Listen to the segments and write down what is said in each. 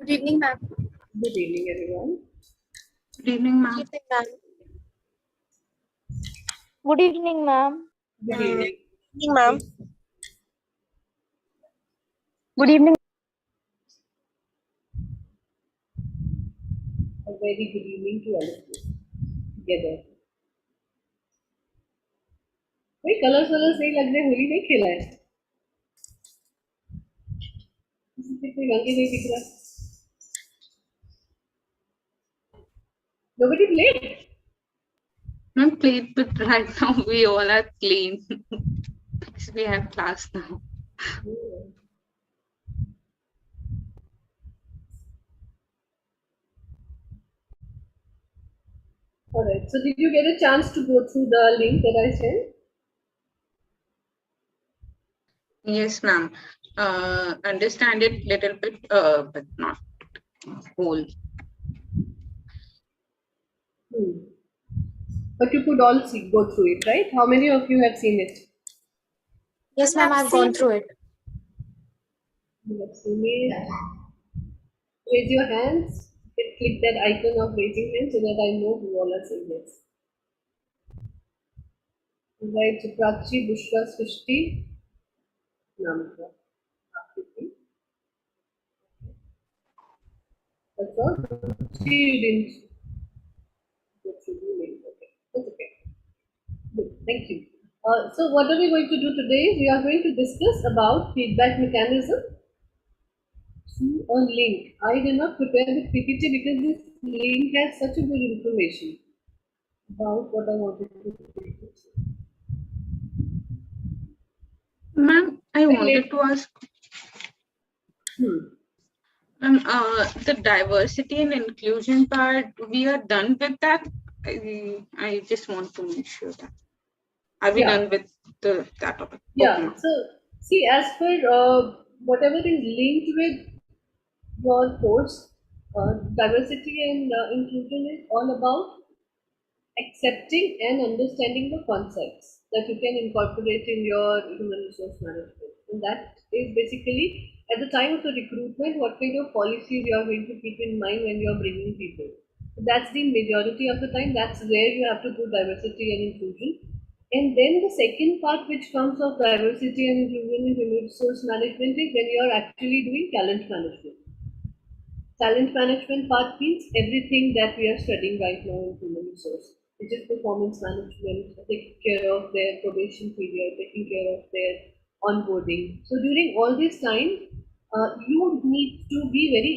Good evening, ma'am. Good evening, everyone. Good evening, ma'am. Good evening, ma'am. Good evening. Good evening, ma'am. Good evening. A very good evening to all of you together. भाई colours सही लग रहे, होली नहीं खेला है, किसी से कोई रंग ही नहीं दिख रहा. Nobody played. Not played, but right now we all are clean. Because we have class now. Alright, so did you get a chance to go through the link that I sent? Yes, ma'am. Understand it little bit, but not whole. But you could all go through it, right? How many of you have seen it? Yes, ma'am, I've gone through it. You have seen it. Raise your hands. Click that icon of raising hands so that I know who all are saying yes. Right, so Prakshi, Bushra, Srishti, Namita. That's all. See, you didn't go through the link. Okay, that's okay. Good, thank you. So what are we going to do today? We are going to discuss about feedback mechanism through a link. I did not prepare the PPT because this link has such a good information about what I wanted to say. Ma'am, I wanted to ask, the diversity and inclusion part, we are done with that? I just want to make sure that. Are we done with that topic? Yeah, Okay, so see, as per whatever is linked with your course, diversity and inclusion is all about accepting and understanding the concepts that you can incorporate in your human resource management. And that is basically at the time of the recruitment, what kind of policies you are going to keep in mind when you are bringing people. So that's the majority of the time, that's where you have to do diversity and inclusion. And then the second part which comes of diversity and inclusion in human resource management is when you are actually doing talent management. Talent management part means everything that we are studying right now in human resource, which is performance management, taking care of their probation period, taking care of their onboarding. So during all this time, you need to be very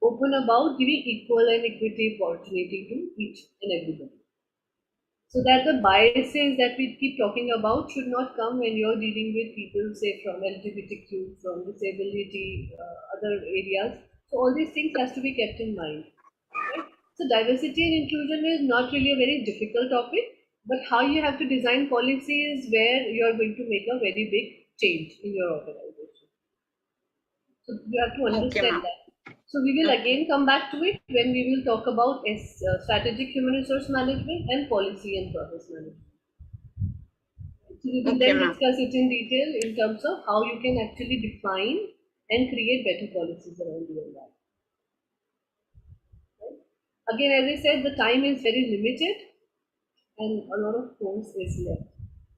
open about giving equal and equity opportunity to each and everybody. So that the biases that we keep talking about should not come when you're dealing with people, say from LGBTQ, from disability, other areas. So all these things has to be kept in mind. Right? So diversity and inclusion is not really a very difficult topic, but how you have to design policies where you are going to make a very big change in your organization. So you have to understand that. So we will again come back to it when we will talk about strategic human resource management and policy and process management. So we will then discuss it in detail in terms of how you can actually define and create better policies around your life. Right? Again, as I said, the time is very limited and a lot of course is left.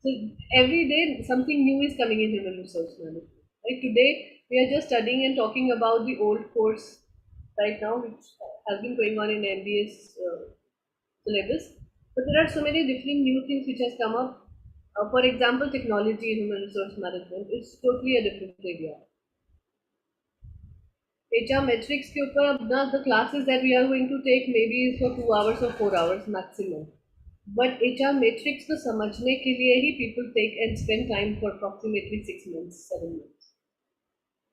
So every day something new is coming in human resource management. Right? Today we are just studying and talking about the old course right now, which has been going on in MBA's syllabus. But there are so many different new things which has come up. For example, technology in human resource management is totally a different area. HR metrics के ऊपर अब ना the classes that we are going to take maybe is for 2 hours or 4 hours maximum. But HR metrics को समझने के लिए ही people take and spend time for approximately 6 months, 7 months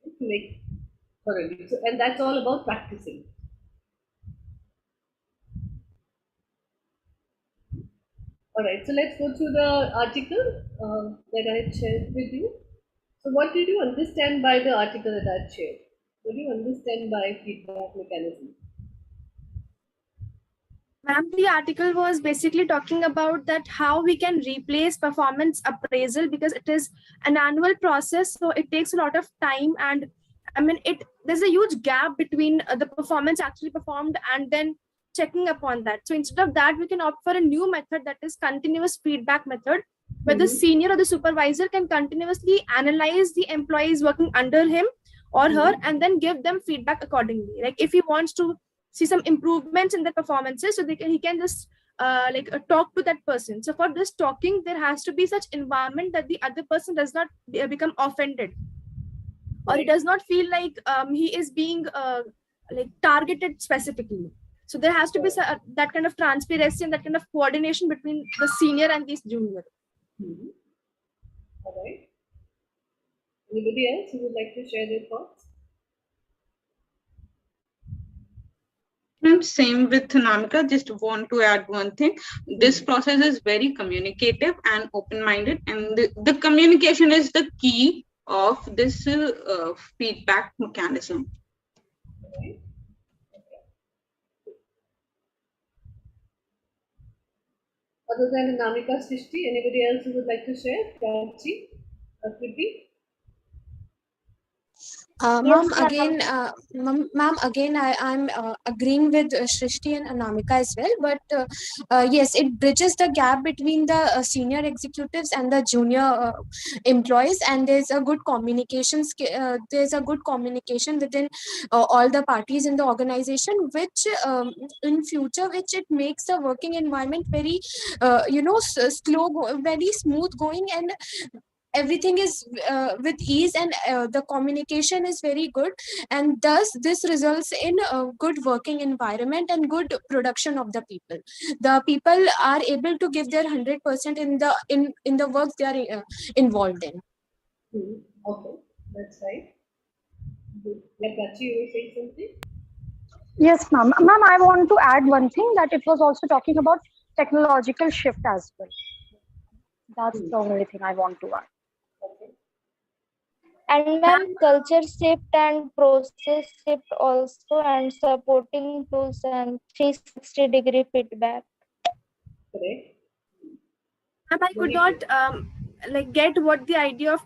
to make thoroughly. So, and that's all about practicing. Alright, so let's go through the article that I shared with you. So what did you understand by the article that I shared? What do you understand by feedback mechanism? Ma'am, the article was basically talking about that how we can replace performance appraisal because it is an annual process, so it takes a lot of time and I mean, there's a huge gap between the performance actually performed and then checking upon that. So instead of that, we can opt for a new method, that is continuous feedback method, where the senior or the supervisor can continuously analyze the employees working under him or her and then give them feedback accordingly. Like if he wants to see some improvements in the performances, so he can just talk to that person. So for this talking, there has to be such environment that the other person does not become offended, or he does not feel like he is being targeted specifically. So there has to be that kind of transparency and that kind of coordination between the senior and this junior. All right. Anybody else who would like to share their thoughts? And same with Namika, just want to add one thing. This process is very communicative and open-minded, and the communication is the key of this feedback mechanism. Okay. Other than Namika, Srishti, anybody else who would like to share? Prachi, Kriti? Ma'am, again, I'm agreeing with Shrishti and Anamika as well. But yes, it bridges the gap between the senior executives and the junior employees, and there's a good communication. There's a good communication within all the parties in the organization, which in future, which it makes the working environment very, very smooth going, and everything is with ease, and the communication is very good, and thus this results in a good working environment and good production of the people are able to give their 100% in the work they are involved in. Okay, that's right. Good. Yeah, Prachi, you were saying something? Yes, ma'am. Ma'am, I want to add one thing, that it was also talking about technological shift as well. That's the only thing I want to add. Okay. And ma'am, culture shift and process shift also, and supporting tools and 360-degree feedback. Correct. And I could not get what the idea of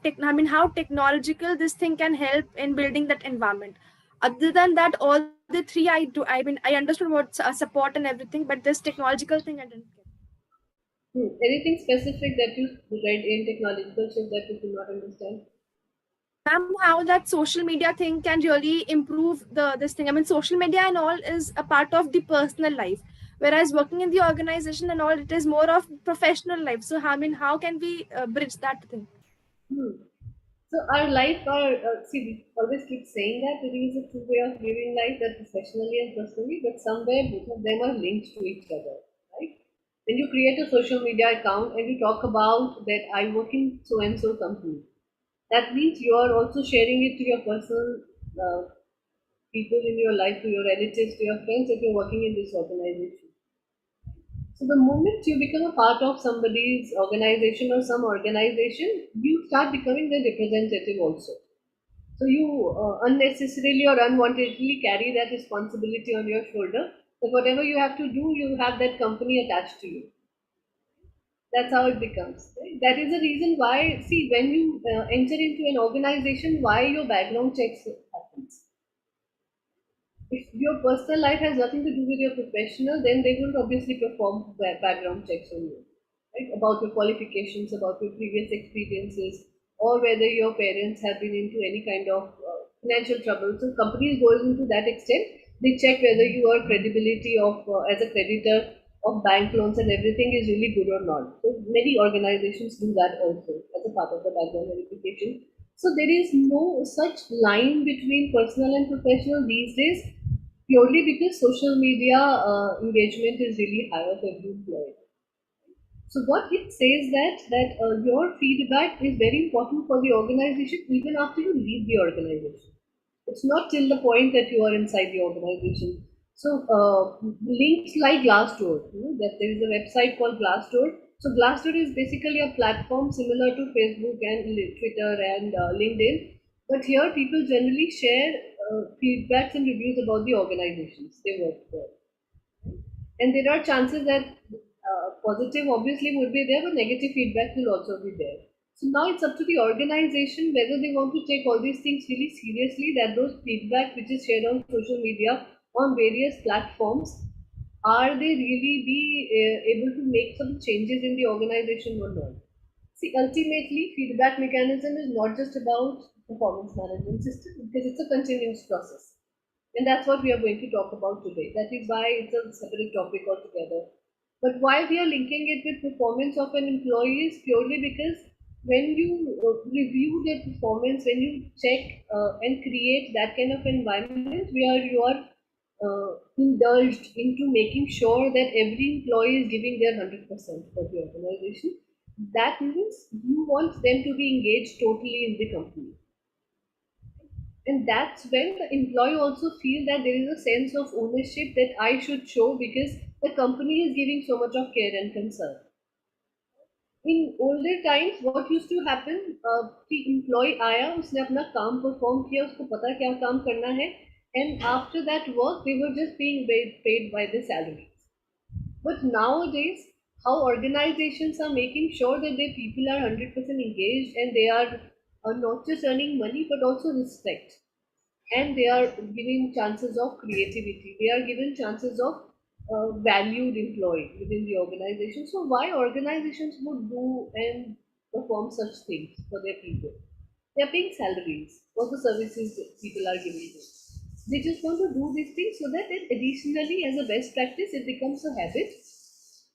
how technological this thing can help in building that environment. Other than that, all the three I understood what support and everything, but this technological thing I didn't get. Anything specific that you read in technological shift that you do not understand? How that social media thing can really improve this thing. I mean, social media and all is a part of the personal life, whereas working in the organization and all, it is more of professional life. So how can we bridge that thing? So our life, we always keep saying that there is a true way of living life, that professionally and personally, but somewhere both of them are linked to each other, right? When you create a social media account and you talk about that I work in so and so company, that means you are also sharing it to your personal people in your life, to your relatives, to your friends, if you're working in this organization. So the moment you become a part of somebody's organization or some organization, you start becoming the representative also. So you unnecessarily or unwantedly carry that responsibility on your shoulder. That whatever you have to do, you have that company attached to you. That's how it becomes. Right? That is the reason why, see, when you enter into an organization, why your background checks happens. If your personal life has nothing to do with your professional, then they will obviously perform background checks on you, right? About your qualifications, about your previous experiences, or whether your parents have been into any kind of financial trouble. So companies go into that extent. They check whether your credibility of as a creditor of bank loans and everything is really good or not. So many organizations do that also as a part of the background verification. So there is no such line between personal and professional these days, purely because social media engagement is really high of every employee. So what it says that your feedback is very important for the organization even after you leave the organization. It's not till the point that you are inside the organization. So links like Glassdoor, that there is a website called Glassdoor. So Glassdoor is basically a platform similar to Facebook and Twitter and LinkedIn, but here people generally share feedbacks and reviews about the organizations they work for. And there are chances that positive obviously would be there, but negative feedback will also be there. So now it's up to the organization whether they want to take all these things really seriously, that those feedback which is shared on social media on various platforms, are they really be able to make some changes in the organization or not? See, ultimately, feedback mechanism is not just about performance management system because it's a continuous process. And that's what we are going to talk about today. That is why it's a separate topic altogether. But why we are linking it with performance of an employee is purely because when you review their performance, when you check and create that kind of environment where you are indulged into making sure that every employee is giving their 100% for the organization, that means you want them to be engaged totally in the company. And that's when the employee also feel that there is a sense of ownership that I should show because the company is giving so much of care and concern. In older times, what used to happen, कि employee आया, उसने अपना काम perform किया, उसको पता क्या काम करना है, and after that work, they were just being paid by the salaries. But nowadays, how organizations are making sure that their people are 100% engaged and they are not just earning money but also respect. And they are given chances of creativity. They are given chances of valued employee within the organization. So why organizations would do and perform such things for their people? They are paying salaries for the services that people are giving them. They just want to do these things so that it additionally, as a best practice, it becomes a habit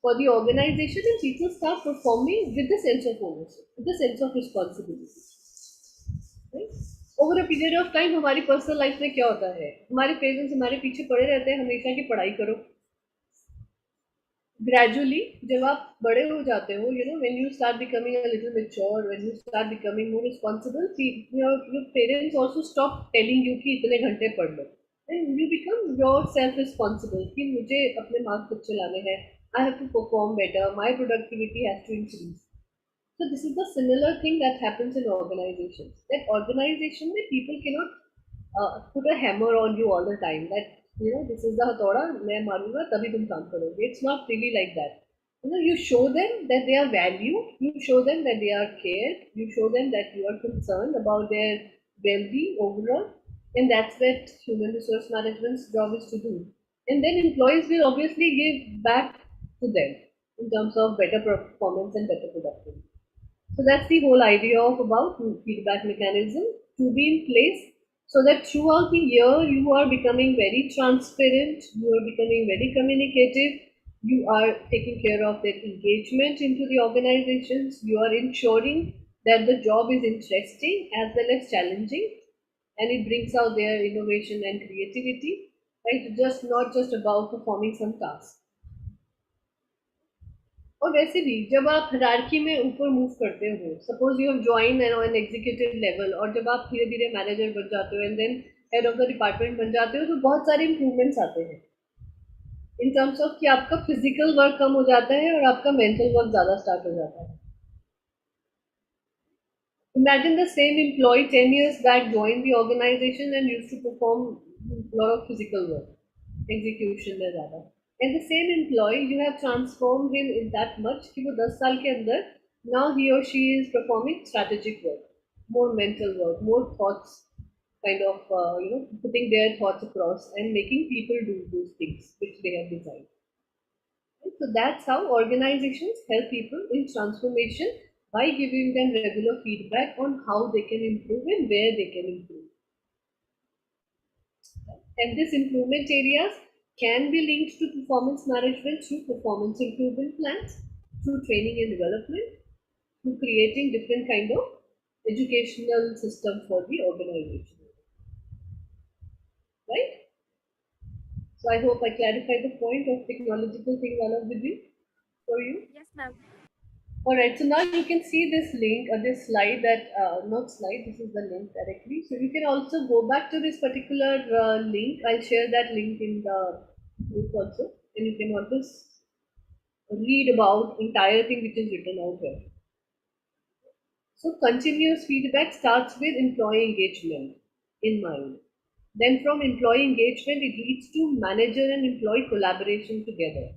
for the organization and people start performing with the sense of ownership, with the sense of responsibility. Over a period of time हमारी personal life में क्या होता है, हमारे parents हमारे पीछे पड़े रहते हैं हमेशा की पढ़ाई करो. ग्रेजुअली जब आप बड़े हो जाते हो, you know, when you start becoming a little mature, when you start becoming more responsible, your parents also stop telling you कि इतने घंटे पढ़ लो, and you become yourself responsible कि मुझे अपने मार्क्स अच्छे लाने हैं, I have to perform better, my productivity has to increase. So this is the similar thing that happens in organizations. That organization में people cannot put a hammer on you all the time. That, you know, this is the हथौड़ा, मैं मारूंगा तभी तुम काम करोगे. It's not really like that. You know, you show them that they are valued. You show them that they are cared. You show them that you are concerned about their well-being overall, and that's what human resource management's job is to do. And then employees will obviously give back to them in terms of better performance and better productivity. So that's the whole idea of about feedback mechanism to be in place so that throughout the year you are becoming very transparent, you are becoming very communicative, you are taking care of their engagement into the organizations, you are ensuring that the job is interesting as well as challenging and it brings out their innovation and creativity, right? Just not just about performing some task. और वैसे भी जब आप hierarchy में ऊपर move करते हो, suppose you have join an executive level, और जब आप धीरे धीरे मैनेजर बन जाते हो and then head of the department बन जाते हो, तो बहुत सारे इंप्रूवमेंट्स आते हैं इन टर्म्स ऑफ कि आपका फिजिकल वर्क कम हो जाता है और आपका मेंटल वर्क ज़्यादा स्टार्ट हो जाता है. Imagine the same employee 10 years back joined the organization and used to perform a lot of physical work, execution में ज़्यादा. And the same employee, you have transformed him in that much कि वो 10 साल के अंदर now he or she is performing strategic work, more mental work, more thoughts, kind of you know, putting their thoughts across and making people do those things which they have designed. And so that's how organizations help people in transformation by giving them regular feedback on how they can improve and where they can improve. And these improvement areas can be linked to performance management through performance improvement plans, through training and development, through creating different kind of educational system for the organization. Right? So I hope I clarified the point of technological thing along with you for you. Yes, ma'am. Alright, so now you can see this link or this slide that, not slide, this is the link directly. So you can also go back to this particular link. I'll share that link in the group also, and you can always read about entire thing which is written out here. So continuous feedback starts with employee engagement in mind. Then from employee engagement, it leads to manager and employee collaboration together.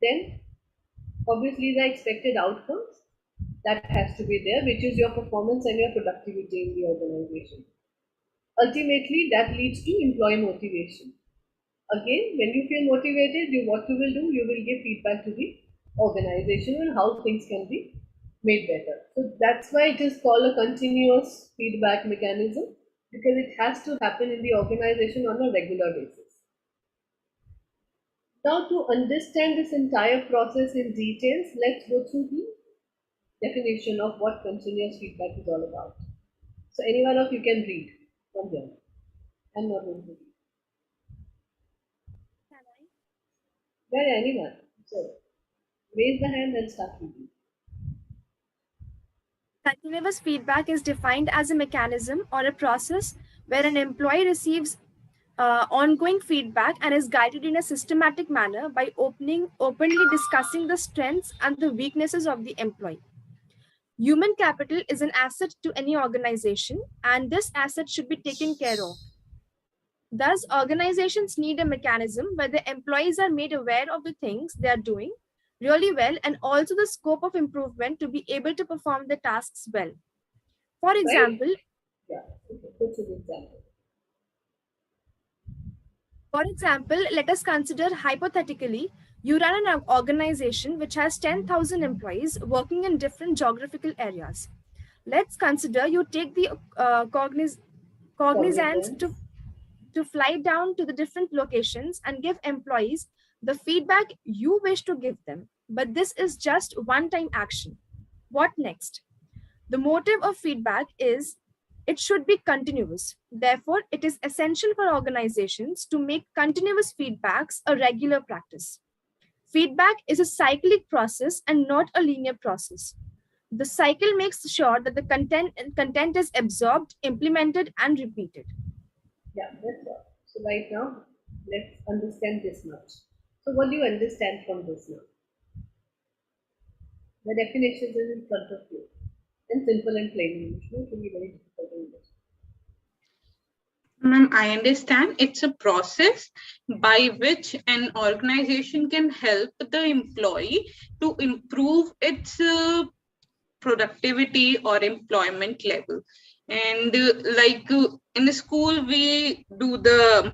Then obviously the expected outcomes, that has to be there, which is your performance and your productivity in the organization. Ultimately, that leads to employee motivation. Again, when you feel motivated, what you will do, you will give feedback to the organization on how things can be made better. So that's why it is called a continuous feedback mechanism, because it has to happen in the organization on a regular basis. Now, to understand this entire process in details, let's go through the definition of what continuous feedback is all about. So, any one of you can read from here. I'm not going to read. Yeah, anyone. So, raise the hand and start reading. Continuous feedback is defined as a mechanism or a process where an employee receives ongoing feedback and is guided in a systematic manner by openly discussing the strengths and the weaknesses of the employee. Human capital is an asset to any organization, and this asset should be taken care of. Thus, organizations need a mechanism where the employees are made aware of the things they are doing really well and also the scope of improvement to be able to perform the tasks well. For example, Right? Yeah, okay, go to the example. Let us consider hypothetically, you run an organization which has 10,000 employees working in different geographical areas. Let's consider you take the cognizance to fly down to the different locations and give employees the feedback you wish to give them. But this is just one-time action. What next? The motive of feedback is it should be continuous. Therefore, it is essential for organizations to make continuous feedbacks a regular practice. Feedback is a cyclic process and not a linear process. The cycle makes sure that the content is absorbed, implemented, and repeated. Yeah, that's all. So right now, let's understand this much. So what do you understand from this now? The definitions is in front of you. In simple and plain English. No, it will be very difficult English. Ma'am, I understand it's a process by which an organization can help the employee to improve its productivity or employment level. And in the school, we do the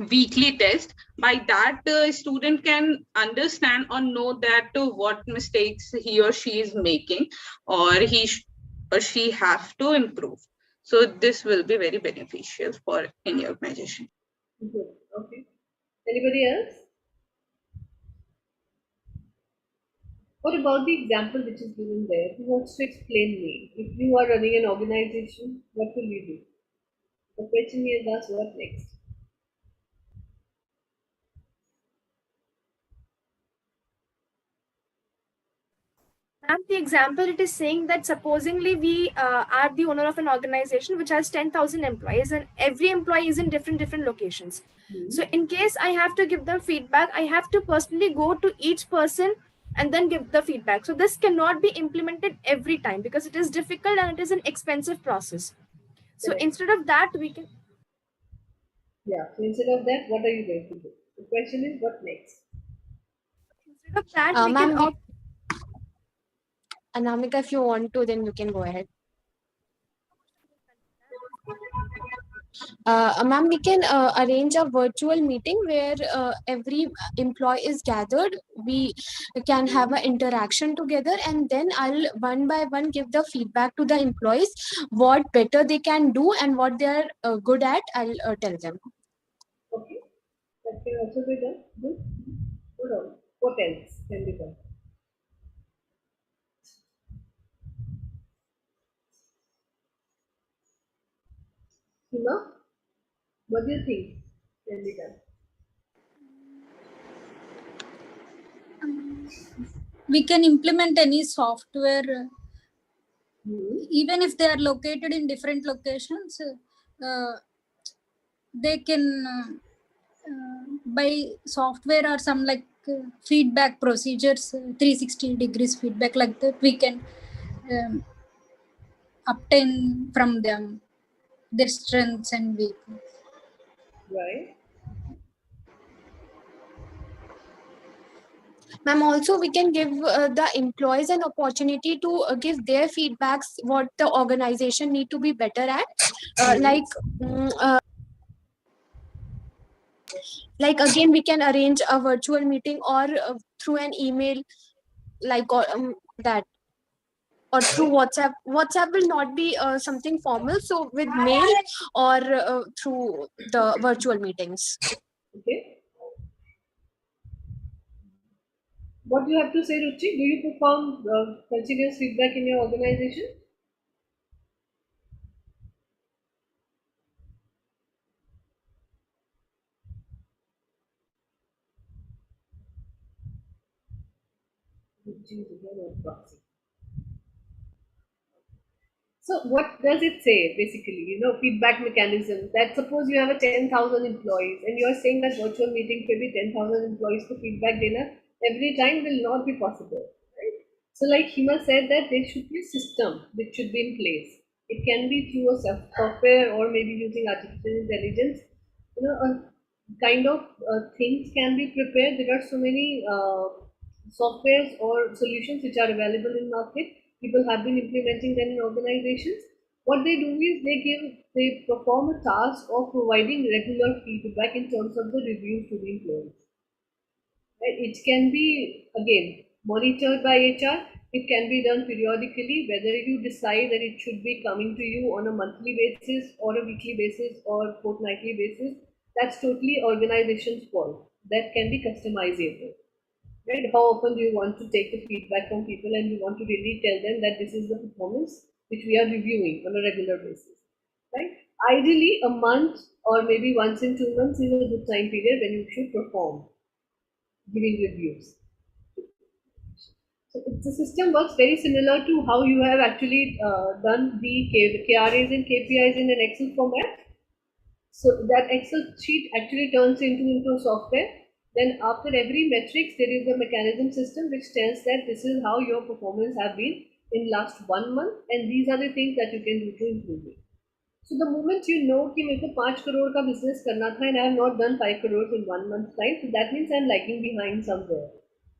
weekly test. By that, the student can understand or know that what mistakes he or she is making, or or she have to improve. So this will be very beneficial for any organization. Good. Okay. Anybody else? What about the example which is given there? Who wants to explain me? If you are running an organization, what will you do? The question is asked, what next? And the example, it is saying that supposingly we are the owner of an organization which has 10,000 employees and every employee is in different locations. So in case I have to give them feedback, I have to personally go to each person and then give the feedback. So this cannot be implemented every time because it is difficult and it is an expensive process. So Correct. instead of that, we can... Yeah, so instead of that, what are you going to do? The question is, what next? Instead of that, we can opt... Anamika, if you want to, then you can go ahead. Ma'am, we can arrange a virtual meeting where every employee is gathered. We can have an interaction together, and then I'll one by one give the feedback to the employees what better they can do and what they are good at. I'll tell them. Okay, that can also be done. Good. Hold on. What else can be done? Hima, what do you think can be done? We can implement any software, even if they are located in different locations. They can by software or some like feedback procedures, 360 degrees feedback like that. We can obtain from them their strengths and weaknesses. Right. Ma'am, also we can give the employees an opportunity to give their feedbacks what the organization need to be better at. Mm, uh, like again, we can arrange a virtual meeting or through an email, like that, or through WhatsApp. WhatsApp will not be something formal, so with mail or through the virtual meetings. Okay. What do you have to say, Ruchi? Do you perform continuous feedback in your organization? Ruchi is again on proxy. So what does it say basically? Feedback mechanism. That suppose you have a 10,000 employees and you are saying that virtual meeting can be 10,000 employees to feedback dinner every time will not be possible, right? So like Hima said that there should be a system which should be in place. It can be through a software or maybe using artificial intelligence. A kind of things can be prepared. There are so many softwares or solutions which are available in market. People have been implementing them in organizations. What they do is they perform a task of providing regular feedback in terms of the reviews to the employees. Right? It can be again monitored by HR. It can be done periodically, whether you decide that it should be coming to you on a monthly basis or a weekly basis or fortnightly basis. That's totally organization's call. That can be customizable. Right? How often do you want to take the feedback from people and you want to really tell them that this is the performance which we are reviewing on a regular basis? Right? Ideally, a month or maybe once in 2 months is a good time period when you should perform giving reviews. So the system works very similar to how you have actually done the KRAs and KPIs in an Excel format. So that Excel sheet actually turns into software. Then after every metrics, there is a mechanism system which tells that this is how your performance have been in last 1 month, and these are the things that you can do to improve it. So the moment you know कि मेरे को 5 crore का business करना था and I have not done 5 crores in 1 month's time, so that means I'm lagging behind somewhere.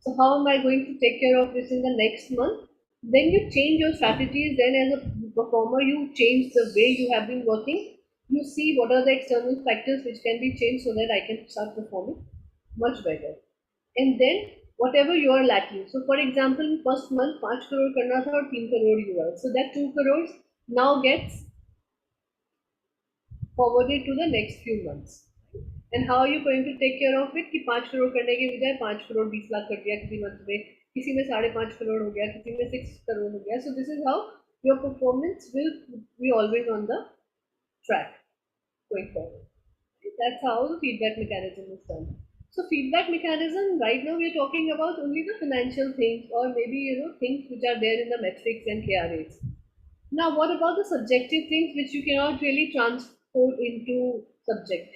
So how am I going to take care of this in the next month? Then you change your strategies. Then as a performer, you change the way you have been working. You see what are the external factors which can be changed so that I can start performing much better. And then whatever you are lacking. So for example, in first month 5 crore करना था और 3 crore you are. So that 2 crores now gets forwarded to the next few months. And how are you going to take care of it? कि 5 करोड़ करने के बजाय 5 करोड़ 20 लाख कर दिया किसी मंथ में, किसी में 5.5 करोड़ हो गया, किसी में 6 करोड़ हो गया. So this is how your performance will be always on the track going forward. That's how the feedback mechanism is done. So feedback mechanism, right now we are talking about only the financial things or maybe things which are there in the metrics and KRAs. Now, what about the subjective things which you cannot really transport into subject,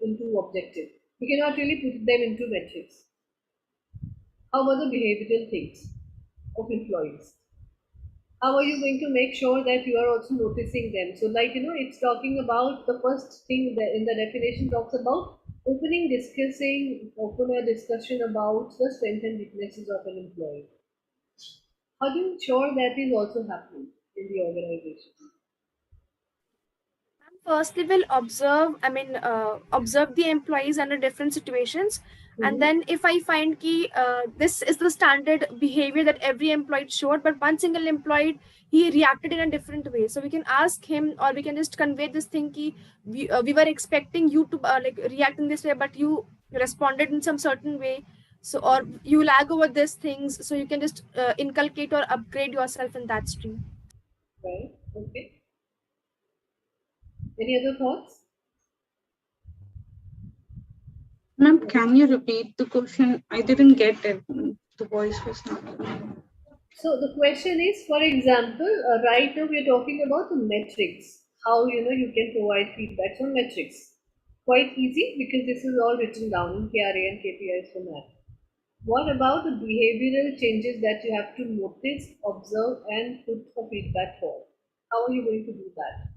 into objective? You cannot really put them into metrics. How about the behavioral things of employees? How are you going to make sure that you are also noticing them? So, it's talking about the first thing that in the definition talks about open a discussion about the strengths and weaknesses of an employee. How do you ensure that is also happening in the organization? Firstly, we'll observe the employees under different situations. And then if I find this is the standard behavior that every employee showed, but one single employee, he reacted in a different way, so we can ask him, or we can just convey this thing we were expecting you to react in this way, but you responded in some certain way. So, or you lag over these things, so you can just inculcate or upgrade yourself in that stream. Right. Okay. Any other thoughts? Ma'am, can you repeat the question? I didn't get it. The voice was not clear. So the question is, for example, right now we are talking about the metrics. How you can provide feedbacks on metrics. Quite easy because this is all written down in KRA and KPIs format. What about the behavioral changes that you have to notice, observe, and put a feedback for? How are you going to do that?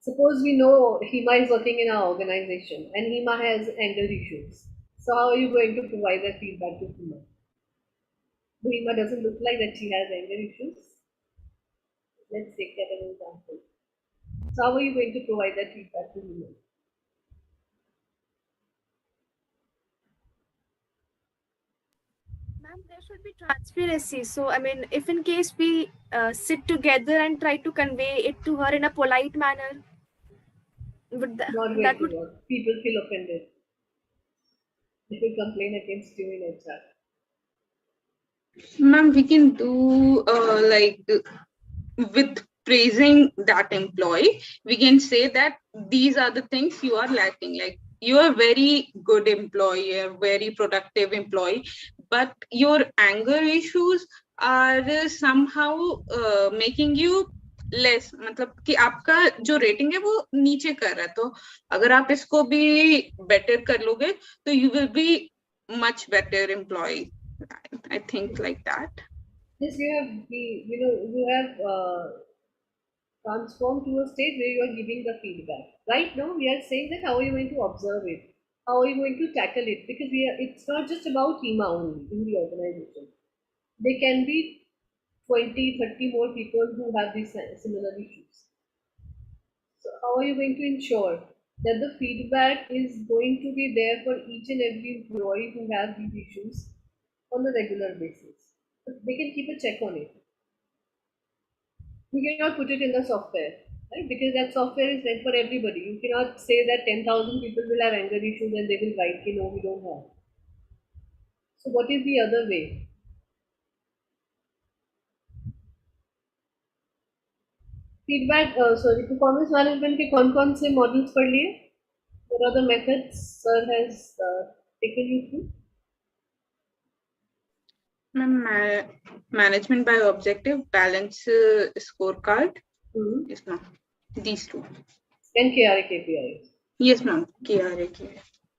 Suppose we know Hima is working in our organization and Hima has anger issues. So how are you going to provide that feedback to Hima? Hima doesn't look like that she has anger issues. Let's take that as an example. So how are you going to provide that feedback to Hima? Ma'am, there should be transparency. So, I mean, if in case we sit together and try to convey it to her in a polite manner, Not going that to would. work. People feel offended. They will complain against you in HR. Ma'am, we can do with praising that employee, we can say that these are the things you are lacking. Like, you are a very good employee, a very productive employee, but your anger issues are somehow making you less, मतलब कि आपका जो rating है वो नीचे कर रहा है. तो अगर आप इसको भी बेटर कर लोगे तो you will be much better employee. I think like that. Yes, you have transformed to a state where you are giving the feedback. Right now, we are saying that how are you going to observe it? How are you going to tackle it? Because it's not just about Hima only in the organization. There can be 20, 30 more people who have these similar issues. So how are you going to ensure that the feedback is going to be there for each and every employee who have these issues on a regular basis? So they can keep a check on it. You cannot put it in the software, right? Because that software is meant for everybody. You cannot say that 10,000 people will have anger issues and they will write, no, we don't have. So what is the other way? Feedback, sorry, performance management के कौन से models पढ़ लिए? What are the methods sir has taken you through? Management by objective, balance scorecard. Yes, ma'am. These two. And KRA KPIs. Yes, ma'am. KRA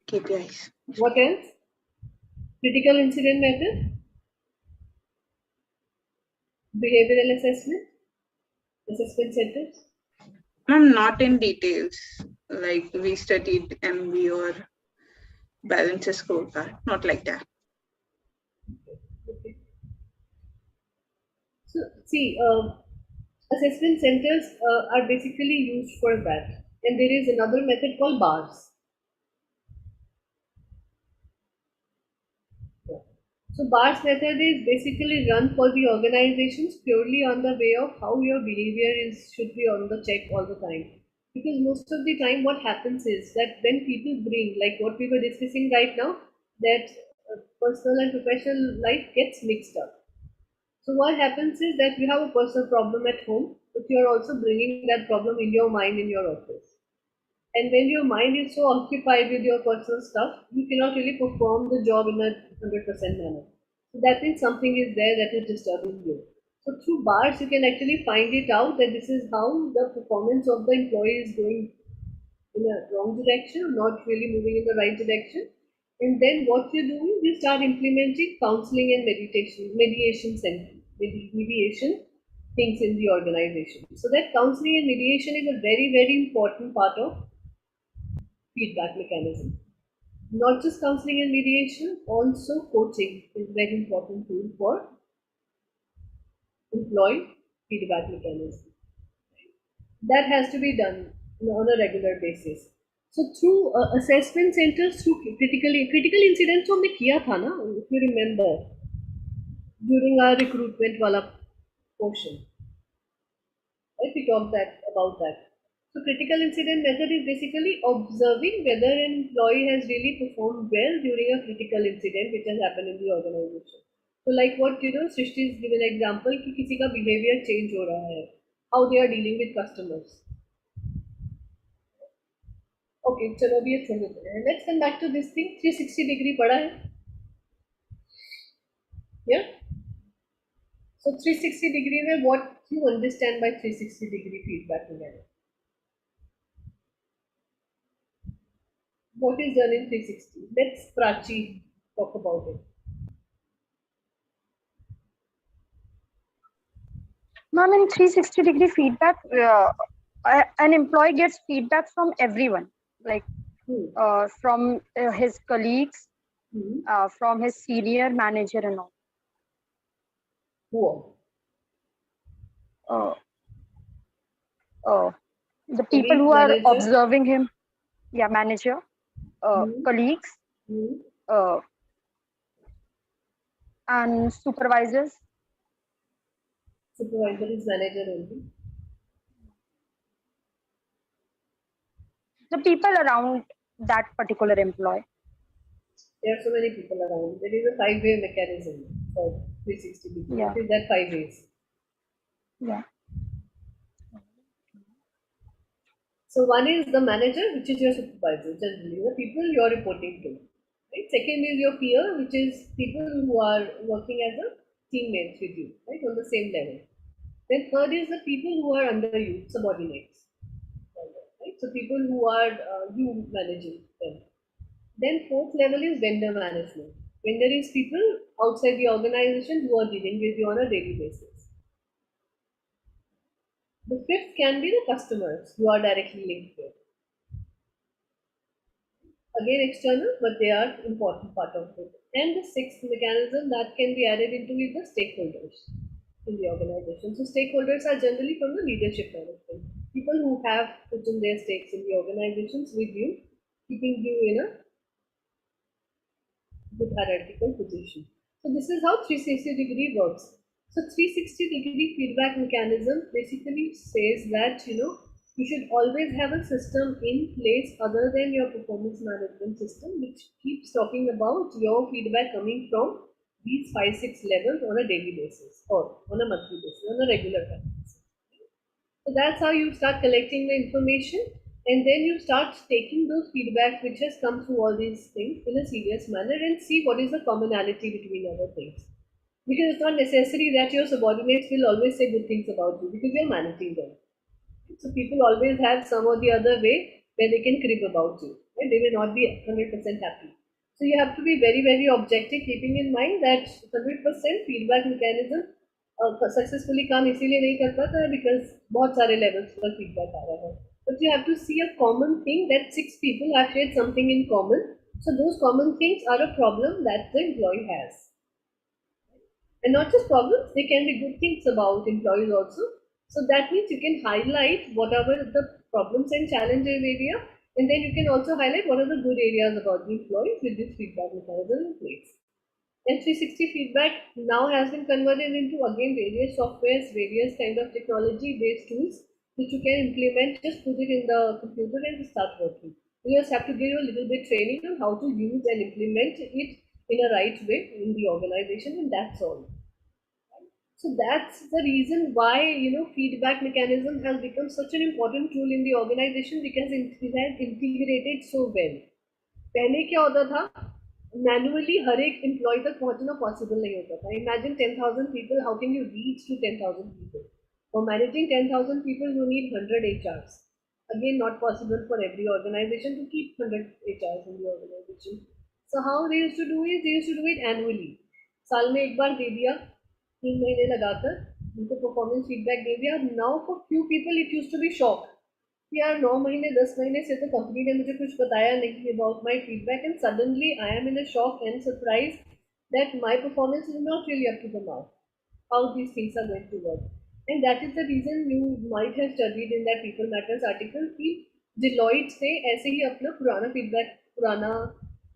KPIs. What else? Critical incident method. Behavioral assessment. Assessment centers. Ma'am, not in details. Like we studied MB or balance scorecard. Not like that. Okay. So see, assessment centers are basically used for that. And there is another method called bars. So bars method is basically run for the organizations purely on the way of how your behavior should be on the check all the time. Because most of the time what happens is that when people bring, like what we were discussing right now, that personal and professional life gets mixed up. So what happens is that you have a personal problem at home, but you are also bringing that problem in your mind in your office. And when your mind is so occupied with your personal stuff, you cannot really perform the job in a 100% manner. So that means something is there that is disturbing you. So through bars, you can actually find it out that this is how the performance of the employee is going in a wrong direction, not really moving in the right direction. And then what you do is you start implementing counseling and mediation things in the organization. So that counseling and mediation is a very, very important part of feedback mechanism. Not just counseling and mediation, also coaching is a very important tool for employee feedback mechanism. That has to be done on a regular basis. So through assessment centers, through critical incidents हमने किया था ना, if you remember, during our recruitment wala portion. Right, we talked about that. So critical incident method is basically observing whether an employee has really performed well during a critical incident which has happened in the organization. So like what Srishti is given an example कि किसी का behavior change हो रहा है, how they are dealing with customers. Okay, चलो अभी ये छोड़ देते हैं. Let's come back to this thing. 360 degree पढ़ा है? Yeah. So 360 degree में what you understand by 360 degree feedback mechanism? What is done in 360? Let's Prachi talk about it. Ma'am, in 360 degree feedback, an employee gets feedback from everyone, like from his colleagues, from his senior manager and all. Who? The people who are manager? observing him, manager, colleagues, and supervisors. Supervisor is manager only. The people around that particular employee. There are so many people around. There is a 5-way mechanism for 360 degrees. Yeah. What is that 5 ways? Yeah. So one is the manager, which is your supervisor, generally the people you are reporting to. Right? Second is your peer, which is people who are working as a teammates with you, right, on the same level. Then third is the people who are under you, subordinates. Right? So people who are you managing them. Then fourth level is vendor management. Vendor is people outside the organization who are dealing with you on a daily basis. The fifth can be the customers who are directly linked with. Again external, but they are important part of it. And the sixth mechanism that can be added into is the stakeholders in the organization. So stakeholders are generally from the leadership management. People who have put in their stakes in the organizations with you, keeping you in a good hierarchical position. So this is how 360 degree works. So 360 degree feedback mechanism basically says that you should always have a system in place other than your performance management system, which keeps talking about your feedback coming from these 5-6 levels on a daily basis or on a monthly basis, on a regular basis. So that's how you start collecting the information, and then you start taking those feedback which has come through all these things in a serious manner and see what is the commonality between other things. Because it's not necessary that your subordinates will always say good things about you because you're managing them. So people always have some or the other way where they can crib about you. Right? They may not be 100% happy. So you have to be very, very objective, keeping in mind that 100% feedback mechanism successfully काम इसीलिए नहीं कर पाता है because बहुत सारे levels पर feedback आ रहा है but you have to see a common thing that 6 people have shared something in common. So those common things are a problem that the employee has. And not just problems, they can be good things about employees also. So that means you can highlight whatever the problems and challenges area, and then you can also highlight what are the good areas about the employees with this feedback mechanism in place. And 360 feedback now has been converted into again various softwares, various kind of technology-based tools which you can implement. Just put it in the computer and start working. You just have to give a little bit training on how to use and implement it in a right way in the organization, and that's all. So that's the reason why feedback mechanism has become such an important tool in the organization because it has integrated so well. पहले क्या होता था manually हर एक employ तक पहुंचना possible नहीं होता था imagine 10,000 people how can you reach to 10,000 people for managing 10,000 people you need 100 HRs again not possible for every organization to keep 100 HRs in the organization so how they used to do is they used to do it annually साल में एक बार दे दिया 3 महीने लगाकर उनको performance feedback दे दिया now for few people it used to be shock यार 9 महीने 10 महीने से तो कंपनी ने मुझे कुछ बताया नहीं about my feedback and suddenly I am in a shock and surprise that my performance is not really up to the mark how these things are going to work and that is the reason you might have studied in that people matters article कि Deloitte से ऐसे ही अपना पुराना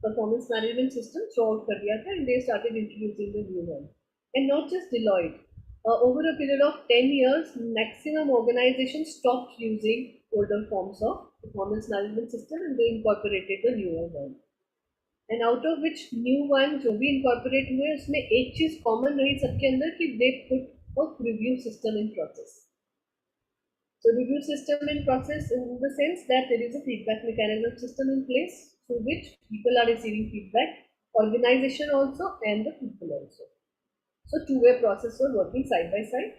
performance management system throw out कर दिया था and they started introducing the new one and not just Deloitte over a period of 10 years, maximum organizations stopped using older forms of performance management system and they incorporated the newer one. And out of which new one जो भी incorporate हुए उसमें एक चीज common रही सबके अंदर कि they put a review system in process. So review system in process in the sense that there is a feedback mechanism system in place through which people are receiving feedback, organization also and the people also. So two-way process was working side by side.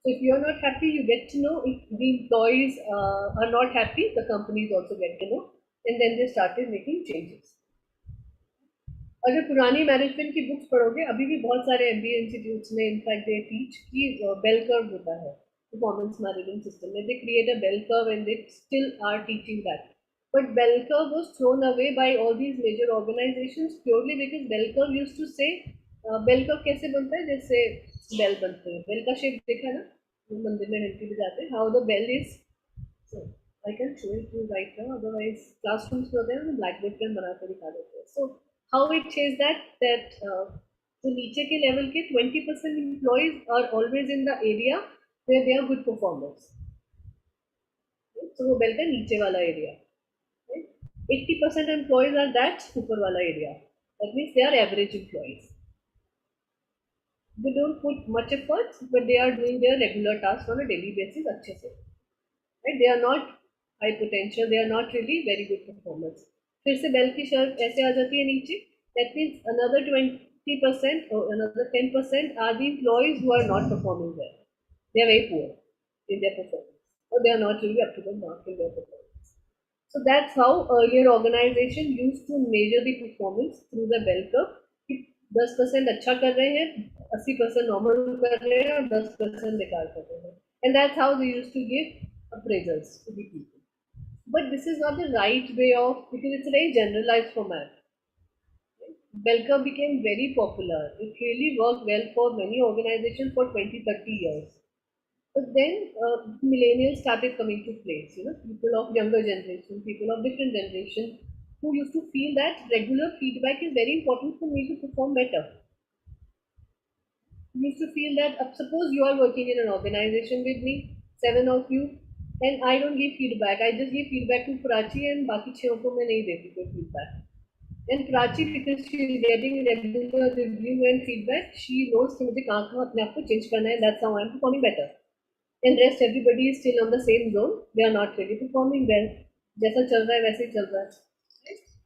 So if you are not happy, you get to know. If the employees are not happy, the companies also get to know. And then they started making changes. अगर पुरानी management की books पढ़ोगे अभी भी बहुत सारे MBA institutes में in fact they teach कि बेल कर्व होता है performance management system. And they create a bell curve and they still are teaching that. But bell curve was thrown away by all these major organizations purely because bell curve used to say bell curve कैसे बनता है जैसे bell बनते हैं bell का shape देखा ना मंदिर में घंटी बजाते हैं how the bell is so I can show it to you right now otherwise classrooms में होते हैं तो blackboard पे बना कर दिखा देते हैं so how it says that तो नीचे के level के 20% employees are always in the area where they are good performers so वो bell का नीचे वाला area 80% employees are that ऊपर वाला area. That means they are average employees. They don't put much effort, but they are doing their regular tasks on a daily basis अच्छे से. Right? They are not high potential. They are not really very good performers. फिर से bell की shirt ऐसे आ जाती है नीचे. That means another 20% or another 10% are the employees who are not performing well. They are very poor in their performance, or they are not really up to the mark in their performance. So that's how earlier organization used to measure the performance through the bell curve. कि 10% अच्छा कर रहे हैं, 80% normal कर रहे हैं और 10% बेकार कर रहे हैं. And that's how they used to give appraisals to the people. But this is not the right way of, because it's a very generalized format. Bell curve became very popular. It really worked well for many organizations for 20-30 years. But then millennials started coming to place, people of younger generation, people of different generation who used to feel that regular feedback is very important for me to perform better. Used to feel that, suppose you are working in an organization with me, 7 of you, and I don't give feedback. I just give feedback to Prachi and बाकी 6 को मैं नहीं देती कोई feedback. And Prachi, because she is getting regular review and feedback, she knows कि मुझे कहाँ अपने आप को change करना है. That's how I am performing better. And rest everybody is still on the same zone. They are not really performing well. जैसा चल रहा है वैसे ही चल रहा है.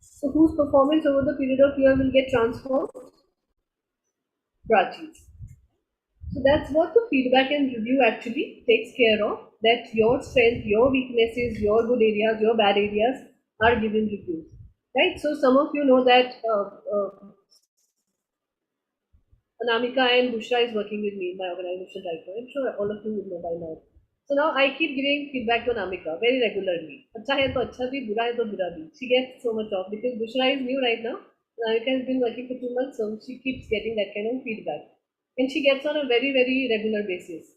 So whose performance over the period of year will get transformed? Prachi's. So that's what the feedback and review actually takes care of. That your strength, your weaknesses, your good areas, your bad areas are given reviews. Right. So some of you know that Anamika and Bushra is working with me in my organization right now. I'm sure all of you would know by now. So now I keep giving feedback to Anamika very regularly. अच्छा है तो अच्छा भी, बुरा है तो बुरा भी. She gets so much off because Bushra is new right now. Anamika has been working for 2 months, so she keeps getting that kind of feedback. And she gets on a very, very regular basis.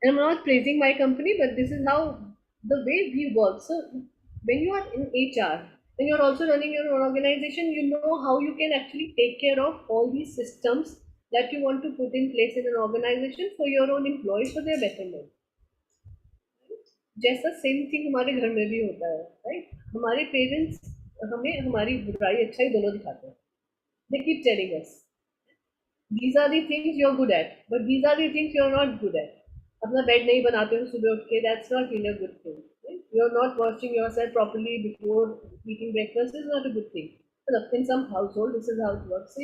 And I'm not praising my company, but this is how the way we work. So when you are in HR, when you're also running your own organization, you know how you can actually take care of all these systems that you want to put in place in an organization for your own employees for their betterment. जैसा same thing हमारे घर में भी होता है, right? हमारे parents हमें हमारी बुराई अच्छाई दोनों दिखाते हैं. They keep telling us, these are the things you're good at, but these are the things you're not good at. अपना बेड नहीं बनाते हो सुबह उठ के, that's not really a good thing. You're not washing yourself properly before eating breakfast is not a good thing. But in some household, this is how it works.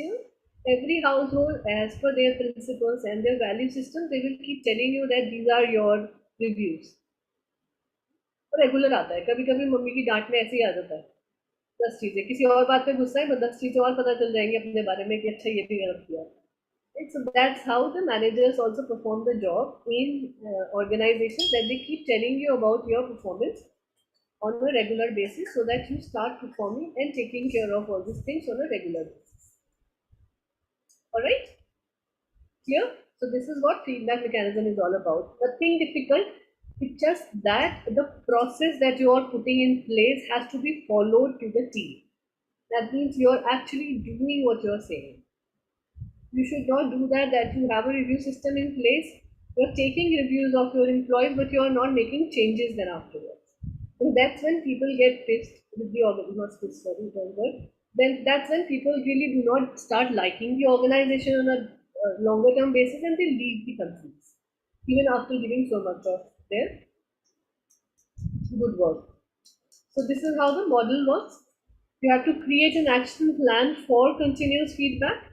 Every household, as per their principles and their value system, they will keep telling you that these are your reviews. Regular आता है, कभी कभी mummy की डांट में ऐसे ही आ जाता है 10 चीजें, किसी और बात पे गुस्सा है, पर 10 चीजें और पता चल जाएंगी अपने बारे में कि अच्छा ये भी गलत किया. So that's how the managers also perform the job in organizations, that they keep telling you about your performance on a regular basis so that you start performing and taking care of all these things on a regular basis. Alright? Clear? So this is what feedback mechanism is all about. Nothing difficult. It's just that the process that you are putting in place has to be followed to the T. That means you are actually doing what you are saying. You should not do that you have a review system in place, you're taking reviews of your employees, but you are not making changes then afterwards. And that's when people get pissed with the organization. Then that's when people really do not start liking the organization on a longer term basis, and they leave the companies, even after giving so much of their good work. So this is how the model works. You have to create an action plan for continuous feedback,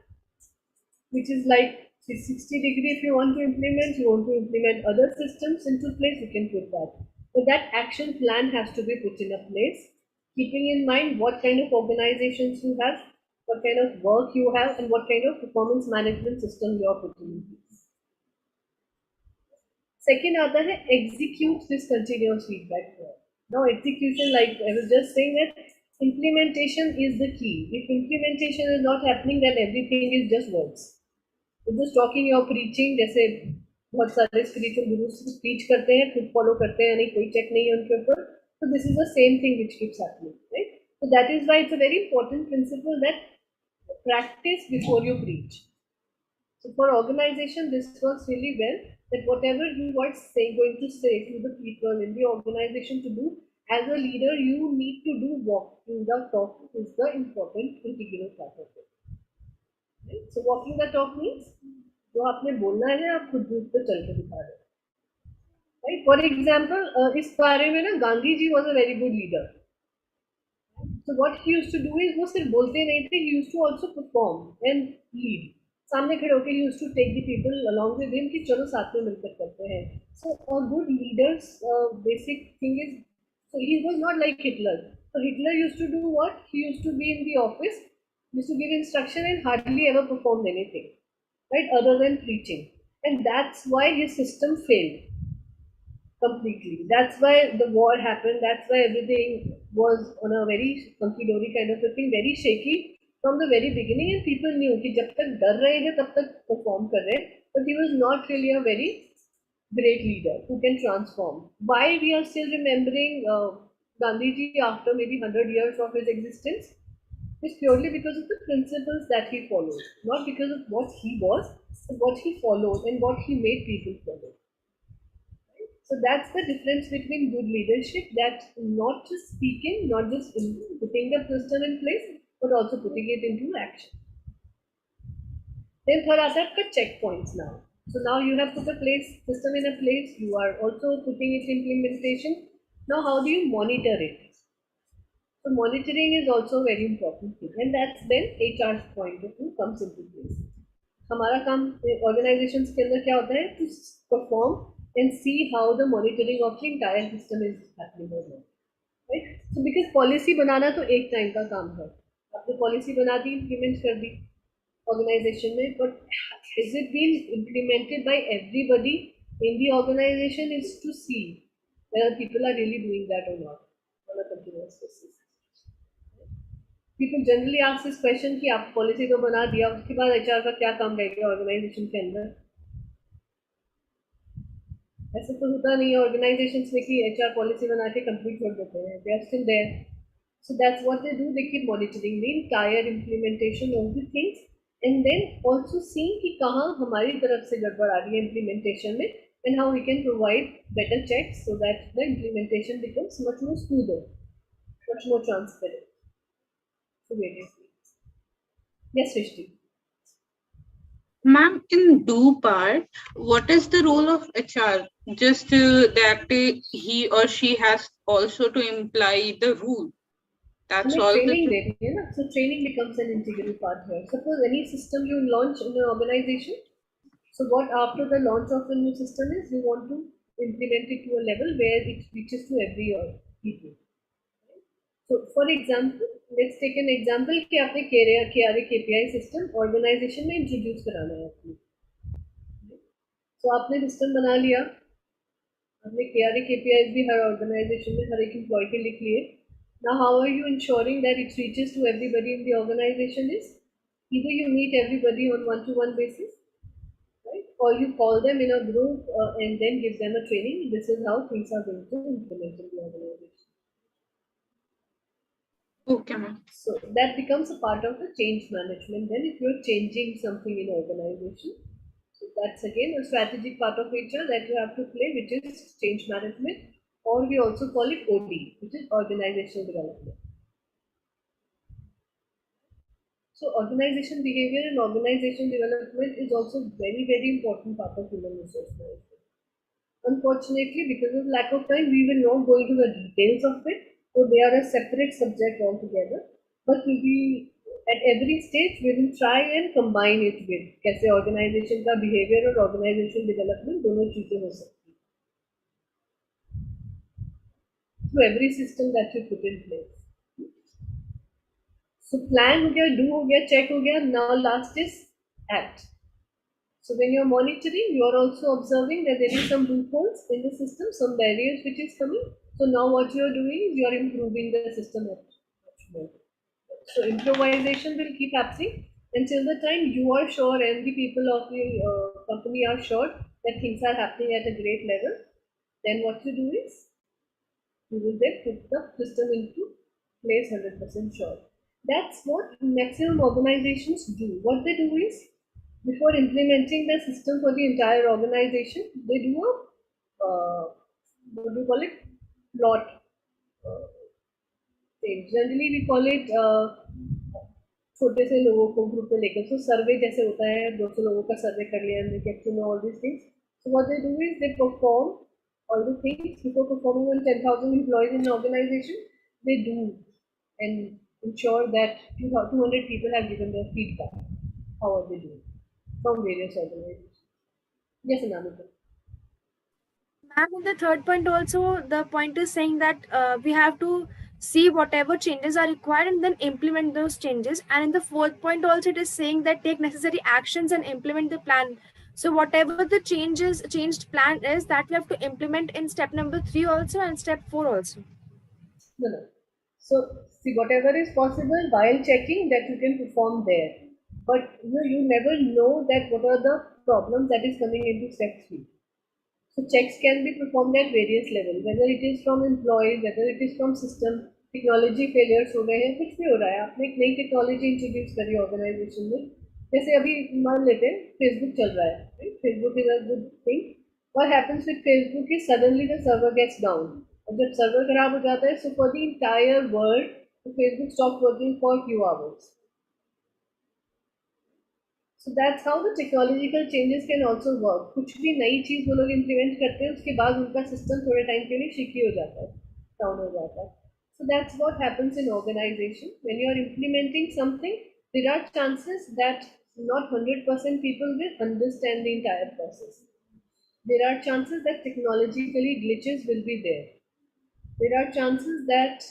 which is like 360-degree. If you want to implement other systems into place, you can put that. But that action plan has to be put in a place, keeping in mind what kind of organizations you have, what kind of work you have, and what kind of performance management system you are putting in place. Second आता है execute this continuous feedback. Now execution, like I was just saying, that implementation is the key. If implementation is not happening, then everything is just words. So just talking or preaching, जैसे बहुत सारे spiritual gurus preach करते हैं, खुद follow करते हैं, नहीं कोई check नहीं है उनके ऊपर. So this is the same thing which keeps happening, right? So that is why it's a very important principle that practice before you preach. So for organization, this works really well, that whatever you are going to say to the people in the organization to do, as a leader, you need to do walking the talk is the important integral part of it. Right? So walking the talk means जो आपने बोलना है आप खुद भी उस पर चल के दिखा रहे हैं. Right? For example, इस बारे में ना Gandhi ji was a very good leader. So what he used to do is वो सिर्फ बोलते नहीं थे, he used to also perform and lead. सामने खड़े होकर he used to take the people along with him कि चलो साथ में मिलकर करते हैं. So a good leader's basic thing is, so he was not like Hitler. So Hitler used to do what? He used to be in the office, used to give instruction and hardly ever performed anything, right? Other than preaching, and that's why his system failed completely. That's why the war happened. That's why everything was on a very hunky-dory kind of a thing, very shaky from the very beginning, and people knew कि जब तक डर रहे हैं तब तक perform कर रहे हैं. But he was not really a very great leader who can transform. Why we are still remembering Gandhiji after maybe 100 years of his existence is purely because of the principles that he followed, not because of what he was, but what he followed and what he made people follow. So that's the difference between good leadership, that's not just speaking, not just putting the system in place, but also putting it into action. Then third are the checkpoints now. So now you have put a system in a place, you are also putting its implementation. Now how do you monitor it? So monitoring is also a very important thing, and that's when HR's point of view comes into place. हमारा काम organizations के अंदर क्या होता है? To perform and see how the monitoring of the entire system is happening or not, right? So because policy बनाना तो एक time का काम है, आपने policy बना दी, implement कर दी organization में, but has it been implemented by everybody in the organization is to see whether people are really doing that or not on a continuous basis. People generally ask this question कि आप policy तो बना दिया, उसके बाद HR का क्या काम रहेगा organization के अंदर? ऐसा तो होता नहीं है organizations में कि HR policy बना के complete छोड़ देते हैं. They are still there. So that's what they do. They keep monitoring the entire implementation of the things, and then also seeing कि कहाँ हमारी तरफ से गड़बड़ आ रही है implementation में, and how we can provide better checks so that the implementation becomes much more smoother, much more transparent. Yes, Srishti. Ma'am, in do part, what is the role of HR? Just that he or she has also to imply the rule. That's all. Training so training becomes an integral part here. Suppose any system you launch in an organization. So what after the launch of the new system is, you want to implement it to a level where it reaches to every people. So for example, let's take an example कि आपने KRA KPI system organization में introduce कराना है आपने. So आपने system बना लिया, आपने KRA KPIs भी हर organization में हर एक employee के लिख लिए. Now how are you ensuring that it reaches to everybody in the organization is either you meet everybody on one-to-one basis, right? Or you call them in a group and then give them a training. This is how things are going to implement in the organization. Okay, ma'am. So that becomes a part of the change management. Then if you're changing something in organization, so that's again a strategic part of HR that you have to play, which is change management, or we also call it OD, which is organizational development. So organization behavior and organization development is also very, very important part of human resource management. Unfortunately, because of lack of time, we will not go into the details of it. So they are a separate subject altogether. But we, at every stage, we will try and combine it with कैसे organization का behavior और organization development दोनों चीजें हो सकती हैं. Through every system that you put in place. So plan हो गया, do हो गया, check हो गया. Now last is act. So when you're monitoring, you're also observing that there is some loopholes in the system, some barriers which is coming. So now what you're doing is you're improving the system much more. So improvisation will keep happening until the time you are sure and the people of your company are sure that things are happening at a great level. Then what you do is you will then put the system into place 100% sure. That's what maximum organizations do. What they do is, before implementing the system for the entire organization, they do a what do you call it? Plot. Generally, we call it छोटे से लोगों को group में लेकर so सर्वे जैसे होता है 200 लोगों का सर्वे कर लिया and they get to know all these things. So what they do is they perform all the things before performing on 10,000 employees in an organization. They do and ensure that 200 people have given their feedback. How are they doing from various organizations? Yes, Anamika. Ma'am, in the third point also, the point is saying that we have to see whatever changes are required and then implement those changes. And in the fourth point also, it is saying that take necessary actions and implement the plan. So whatever the changed plan is, that we have to implement in step number 3 also and step 4 also. No. So see whatever is possible while checking that you can perform there. But you never know that what are the problems that is coming into step 3. So checks can be performed at various levels, whether it is from employees, whether it is from system, technology failures हो गए हैं, कुछ भी हो रहा है, आपने एक नई टेक्नोलॉजी इंट्रोड्यूस करी ऑर्गेनाइजेशन में, जैसे अभी मान लेते हैं फेसबुक चल रहा है, Facebook is a good thing. What happens with Facebook is suddenly the server gets down, और जब सर्वर खराब हो जाता है, so for the entire world Facebook stop working for few hours. So that's how the technological changes can also work. कुछ भी नई चीज वो लोग implement करते हैं, उसके बाद उनका system थोड़े टाइम के लिए shaky हो जाता है, down हो जाता है. So that's what happens in organization. When you are implementing something, there are chances that not 100% people will understand the entire process. There are chances that technologically glitches will be there. There are chances that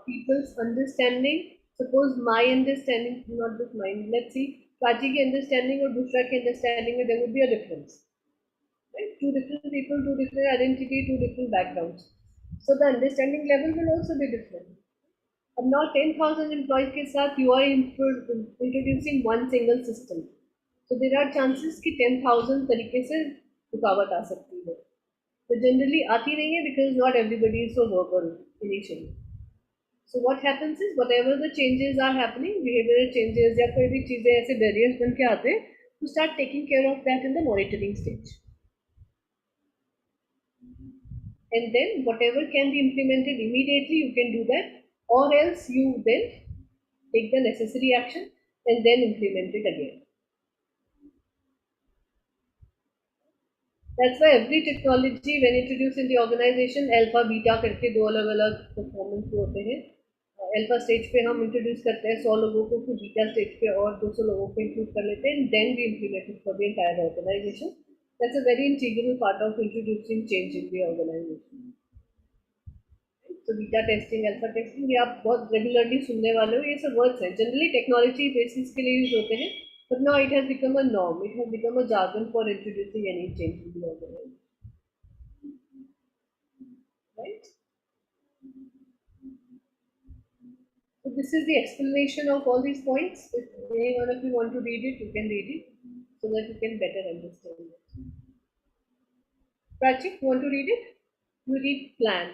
people's understanding, suppose my understanding, not just mine, let's see, Prachi ki understanding or Bushra ki understanding, there would be a difference. Right? Two different people, two different identity, two different backgrounds. So the understanding level will also be different. अब now 10,000 employees के साथ you are introducing one single system. So there are chances कि 10,000 तरीके से रुकावट आ सकती है. So generally आती नहीं है because not everybody is so verbal initially. So what happens is whatever the changes are happening, behavioral changes या कोई भी चीजें ऐसे barriers बन के आते हैं, to start taking care of that in the monitoring stage. And then whatever can be implemented immediately, you can do that, or else you then take the necessary action and then implement it again. That's why every technology when introduced in the organization, alpha, beta करके दो अलग-अलग performance होते हैं. Alpha stage पे हम introduce करते हैं 100 लोगों को, फिर बीटा स्टेज पे और 200 लोगों को इंक्लूड कर लेते हैं, then we implement it for the entire organisation. That's a very integral part of introducing change in the organisation. तो बीटा टेस्टिंग, अल्फा टेस्टिंग, ये आप बहुत रेगुलरली सुनने वाले हो, ये सब वर्ड्स हैं, जनरली टेक्नोलॉजी बेसिस के लिए यूज होते हैं, but now it has become a norm, it has become a jargon for introducing any change in the organization. Right? So this is the explanation of all these points. If any one of you want to read it, you can read it so that you can better understand it. Prachi, you want to read it? You read plan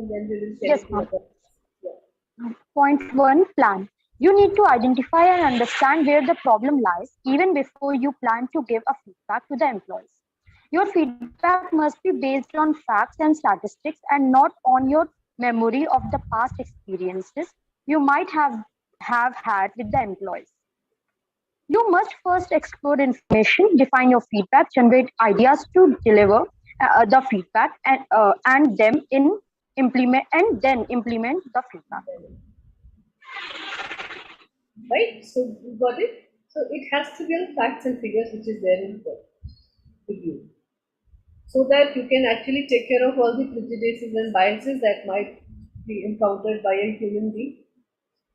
and then we will tell Yes, you ma'am. about it. Yeah. Point 1, plan. You need to identify and understand where the problem lies even before you plan to give a feedback to the employees. Your feedback must be based on facts and statistics and not on your memory of the past experiences you might have had with the employees. You must first explore information, define your feedback, generate ideas to deliver the feedback, and then implement the feedback. Right? So you got it? So it has to be on facts and figures which is there in the review. So that you can actually take care of all the prejudices and biases that might be encountered by a human being.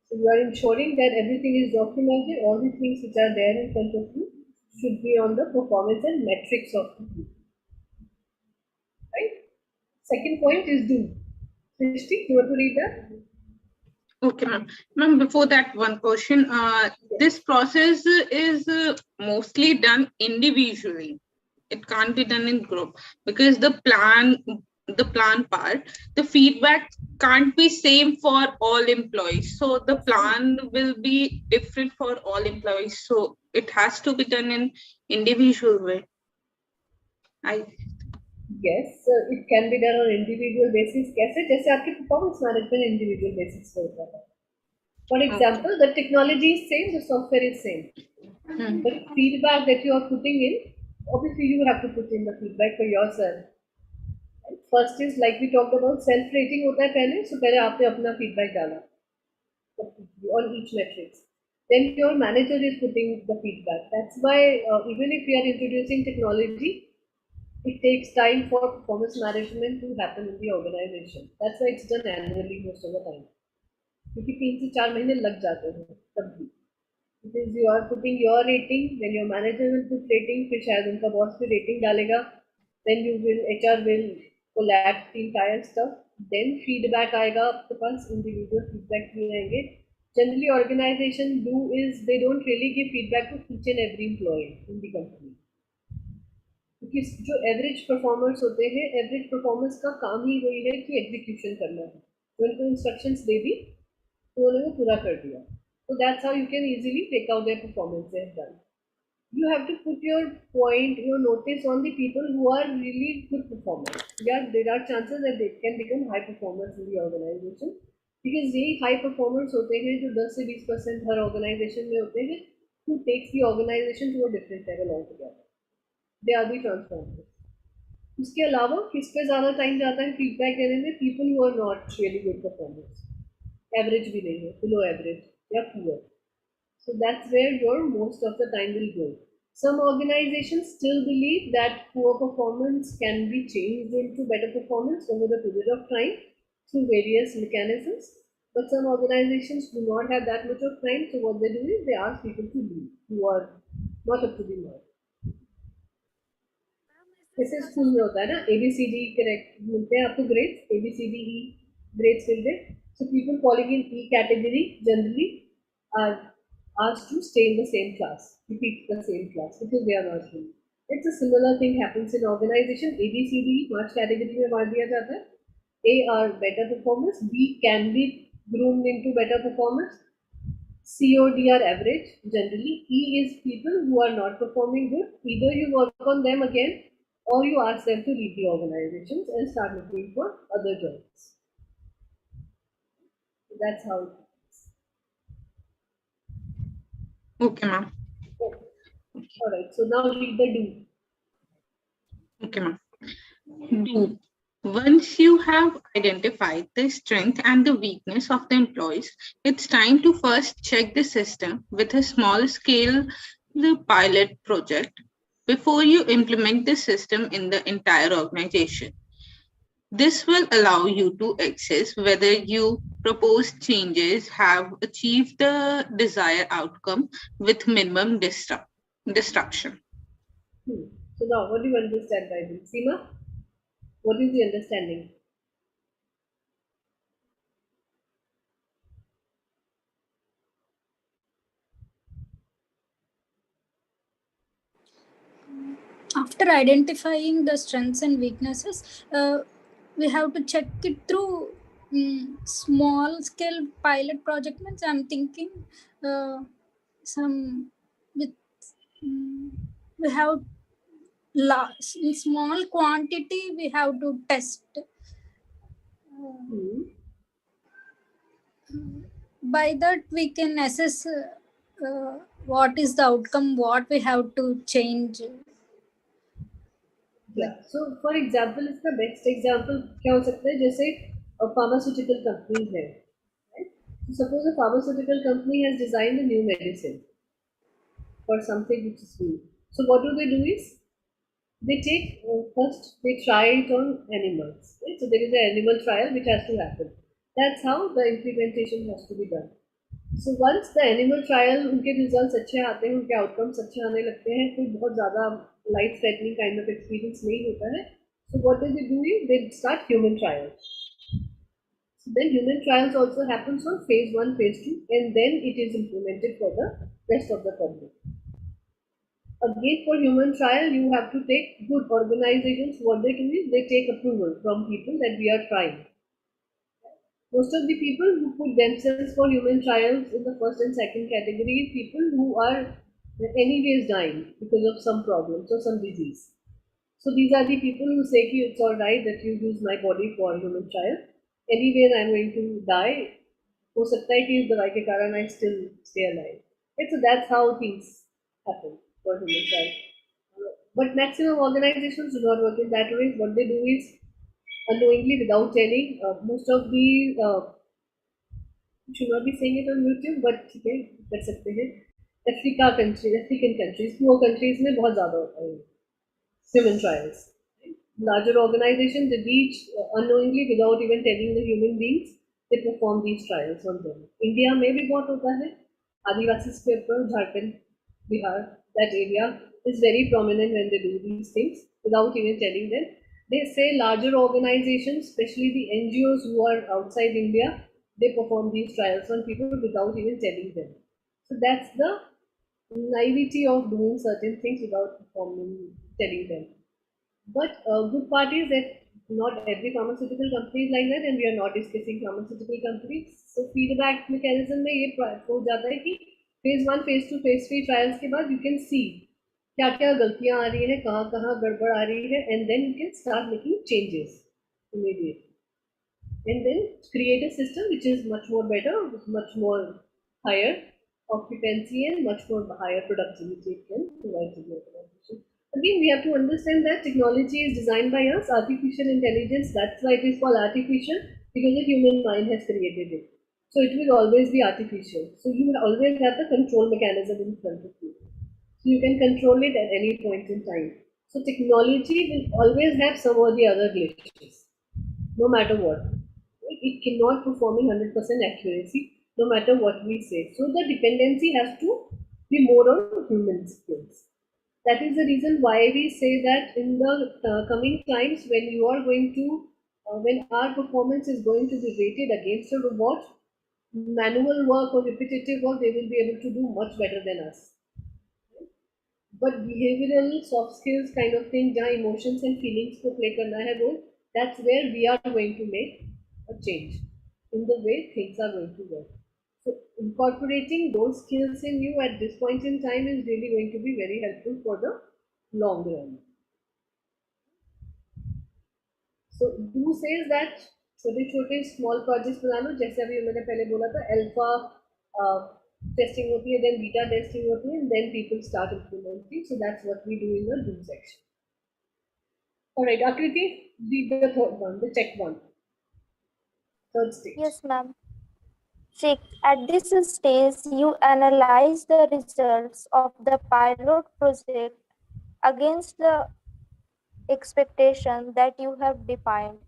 So you are ensuring that everything is documented, all the things which are there in front of you, should be on the performance and metrics of the team. Right? Second point is do. Srishti, you want to read that? Okay, ma'am. Ma'am, before that, one question. This process is mostly done individually. It can't be done in group because the plan part, the feedback can't be same for all employees. So the plan will be different for all employees. So it has to be done in individual way. Yes, it can be done on individual basis. कैसे जैसे आपकी performance management individual basis पे होता है. For example, the technology is same, the software is same. The feedback that you are putting in, obviously you have to put in the feedback for yourself. Right? First is like we talked about self-rating होता है पहले, so पहले आपने अपना feedback डाला on each metrics. Then your manager is putting the feedback. That's why even if we are introducing technology, it takes time for performance management to happen in the organization. That's why it's done annually most of the time. क्योंकि 3 से 4 महीने लग जाते हैं तब भी. Because you are putting your rating, then your manager will put rating, फिर शायद उनका boss भी rating डालेगा, then HR will collect the entire stuff, then feedback आएगा आपके पास, individual feedback भी आएंगे. Generally organization they don't really give feedback to each and every employee in the company. क्योंकि जो एवरेज परफॉर्मर्स होते हैं, एवरेज परफॉर्मर्स का काम ही वही है कि एग्जीक्यूशन करना है. जो उनको इंस्ट्रक्शंस दे दी तो उन्होंने वो पूरा कर दिया. So that's how you can easily take out their performance they have done. You have to put your notice on the people who are really good performers. Yeah, there are chances that they can become high performers in the organization. Because यही high performers होते हैं जो 10 से 20% हर organization में होते हैं, who takes the organization to a different level altogether. They are the transformers. उसके अलावा किस पे ज़्यादा टाइम जाता है फीडबैक देने में? People who are not really good performers, average भी नहीं है, बिलो एवरेज या poor. So that's where your most of the time will go. Some organizations still believe that poor performance can be changed into better performance over the period of time through various mechanisms. But some organizations do not have that much of time, so what they do is they ask people to leave who are not up to the mark. जैसे school में होता है ना, ABCD correct मिलते हैं आपको grades, ABCDE grades मिलते हैं. So people falling in E category generally are asked to stay in the same class, repeat the same class because they are not doing. It's a similar thing happens in organization. ABCD पांच category में बांट दिया जाता है. A are better performers, B can be groomed into better performers, C or D are average generally, E is people who are not performing good. Either you work on them again or you ask them to leave the organizations and start looking for other jobs. That's how it is. Okay, ma'am. All right, so now read the do. Okay, ma'am. Do. Once you have identified the strength and the weakness of the employees, it's time to first check the system with a small scale the pilot project before you implement the system in the entire organization. This will allow you to assess whether you proposed changes have achieved the desired outcome with minimum destruction. So now, what do you understand by this? Seema, what is the understanding? After identifying the strengths and weaknesses, we have to check it through small scale pilot project. Means I'm thinking some with we have in small quantity we have to test. By that we can assess what is the outcome, what we have to change. Yeah. So, for example, इसका best example क्या हो सकता है? जैसे pharmaceutical companies है, right? So suppose a pharmaceutical company has designed a new medicine for something which is new. So what do? Is they take first they try it on animals, right? So there is an animal trial which has to happen. That's how the implementation has to be done. So once the animal trial, उनके results अच्छे आते हैं, उनके outcomes अच्छे आने लगते हैं, कोई बहुत ज़्यादा life threatening kind of experience नहीं होता है. So what do? They start human trials. So then human trials also happens on phase 1, phase 2, and then it is implemented for the rest of the public. Again, for human trial, you have to take good organizations. What they do is they take approval from people that we are trying. Most of the people who put themselves for human trials in the first and second category, people who are anyways dying because of some problems or some disease. So these are the people who say कि it's all right that you use my body for human trial. Anyways, I'm going to die. हो सकता है कि इस दवाई के कारण I still stay alive. Okay, so that's how things happen for human trial. But maximum organizations do not work in that way. What they do is unknowingly, without telling, most of the should not be saying it on YouTube, but ठीक है कर सकते हैं. African countries, poor countries में बहुत ज़्यादा होता है human trials. Larger organizations, they reach unknowingly without even telling the human beings, they perform these trials on them. India में भी बहुत होता है. आदिवासी के ऊपर Jharkhand, Bihar, that area is very prominent when they do these things without even telling them. They say larger organizations, especially the NGOs who are outside India, they perform these trials on people without even telling them. So that's the naivety of doing certain things without telling them. But good part is that not every pharmaceutical company is like that, and we are not discussing pharmaceutical companies. So feedback mechanism में ये हो जाता है कि phase 1, phase 2, phase 3 trials के बाद you can see क्या क्या गलतियाँ आ रही हैं, कहाँ कहाँ गड़बड़ आ रही है, and then you can start making changes immediately, and then create a system which is much more better, with much more higher occupancy and much more higher productivity it can provide to the organization. Again, we have to understand that technology is designed by us, artificial intelligence, that's why it is called artificial, because the human mind has created it. So it will always be artificial. So you will always have the control mechanism in front of you. So you can control it at any point in time. So technology will always have some or the other glitches, no matter what. It cannot performing 100% accuracy, no matter what we say. So the dependency has to be more on human skills. That is the reason why we say that in the coming times, when you are going to, when our performance is going to be rated against a robot, manual work or repetitive work, they will be able to do much better than us. But behavioral, soft skills kind of thing, जहाँ emotions and feelings को play करना है role, that's where we are going to make a change in the way things are going to work. So incorporating those skills in you at this point in time is really going to be very helpful for the long run. So who says that छोटे-छोटे small projects बना लो, जैसे अभी मैंने पहले बोला था alpha testing होती है, then beta testing होती है, and then people start implementing. So that's what we do in the do section. All right, Akriti, read the third one, the check one. Third stage. Yes, ma'am. Check. At this stage, you analyze the results of the pilot project against the expectation that you have defined.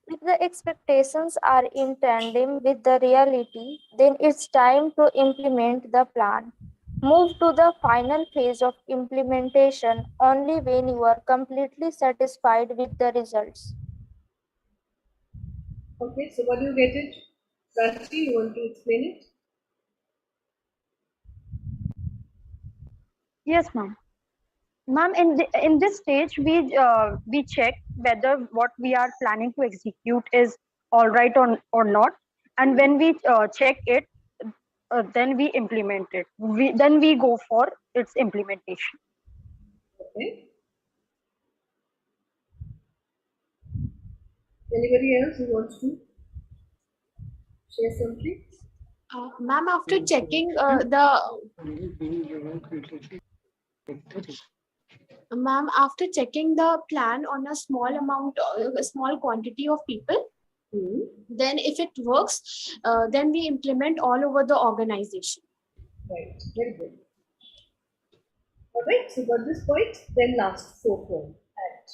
If the expectations are in tandem with the reality, then it's time to implement the plan. Move to the final phase of implementation only when you are completely satisfied with the results. Okay, so what do you get it? Rashti, you want to explain it? Yes, ma'am. Ma'am, in this stage, we check whether what we are planning to execute is all right or not, and when we check it, then we implement it. Then we go for its implementation. Okay. Anybody else who wants to share something? Ma'am, after checking after checking the plan on a small amount, a small quantity of people, then if it works, then we implement all over the organization. Right, very good. All right, so got this point, then last fourth one, act.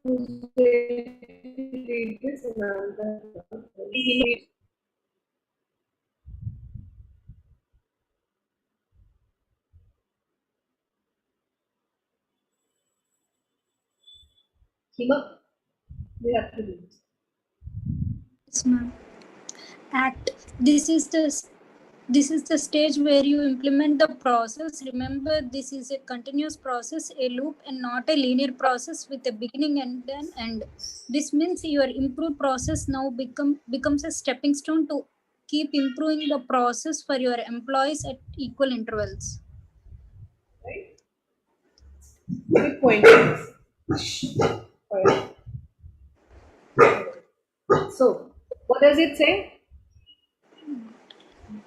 Who's going to read this? Hima, we have to read. Yes, ma'am. Act. This is the stage where you implement the process. Remember, this is a continuous process, a loop, and not a linear process with a beginning and an end. This means your improved process now becomes a stepping stone to keep improving the process for your employees at equal intervals. Right? Good point. Alright. So, what does it say?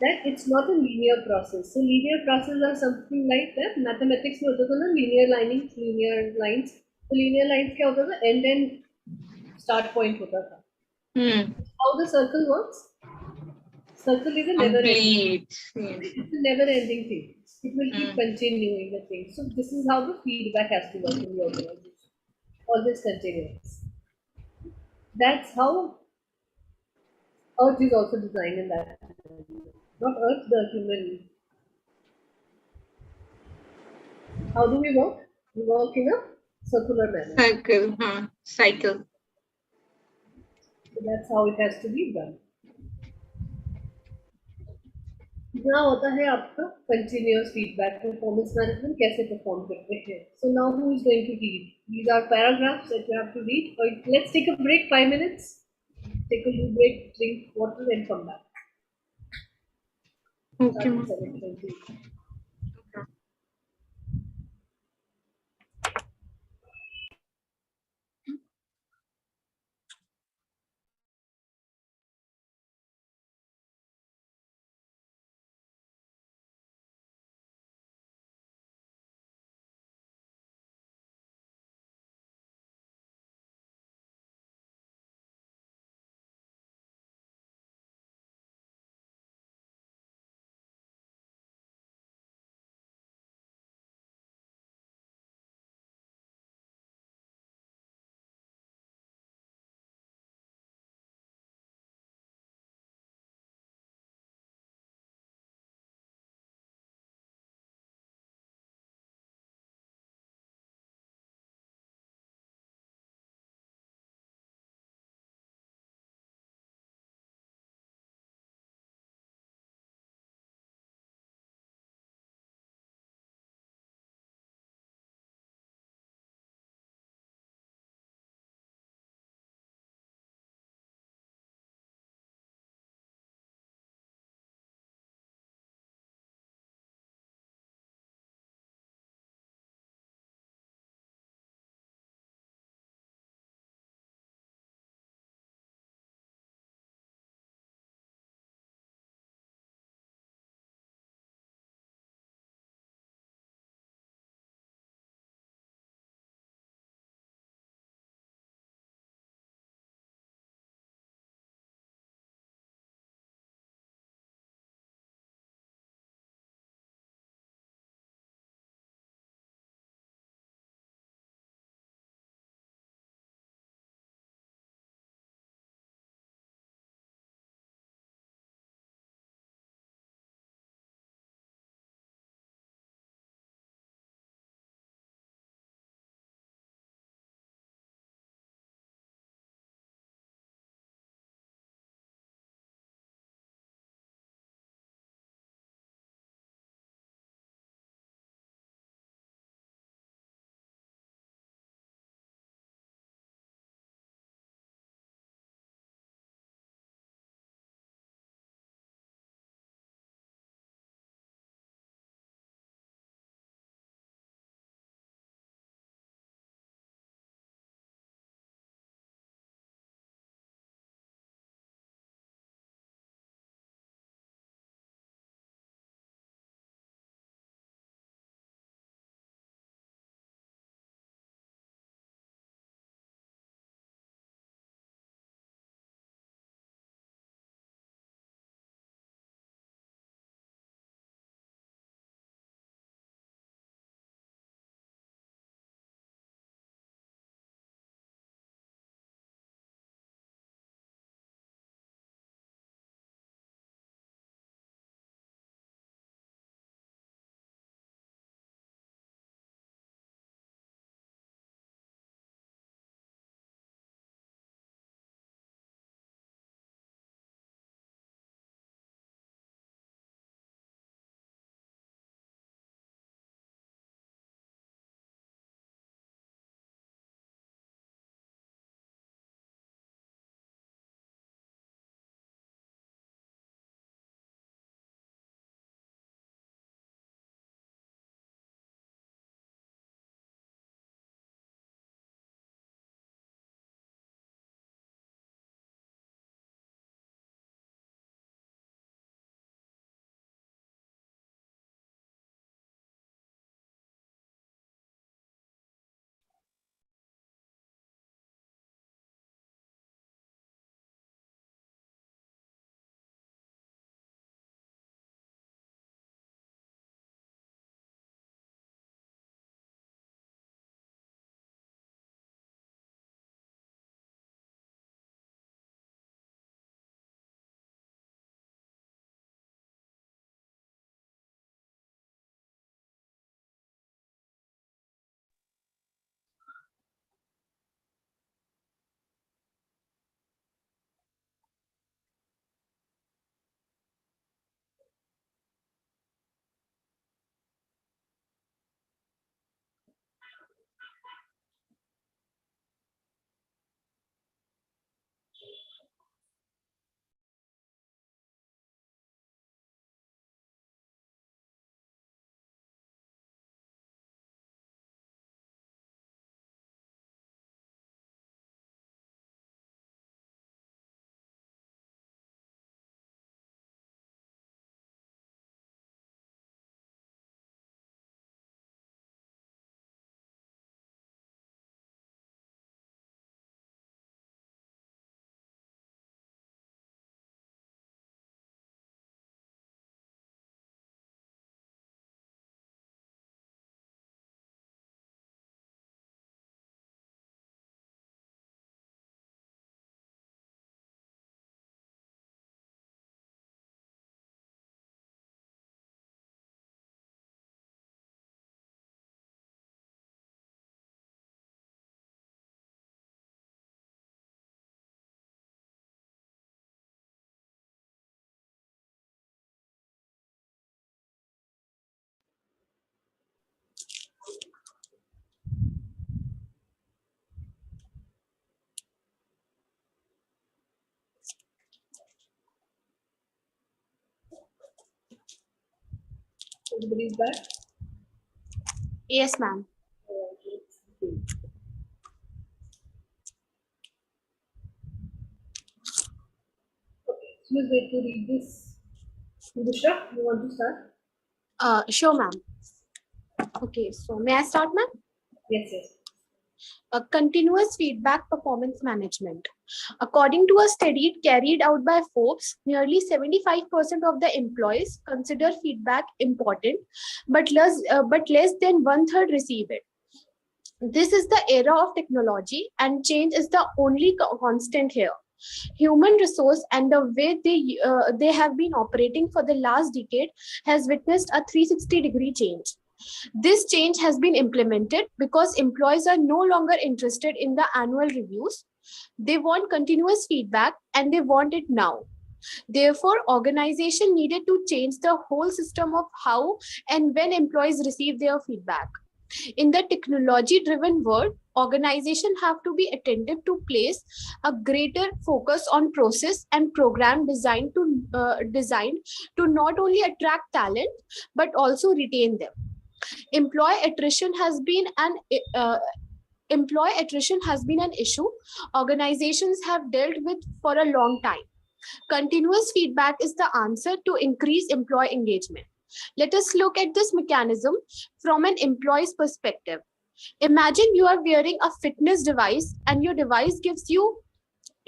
That it's not a linear process. So linear processes are something like that. Mathematics में होता था ना linear lines. तो linear lines क्या होता था? End and start point होता था. How the circle works? Circle is a never ending. Complete. Yes. It's a never ending thing. It will keep continuing the thing. So this is how the feedback has to work in the organization. Always continuous. That's how Earth is also designed in that. Not Earth, the human. How do we work? We work in a circular manner. Cycle. So that's how it has to be done. यहाँ होता है आपका continuous feedback, performance management कैसे perform करते हैं. So now who is going to read? These are paragraphs that you have to read. Let's take a break, 5 minutes. Take a little break, drink water, and come back. Okay. Start at 7:20. Everybody's back? Yes, ma'am. Alright, let's see. Okay, so let's wait to read this. Bushra, you want to start? Sure, ma'am. Okay, so may I start, ma'am? Yes, yes. Continuous feedback performance management. According to a study carried out by Forbes, nearly 75% of the employees consider feedback important, but less than one-third receive it. This is the era of technology, and change is the only constant here. Human resource and the way they have been operating for the last decade has witnessed a 360-degree change. This change has been implemented because employees are no longer interested in the annual reviews. They want continuous feedback and they want it now. Therefore, organization needed to change the whole system of how and when employees receive their feedback. In the technology-driven world, organizations have to be attentive to place a greater focus on process and program designed to not only attract talent but also retain them. Employee attrition has been an issue organizations have dealt with for a long time. Continuous feedback is the answer to increase employee engagement. Let us look at this mechanism from an employee's perspective. Imagine you are wearing a fitness device and your device gives you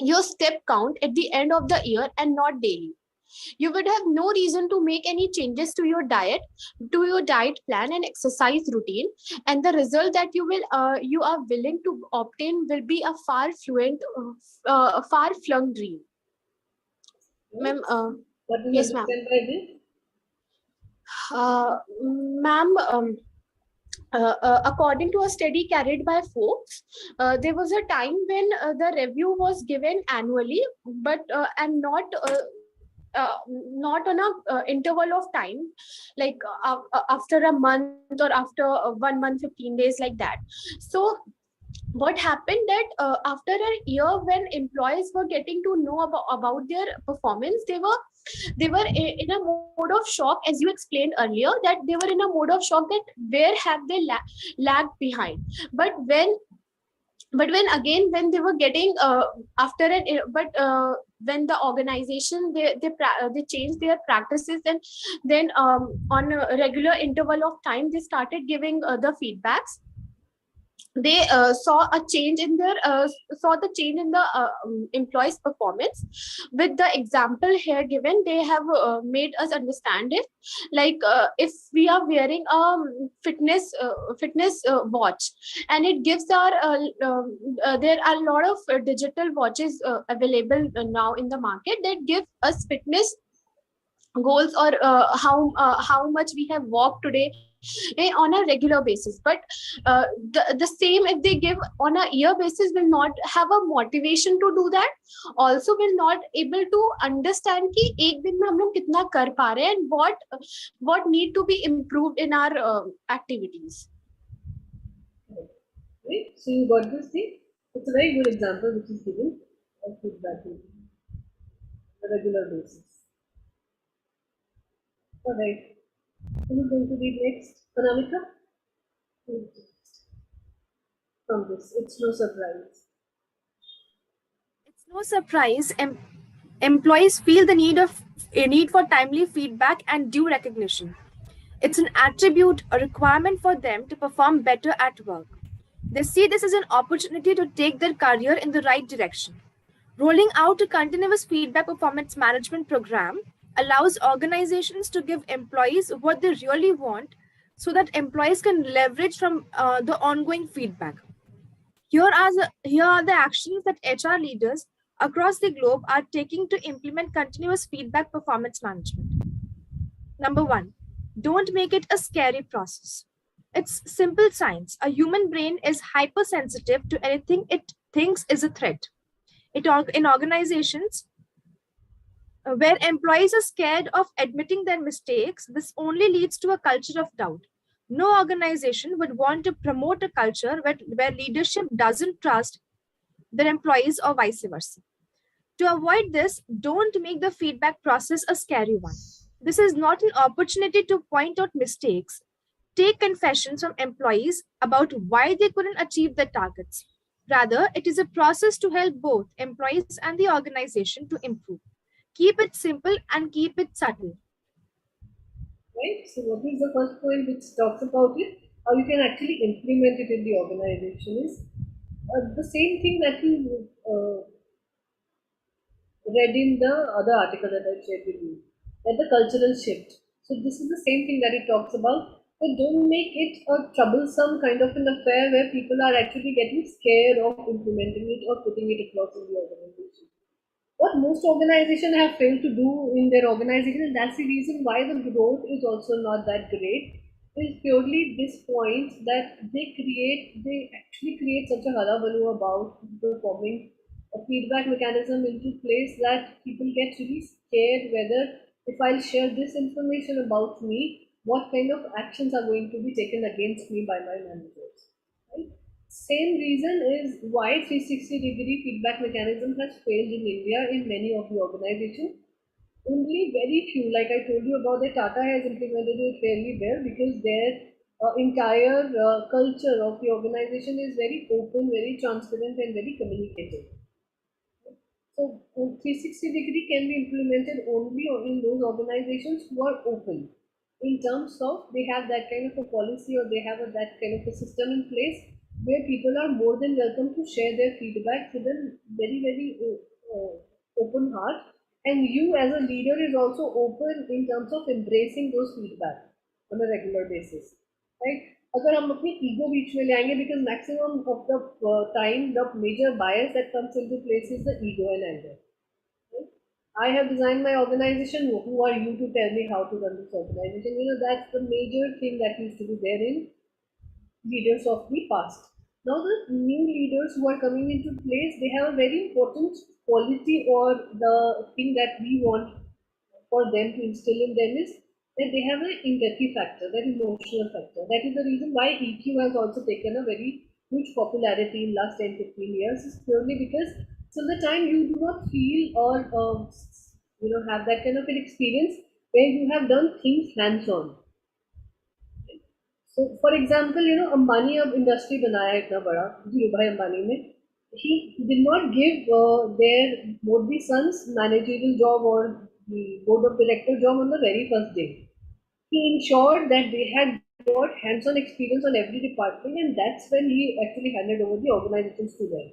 your step count at the end of the year and not daily. You would have no reason to make any changes to your diet plan and exercise routine, and the result that you are willing to obtain will be a far flung dream. Ma'am, What do you yes, ma'am. understand by this? Ma'am, according to a study carried by Forbes, there was a time when the review was given annually, but and not on a interval of time, like after a month or after 1 month, 15 days, like that. So what happened that after a year, when employees were getting to know about their performance, they were in a mode of shock, as you explained earlier, that they were in a mode of shock that where have they lagged behind. But when they were getting after it, but when the organization they changed their practices, and then on a regular interval of time they started giving the feedbacks. They saw the change in the employees performance. With the example here given, they have made us understand it, like if we are wearing a fitness watch, and it gives there are a lot of digital watches available now in the market that give us fitness goals, or how much we have walked today on a regular basis. But the same, if they give on a year basis, will not have a motivation to do that, also will not able to understand ki ek din mein hum log kitna kar pa rahe hain, and what need to be improved in our activities. Right? So you got this thing. It's a very good example which is given of feedback on a regular basis. Alright. Who is going to read next? Anamika? From this. It's no surprise. It's no surprise employees feel the need for timely feedback and due recognition. It's an attribute, a requirement for them to perform better at work. They see this as an opportunity to take their career in the right direction. Rolling out a continuous feedback performance management program allows organizations to give employees what they really want, so that employees can leverage from the ongoing feedback. Here are the actions that HR leaders across the globe are taking to implement continuous feedback performance management. Number 1, don't make it a scary process. It's simple science. A human brain is hypersensitive to anything it thinks is a threat. In organizations where employees are scared of admitting their mistakes, this only leads to a culture of doubt. No organization would want to promote a culture where leadership doesn't trust their employees, or vice versa. To avoid this, don't make the feedback process a scary one. This is not an opportunity to point out mistakes, take confessions from employees about why they couldn't achieve their targets. Rather, it is a process to help both employees and the organization to improve. Keep it simple and keep it subtle. Right? So what is the first point which talks about it? How you can actually implement it in the organization is the same thing that you read in the other article that I shared with you, that the cultural shift. So this is the same thing that it talks about. But don't make it a troublesome kind of an affair where people are actually getting scared of implementing it or putting it across in the organization. What most organizations have failed to do in their organization, and that's the reason why the growth is also not that great, is purely this point that they actually create such a hullabaloo about performing a feedback mechanism into place that people get really scared whether if I'll share this information about me, what kind of actions are going to be taken against me by my managers. Right? Same reason is why 360-degree feedback mechanism has failed in India in many of the organizations. Only very few, like I told you about the Tata has implemented it fairly well because their entire culture of the organization is very open, very transparent, and very communicative. So 360-degree can be implemented only in those organizations who are open in terms of they have that kind of a policy or they have that kind of a system in place where people are more than welcome to share their feedback with a very open heart, and you as a leader is also open in terms of embracing those feedback on a regular basis, right? अगर हम अपनी ego बीच में ले आएंगे because maximum of the time the major bias that comes into place is the ego and anger. Right? I have designed my organization. Who are you to tell me how to run this organization? That's the major thing that used to be there in leaders of the past. Now the new leaders who are coming into place, they have a very important quality or the thing that we want for them to instill in them is that they have an empathy factor, that emotional factor. That is the reason why EQ has also taken a very huge popularity in last 10-15 years. Is purely because till the time you do not feel or have that kind of an experience where you have done things hands-on. So, for example, Ambani अब industry बनाया इतना बड़ा धीरूभाई अंबानी ने, he did not give their both the sons managerial job or the board of director job on the very first day. He ensured that they had got hands-on experience on every department, and that's when he actually handed over the organizations to them.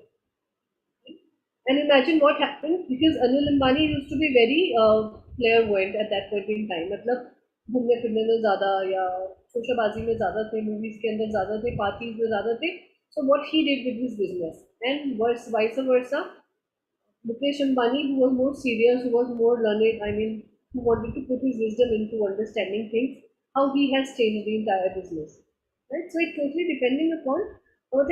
And imagine what happened because Anil Ambani used to be very clairvoyant at that point in time. मतलब घूमने फिरने में ज़्यादा या शोशाबाजी में ज़्यादा थे, movies के अंदर ज़्यादा थे, पार्टीज में ज़्यादा थे. So what he did with his business, and vice versa, Mukesh Ambani, who was more serious, who was more learned, who wanted to put his wisdom into understanding things, how he has changed the entire business. Right? So it totally depending upon,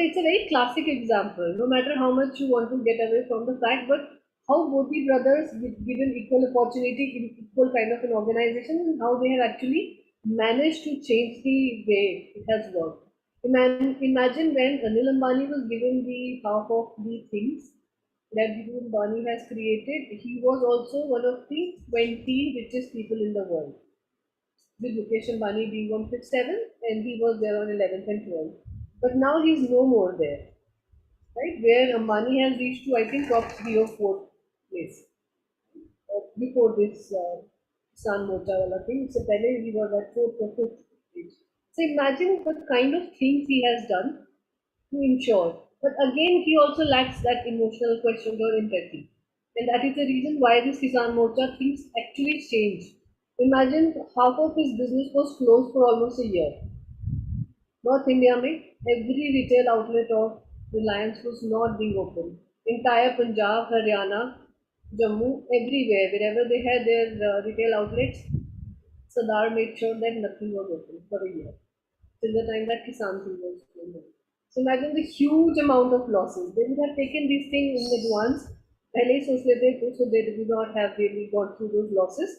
it's a very classic example, no matter how much you want to get away from the fact, but how both the brothers given equal opportunity in equal kind of an organization and how they have actually managed to change the way it has worked. Imagine when Anil Ambani was given the half of the things that Dhirubhai Ambani has created, he was also one of the 20 richest people in the world, with Mukesh Ambani being on fifth, seventh, and he was there on 11th and 12th. But now he's no more there, right? Where Ambani has reached to, I think, top 3 or 4 place before this Kisan Morcha wala thing. So, he was at 4th or 5th stage. So, imagine the kind of things he has done to ensure. But again, he also lacks that emotional question or empathy. And that is the reason why this Kisan Morcha things actually changed. Imagine half of his business was closed for almost a year. North India, every retail outlet of Reliance was not being open. Entire Punjab, Haryana, Jammu, everywhere, wherever they had their retail outlets, Sadar made sure that nothing was open for a year till the time that Kisan Singh was going on. So imagine the huge amount of losses. They would have taken these things in advance. पहले ही सोच लेते थे, so they did not have really gone through those losses.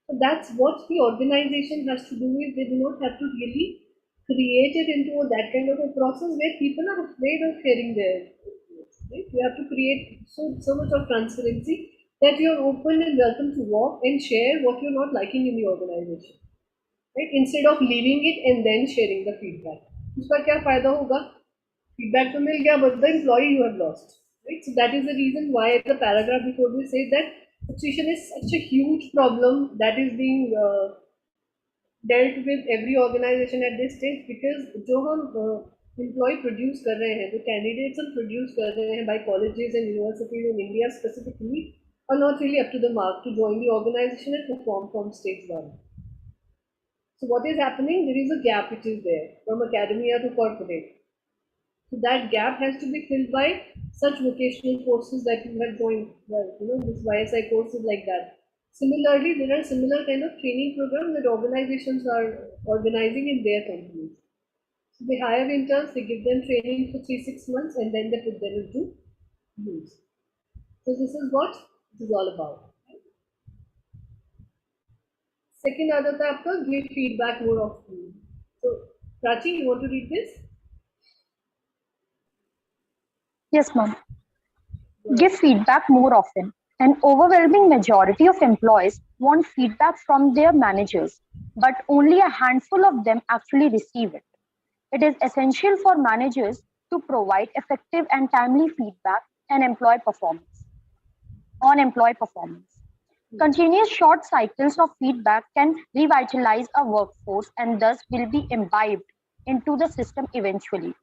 So that's what the organization has to do is they do not have to really create it into that kind of a process where people are afraid of sharing their opinions. Right? You have to create so much of transparency that you're open and welcome to walk and share what you're not liking in the organization, right? Instead of leaving it and then sharing the feedback. उसका क्या फायदा होगा? Feedback तो मिल गया, but the employee you have lost, right? So that is the reason why the paragraph before this says that attrition is such a huge problem that is being dealt with every organization at this stage, because जो हम employee produce कर रहे हैं, जो candidates हम produce कर रहे हैं by colleges and universities in India specifically, are not really up to the mark to join the organization and perform from stage one. So what is happening? There is a gap which is there from academia to corporate. So that gap has to be filled by such vocational courses that you have joined. Well, this YSI course is like that. Similarly, there are similar kind of training programs that organizations are organizing in their companies. So they hire interns, they give them training for 3-6 months, and then they put them into use. So this is what it is all about. Second other chapter, give feedback more often. So Prachi, you want to read this? Yes, ma'am. Give feedback more often. An overwhelming majority of employees want feedback from their managers, but only a handful of them actually receive it. It is essential for managers to provide effective and timely feedback on employee performance. Continuous short cycles of feedback can revitalize a workforce and thus will be imbibed into the system eventually.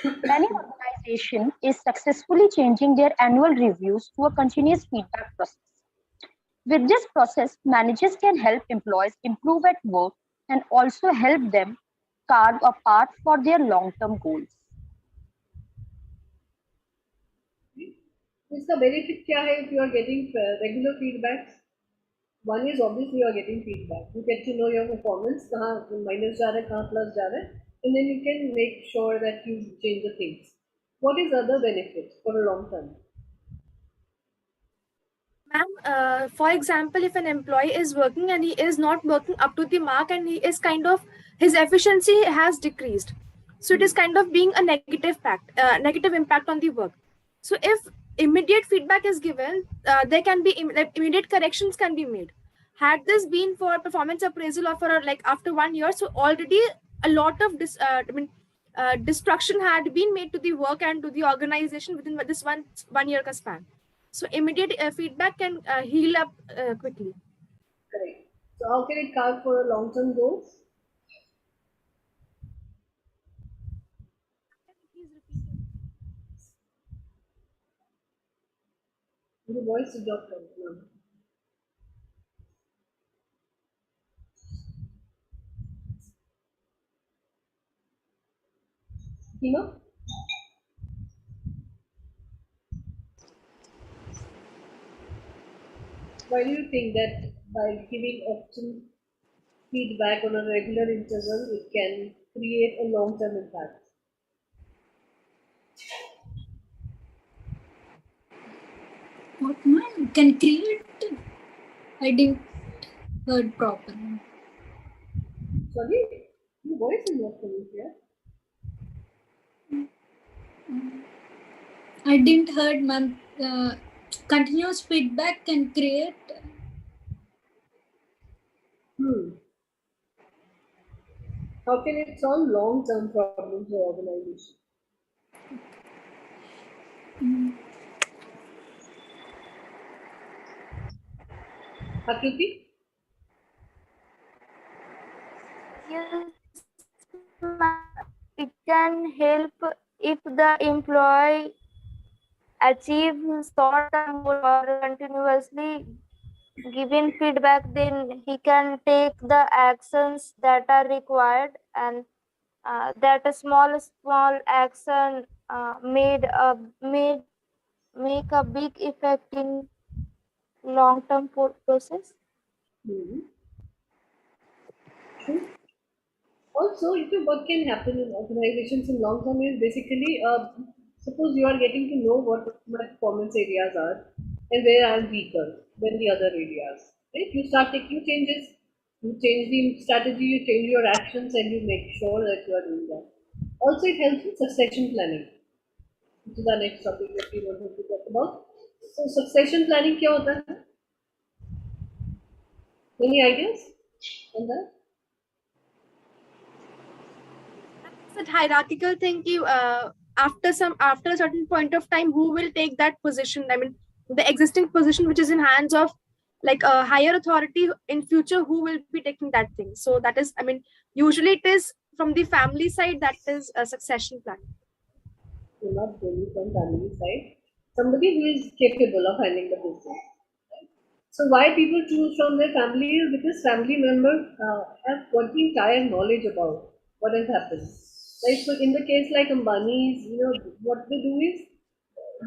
Many organizations is successfully changing their annual reviews to a continuous feedback process. With this process, managers can help employees improve at work and also help them carve a path for their long-term goals. इसका benefit क्या है if you are getting regular feedbacks? One is obviously you are getting feedback. You get to know your performance, कहाँ minus जा रहा है, कहाँ plus जा रहा है, and then you can make sure that you change the things. What is other benefits for a long term? Ma'am, for example, if an employee is working and he is not working up to the mark and he is kind of, his efficiency has decreased. So it is kind of being a negative impact on the work. So if immediate feedback is given, there can be immediate corrections can be made. Had this been for performance appraisal or for like after 1 year, so already a lot of destruction had been made to the work and to the organization within this one year ka span. So immediate feedback can heal up quickly. Correct. So how can it count for a long-term goals? Your voice is not coming. Hima? Why do you think that by giving often feedback on a regular interval, it can create a long-term impact? What man can create? I didn't heard properly. Sorry, your voice is not coming here. I didn't heard, ma'am. Continuous feedback can create. How can it solve long-term problems for organization? Akriti? Yes, it can help if the employee achieves short-term goal or continuously given feedback, then he can take the actions that are required, and that a small action make a big effect in long-term process. True. Also, what can happen in organizations in long term is basically, suppose you are getting to know what my performance areas are and where I am weaker than the other areas. Right? You start taking changes, you change the strategy, you change your actions, and you make sure that you are doing that. Also, it helps with succession planning, which is our next topic that we wanted to talk about. So, succession planning क्या होता है? Any ideas on that? That hierarchical thing, after a certain point of time, who will take that position? I mean, the existing position which is in hands of like a higher authority in future, who will be taking that thing? So that is, I mean, usually it is from the family side, that is a succession plan. Not really from family side. Somebody who is capable of handling the business. So why people choose from their family is because family members have got the entire knowledge about what has happened. Like so, in the case like Ambani's, what they do is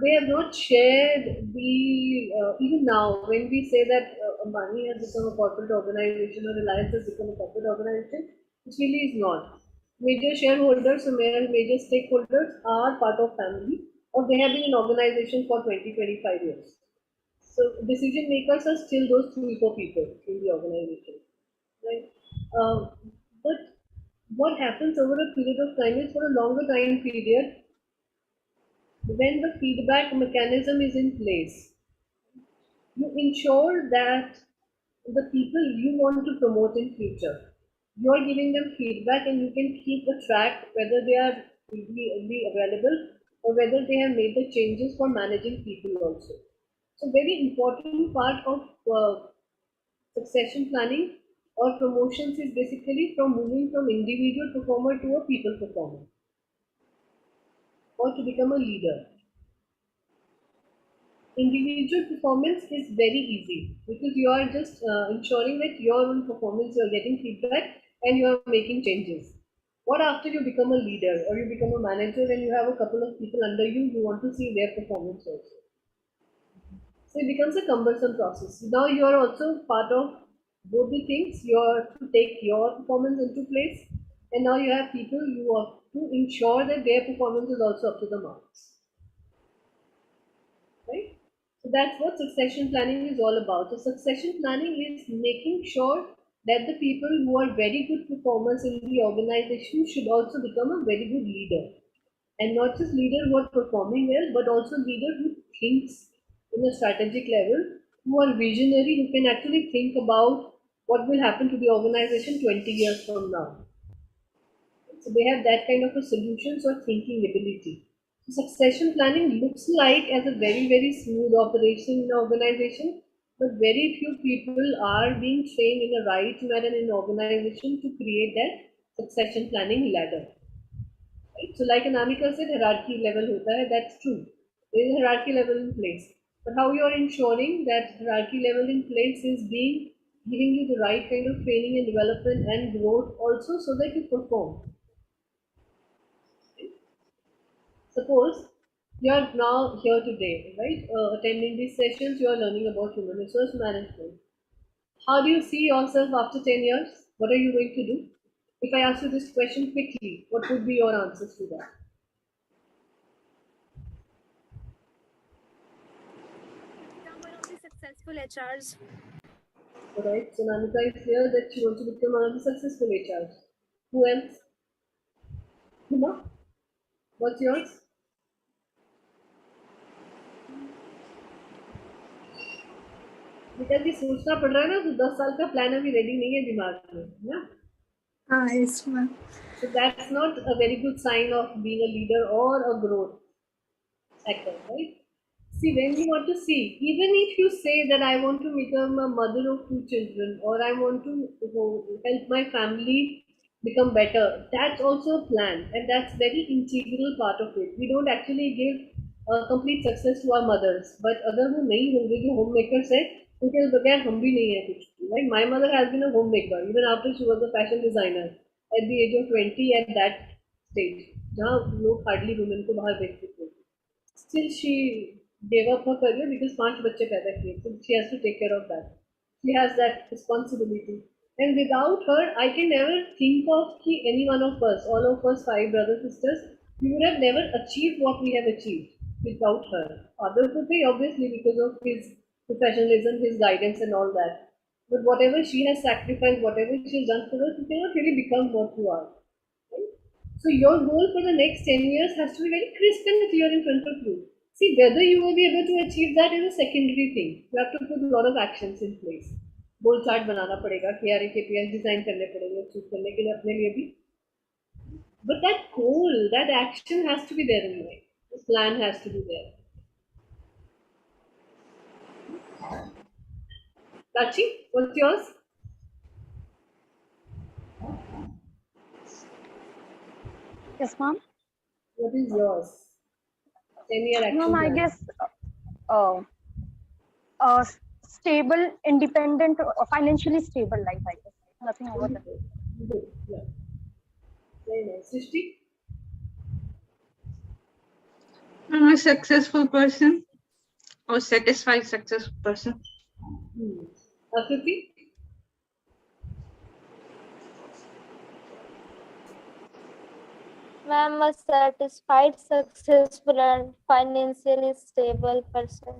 they have not shared the even now when we say that Ambani has become a corporate organization or Reliance has become a corporate organization, it really is not. Major shareholders or major stakeholders are part of family or they have been in organization for 20-25 years. So decision makers are still those 3-4 people in the organization, right? But what happens over a period of time is for a longer time period, when the feedback mechanism is in place, you ensure that the people you want to promote in future, you are giving them feedback and you can keep a track whether they are be available or whether they have made the changes for managing people also. So very important part of succession planning or promotions is basically from moving from individual performer to a people performer or to become a leader. Individual performance is very easy because you are just ensuring that your own performance, you are getting feedback and you are making changes. What after you become a leader or you become a manager and you have a couple of people under you, you want to see their performance also. So it becomes a cumbersome process. Now you are also part of both the things. You are to take your performance into place, and now you have people you have to ensure that their performance is also up to the marks. Right? So that's what succession planning is all about. So succession planning is making sure that the people who are very good performers in the organization should also become a very good leader. And not just leader who are performing well, but also leader who thinks in a strategic level, who are visionary, who can actually think about what will happen to the organization 20 years from now. So they have that kind of a solutions or thinking ability. So succession planning looks like as a very, very smooth operation in an organization, but very few people are being trained in a right manner in an organization to create that succession planning ladder. Right? So like Anamika said, hierarchy level hota hai, that's true. There is a hierarchy level in place. But how you are ensuring that hierarchy level in place is being giving you the right kind of training and development and growth also so that you perform. Suppose you are now here today, right? Attending these sessions, you are learning about human resource management. How do you see yourself after 10 years? What are you going to do? If I ask you this question quickly, what would be your answers to that? Become one of the successful HRs. Alright, so Namita is here that she wants to become one of the successful HRs. Who else? Huma? What's yours? बेटा जी सोचना पड़ रहा है ना तो 10 साल का plan अभी रेडी नहीं है दिमाग में ना Yes, ma'am. so that's not a very good sign of being a leader or a growth actor, right? See, when you want to see, even if you say that I want to become a mother of 2 children or I want to help my family become better, that's also a plan and that's very integral part of it. We don't actually give complete success to our mothers, but अगर वो नहीं होंगे जो homemakers है, उनके बगैर हम भी नहीं है कुछ. Right? My mother has been a homemaker even after she was a fashion designer at the age of 20 at that stage, जहाँ लोग hardly women को बाहर देखते थे. Still she gave up her career because 5 बच्चे पैदा किए. So she has to take care of that. She has that responsibility. And without her, I can never think of any one of us, all of us 5 brothers sisters, we would have never achieved what we have achieved without her. Father could be obviously because of his professionalism, his guidance, and all that. But whatever she has sacrificed, whatever she has done for us, you cannot really become what you are. Right? So your goal for the next 10 years has to be very crisp and clear in front of you. See, whether you will be able to achieve that is a secondary thing. You have to put a lot of actions in place. Goal chart बनाना पड़ेगा, KRA KPIs design करने पड़ेंगे achieve करने के लिए अपने लिए भी. But that goal, that action has to be there in mind. The plan has to be there. Prachi, what's yours? Yes, ma'am. What is yours? 10-year action Ma'am, I plan. guess stable, independent, financially stable life, I guess. Nothing over that. Good. Yeah. Very nice. Srishti? I'm a successful person or satisfied successful person. Akriti? Ma'am, a satisfied, successful, and financially stable person.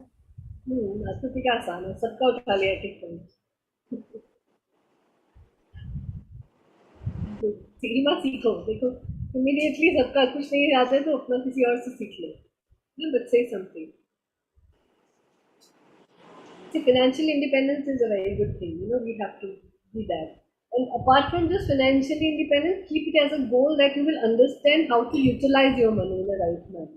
Akriti का आसान है, सबका उठा लिया टिक point. सीमा सीखो, देखो immediately सबका कुछ नहीं आता है तो अपना किसी और से सीख लो. But say something. See, financial independence is a very good thing. We have to be that. And apart from just financially independent, keep it as a goal that you will understand how to utilize your money in the right manner.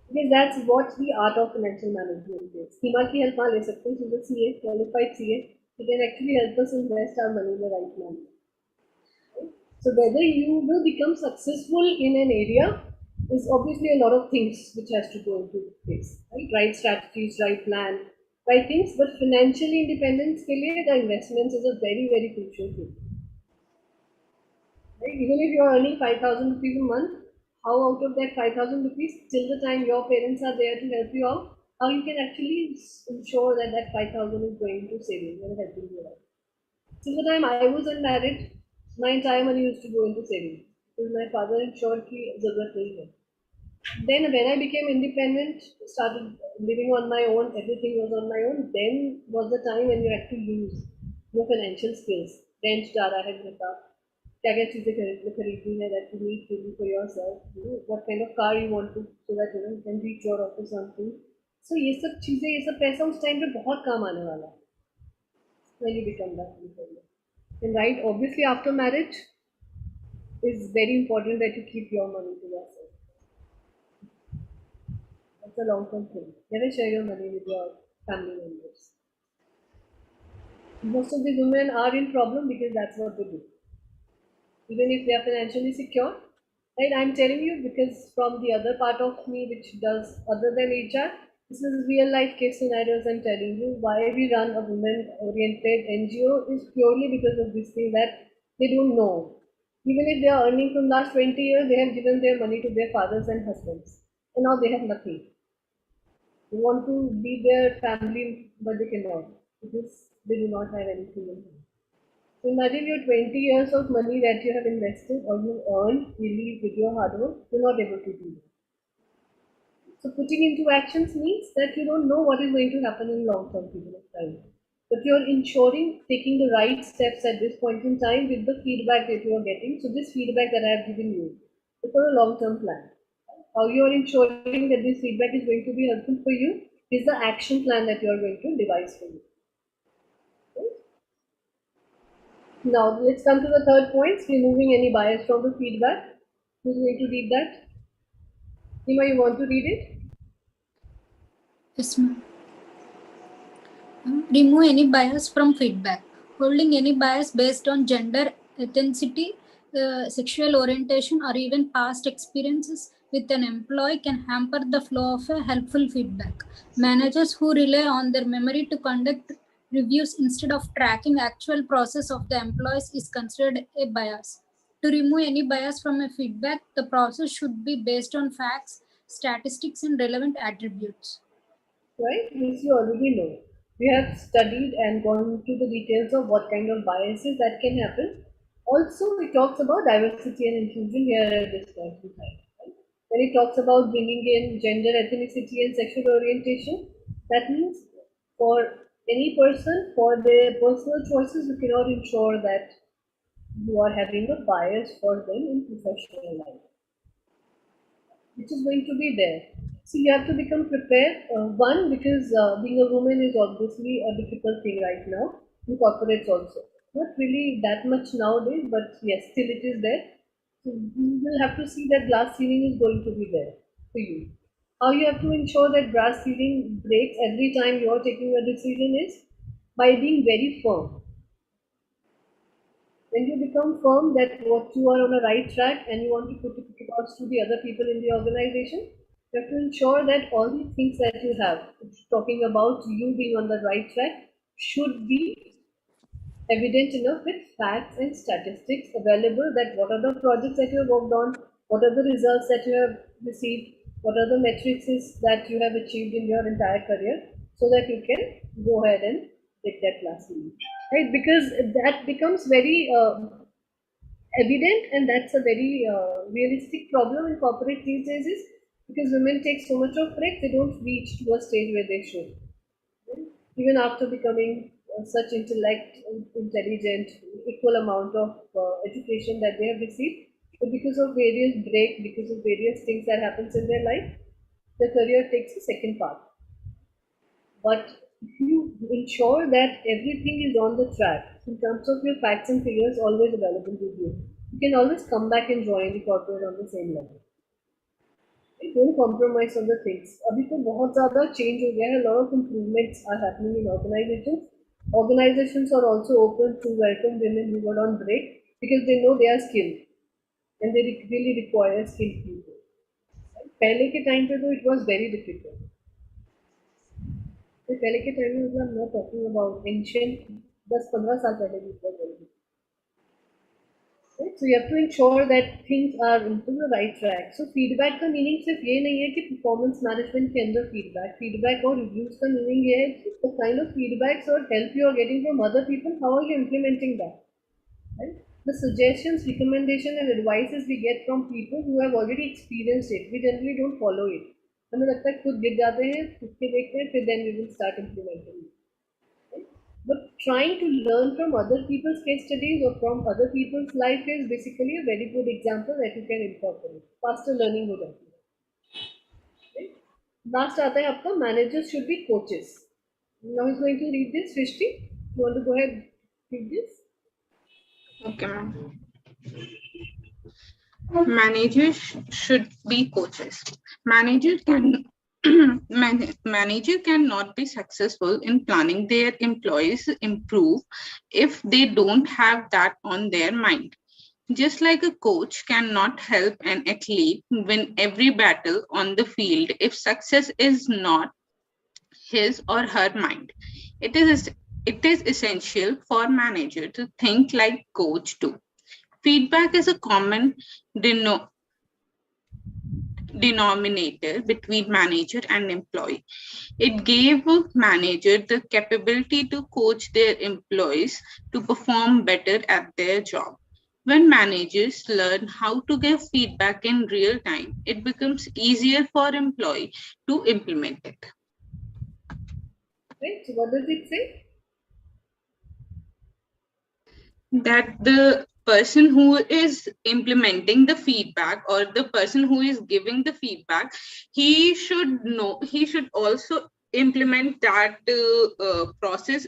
Because that's what the art of financial management is. Seema ki help le sakte hain. She's a CA, qualified CA. She can actually help us invest our money in the right manner. So whether you will become successful in an area is obviously a lot of things which has to go into place. Right strategies, right plan, right things. But financially independence ke liye, the investments is a very, very crucial thing. Right? Even if you are earning 5,000 rupees a month, how out of that 5,000 rupees, till the time your parents are there to help you out, how you can actually ensure that that 5,000 is going to saving and helping you out. Till the time I was unmarried, my entire money used to go into savings because my father ensured कि जरूरत नहीं है. Then when I became independent, started living on my own, everything was on my own, then was the time when you had to use your financial skills. Rent जा रहा है घर का, क्या चीजें खरीदनी है that you need to do for yourself, what kind of car you want to so that you can reach your office on thing. So ये सब चीजें, ये सब पैसा उस टाइम पे बहुत काम आने वाला है when you become that independent. And right, obviously after marriage, it's very important that you keep your money to yourself. That's a long-term thing. Never share your money with your family members. Most of the women are in problem because that's what they do. Even if they are financially secure, right? I'm telling you because from the other part of me which does other than HR, this is real life case scenarios I'm telling you. Why we run a women-oriented NGO is purely because of this thing that they don't know. Even if they are earning from last 20 years, they have given their money to their fathers and husbands. And now they have nothing. They want to be their family, but they cannot because they do not have anything in hand. So imagine your 20 years of money that you have invested or you earned really with your hard work, you're not able to do that. So putting into actions means that you don't know what is going to happen in long-term period of time. But you're ensuring taking the right steps at this point in time with the feedback that you are getting. So this feedback that I have given you is for a long-term plan. How you are ensuring that this feedback is going to be helpful for you is the action plan that you are going to devise for you. Okay? Now let's come to the third point, removing any bias from the feedback. Who's going to read that? Seema, you want to read it? Yes, ma'am. Remove any bias from feedback. Holding any bias based on gender, ethnicity, sexual orientation, or even past experiences with an employee can hamper the flow of a helpful feedback. Managers who rely on their memory to conduct reviews instead of tracking actual process of the employees is considered a bias. To remove any bias from a feedback, the process should be based on facts, statistics, and relevant attributes. Right? This you already know. We have studied and gone into the details of what kind of biases that can happen. Also, it talks about diversity and inclusion here at this point in time. Right? When it talks about bringing in gender, ethnicity, and sexual orientation, that means for any person, for their personal choices, you cannot ensure that you are having a bias for them in professional life, which is going to be there. So you have to become prepared. One, because being a woman is obviously a difficult thing right now. in corporates also. Not really that much nowadays, but yes, still it is there. So you will have to see that glass ceiling is going to be there for you. How you have to ensure that glass ceiling breaks every time you are taking a decision is by being very firm. When you become firm that what you are on a right track and you want to put it across to the other people in the organization, you have to ensure that all the things that you have, talking about you being on the right track, should be evident enough with facts and statistics available, that what are the projects that you have worked on, what are the results that you have received, what are the metrics that you have achieved in your entire career, so that you can go ahead and take that class lead. Right? Because that becomes very evident, and that's a very realistic problem in corporate these days, is because women take so much of break, they don't reach to a stage where they should. Even after becoming such intelligent, equal amount of education that they have received, but because of various break, because of various things that happens in their life, the career takes a second path. But if you ensure that everything is on the track in terms of your facts and figures always available with you can always come back and join the corporate on the same level. Don't compromise on the things. अभी तो बहुत ज़्यादा change हो गया है. A lot of improvements are happening in organizations. Organizations are also open to welcome women who got on break because they know they are skilled and they really require skilled people. पहले के time पे तो it was very difficult. तो पहले के time में मतलब I'm not talking about ancient 10-15 साल पहले भी it was very difficult. Right? So you have to ensure that things are into the right track. So feedback का meaning सिर्फ ये नहीं है कि performance management के अंदर feedback और reviews का meaning ये है कि the kind of feedbacks or help you are getting from other people, how are you implementing that? Right? The suggestions, recommendation and advices we get from people who have already experienced it, we generally don't follow it. हमें लगता है खुद गिर जाते हैं, खुद के देखते हैं, फिर then we will start implementing it. But trying to learn from other people's case studies or from other people's life is basically a very good example that you can incorporate. Faster learning हो जाती है. Last आता है आपका managers should be coaches. Now he's going to read this. Srishti, you want to go ahead read this? Okay, ma'am. Managers should be coaches. Manager cannot be successful in planning their employees improve if they don't have that on their mind. Just like a coach cannot help an athlete win every battle on the field if success is not his or her mind. It is essential for manager to think like coach too. Feedback is a common denominator between manager and employee. It gave manager the capability to coach their employees to perform better at their job. When managers learn how to give feedback in real time, it becomes easier for employee to implement it. Right, so what does it say? That the person who is implementing the feedback or the person who is giving the feedback, he should also implement that process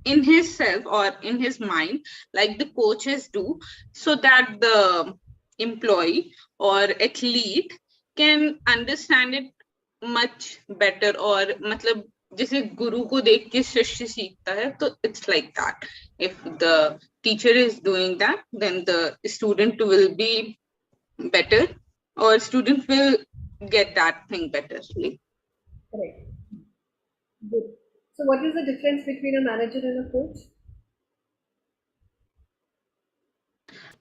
in himself or in his mind, like the coaches do, so that the employee or athlete can understand it much better. Or मतलब जैसे गुरु को देख के शिष्य सीखता है, तो it's like that. If the teacher is doing that, then the student will be better, or student will get that thing better. Correct. Good. So what is the difference between a manager and a coach?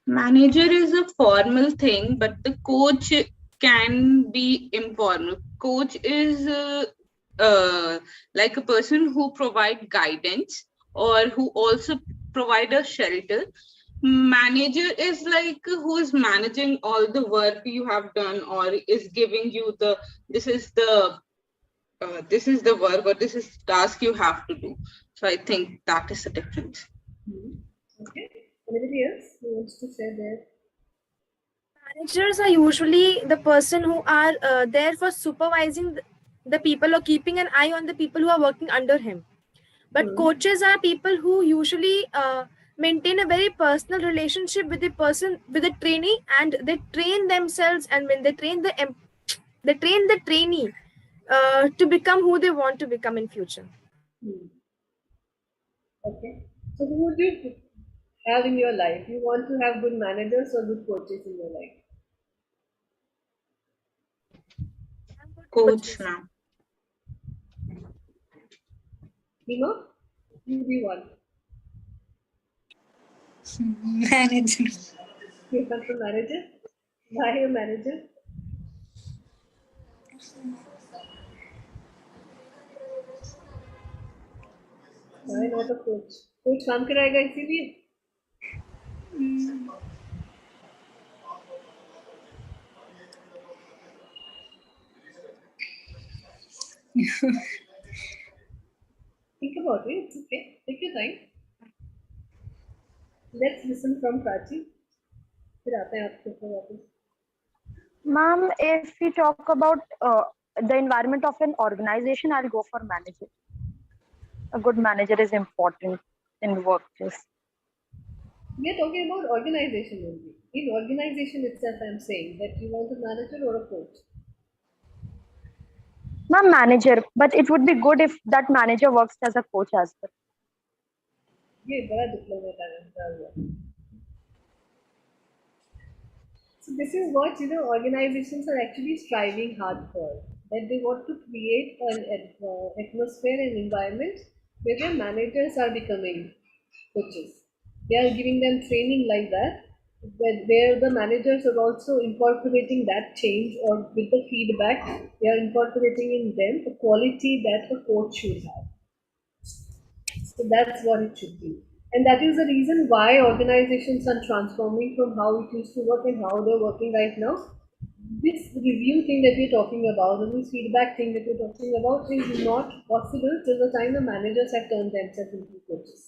Manager is a formal thing, but the coach can be informal. Coach is like a person who provide guidance or who also provide a shelter. Manager is like who is managing all the work you have done, or is giving you this is the work, or this is task you have to do. So I think that is the difference. Okay. Anybody else who wants to share their? Managers are usually the person who are there for supervising the people or keeping an eye on the people who are working under him. But coaches are people who usually maintain a very personal relationship with the person, with the trainee, and they train themselves, and when they train the trainee to become who they want to become in future. Okay. So who would you have in your life? You want to have good managers or good coaches in your life? Coach, ma'am. Nima, who do you want? Manager. You want a manager? Why a manager? Why not a coach? Coach काम कराएगा इसीलिए. Think about it. It's okay. Take your time. Let's listen from Prachi. फिर आते हैं आपके ऊपर वापस. Ma'am, if we talk about the environment of an organization, I'll go for manager. A good manager is important in workplace. We are talking about organization only. In organization itself, I'm saying that you want a manager or a coach. Ma'am, manager, but it would be good if that manager works as a coach as well. ये बड़ा diplomat है. So this is what organizations are actually striving hard for. That they want to create an atmosphere and environment where their managers are becoming coaches. They are giving them training like that, where the managers are also incorporating that change, or with the feedback, they are incorporating in them the quality that a coach should have. So that's what it should be. And that is the reason why organizations are transforming from how it used to work and how they're working right now. This review thing that we're talking about, and this feedback thing that we're talking about, is not possible till the time the managers have turned themselves into coaches.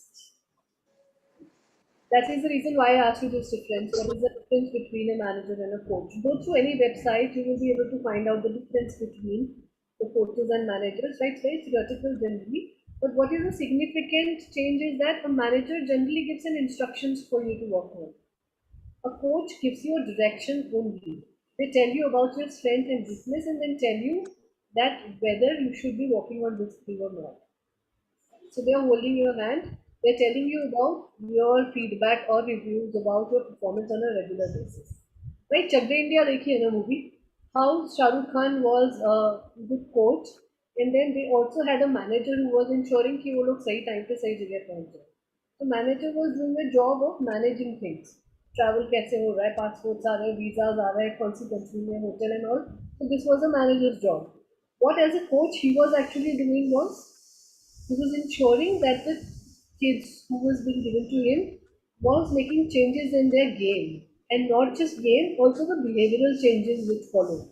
That is the reason why I asked you this difference. What is the difference between a manager and a coach? Go through any website, you will be able to find out the difference between the coaches and managers. Right? It's very theoretical generally. But what is the significant change is that a manager generally gives an instructions for you to work on. A coach gives you a direction only. They tell you about your strength and weakness and then tell you that whether you should be working on this thing or not. So they are holding your hand. They're telling you about your feedback or reviews about your performance on a regular basis. Right? Chak De India dekhi hai na movie. How Shah Rukh Khan was a good coach, and then they also had a manager who was ensuring कि वो लोग सही time पे सही जगह पहुंच जाए. The manager was doing the job of managing things. Travel कैसे हो रहा है, passports आ रहे हैं, visas आ रहे हैं, कौन सी country में, hotel and all. So this was a manager's job. What as a coach he was actually doing was he was ensuring that the kids who was being given to him was making changes in their game, and not just game, also the behavioral changes which follow.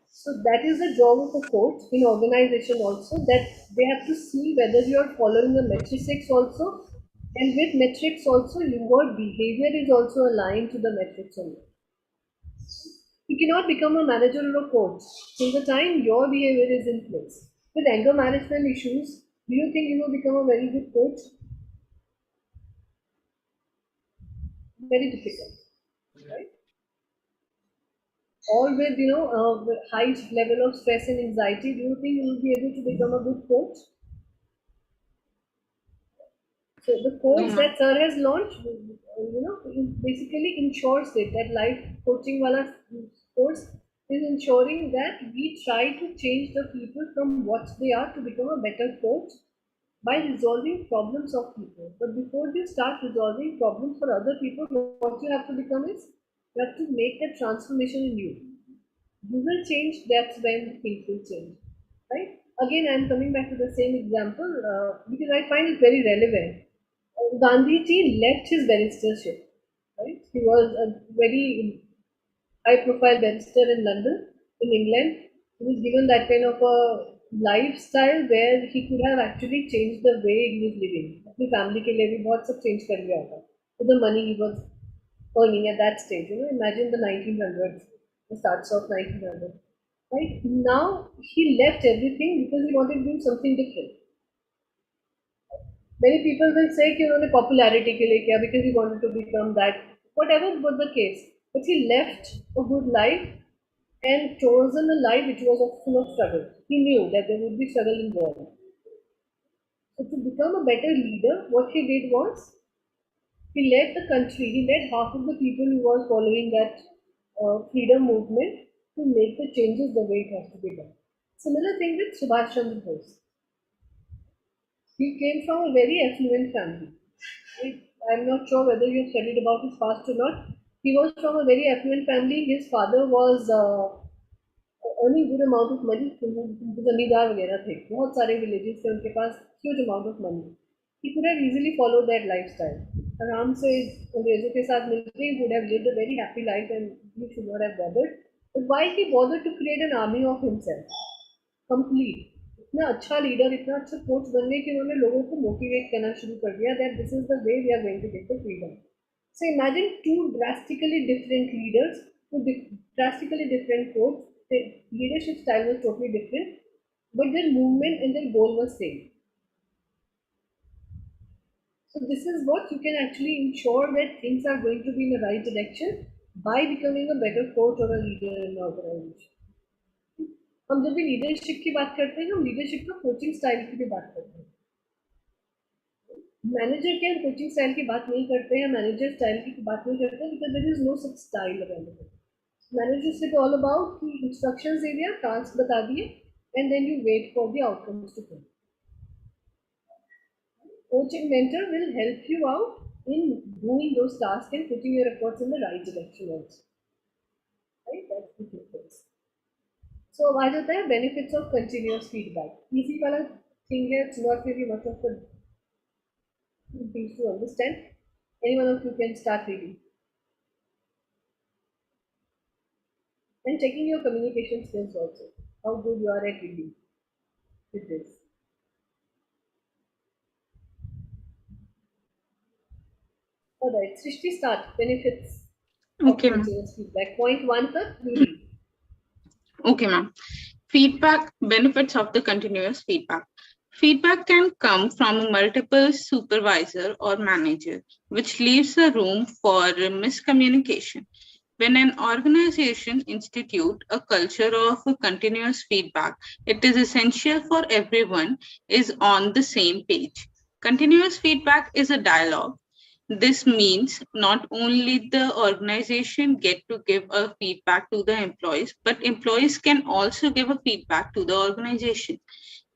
So that is the job of a coach in organization also, that they have to see whether you are following the metrics also, and with metrics also your behavior is also aligned to the metrics only. You cannot become a manager or a coach till the time your behavior is in place. With anger management issues, do you think you will become a very good coach? Very difficult, right? Or with high level of stress and anxiety, do you think you will be able to become a good coach? So the course that sir has launched, it basically ensures it, that life coaching wala course is ensuring that we try to change the people from what they are to become a better coach by resolving problems of people. But before you start resolving problems for other people, what you have to become is you have to make that transformation in you. You will change, that's when things will change. Right? Again, I'm coming back to the same example because I find it very relevant. Gandhiji left his barristership. Right? He was a very high-profile barrister in London, in England. He was given that kind of a lifestyle where he could have actually changed the way he was living. अपनी family के लिए भी बहुत सब change कर लिया होगा. With the money he was earning at that stage, imagine the 1900s, the starts of 1900s. Right now, he left everything because he wanted to do something different. Many people will say कि उन्होंने popularity के लिए किया because he wanted to become that, whatever was the case. But he left a good life and chosen a life which was full of struggle. He knew that there would be struggle involved. So to become a better leader, what he did was he led the country, he led half of the people who was following that freedom movement to make the changes the way it has to be done. Similar thing with Subhash Chandra Bose. He came from a very affluent family. I'm not sure whether you've studied about his past or not. He was from a very affluent family. His father was earning good amount of money. जमींदार वगैरह थे, बहुत सारे villages थे उनके पास, huge amount of money. He could have easily followed that lifestyle. आराम से अंग्रेजों के साथ मिलकर he would have lived a very happy life and he should not have bothered. But why he bothered to create an army of himself? Complete. इतना अच्छा leader, इतना अच्छा कोच बनने कि उन्होंने लोगों को मोटिवेट करना शुरू कर दिया that this is the way we are going to get the freedom. So imagine two drastically different leaders, drastically different coach. Their leadership style was totally different, but their movement and their goal was same. So this is what you can actually ensure that things are going to be in the right direction by becoming a better coach or a leader in the organization. हम जब भी leadership की बात करते हैं, हम leadership का coaching style की भी बात करते हैं. मैनेजर के हम कोचिंग स्टाइल की बात नहीं करते हैं, मैनेजर स्टाइल की बात नहीं करते हैं, because there is no such style available. Managership all about कि instructions दे दिया, task बता दिए, and then you wait for the outcomes to come. Coach and mentor will help you out in doing those tasks and putting your efforts in the right direction also. Right? That's the difference. So, आ जाता है benefits of continuous feedback. Easy वाला thing है, it's not really much of a things to understand. Any one of you can start reading. And checking your communication skills also. How good you are at reading with this. Alright, Srishti, start. Benefits of Okay, ma'am. continuous feedback. Point 1 per reading. Okay, ma'am. Feedback, benefits of the continuous feedback. Feedback can come from multiple supervisor or manager, which leaves a room for miscommunication. When an organization institute a culture of continuous feedback, it is essential for everyone is on the same page. Continuous feedback is a dialogue. This means not only the organization get to give a feedback to the employees, but employees can also give a feedback to the organization.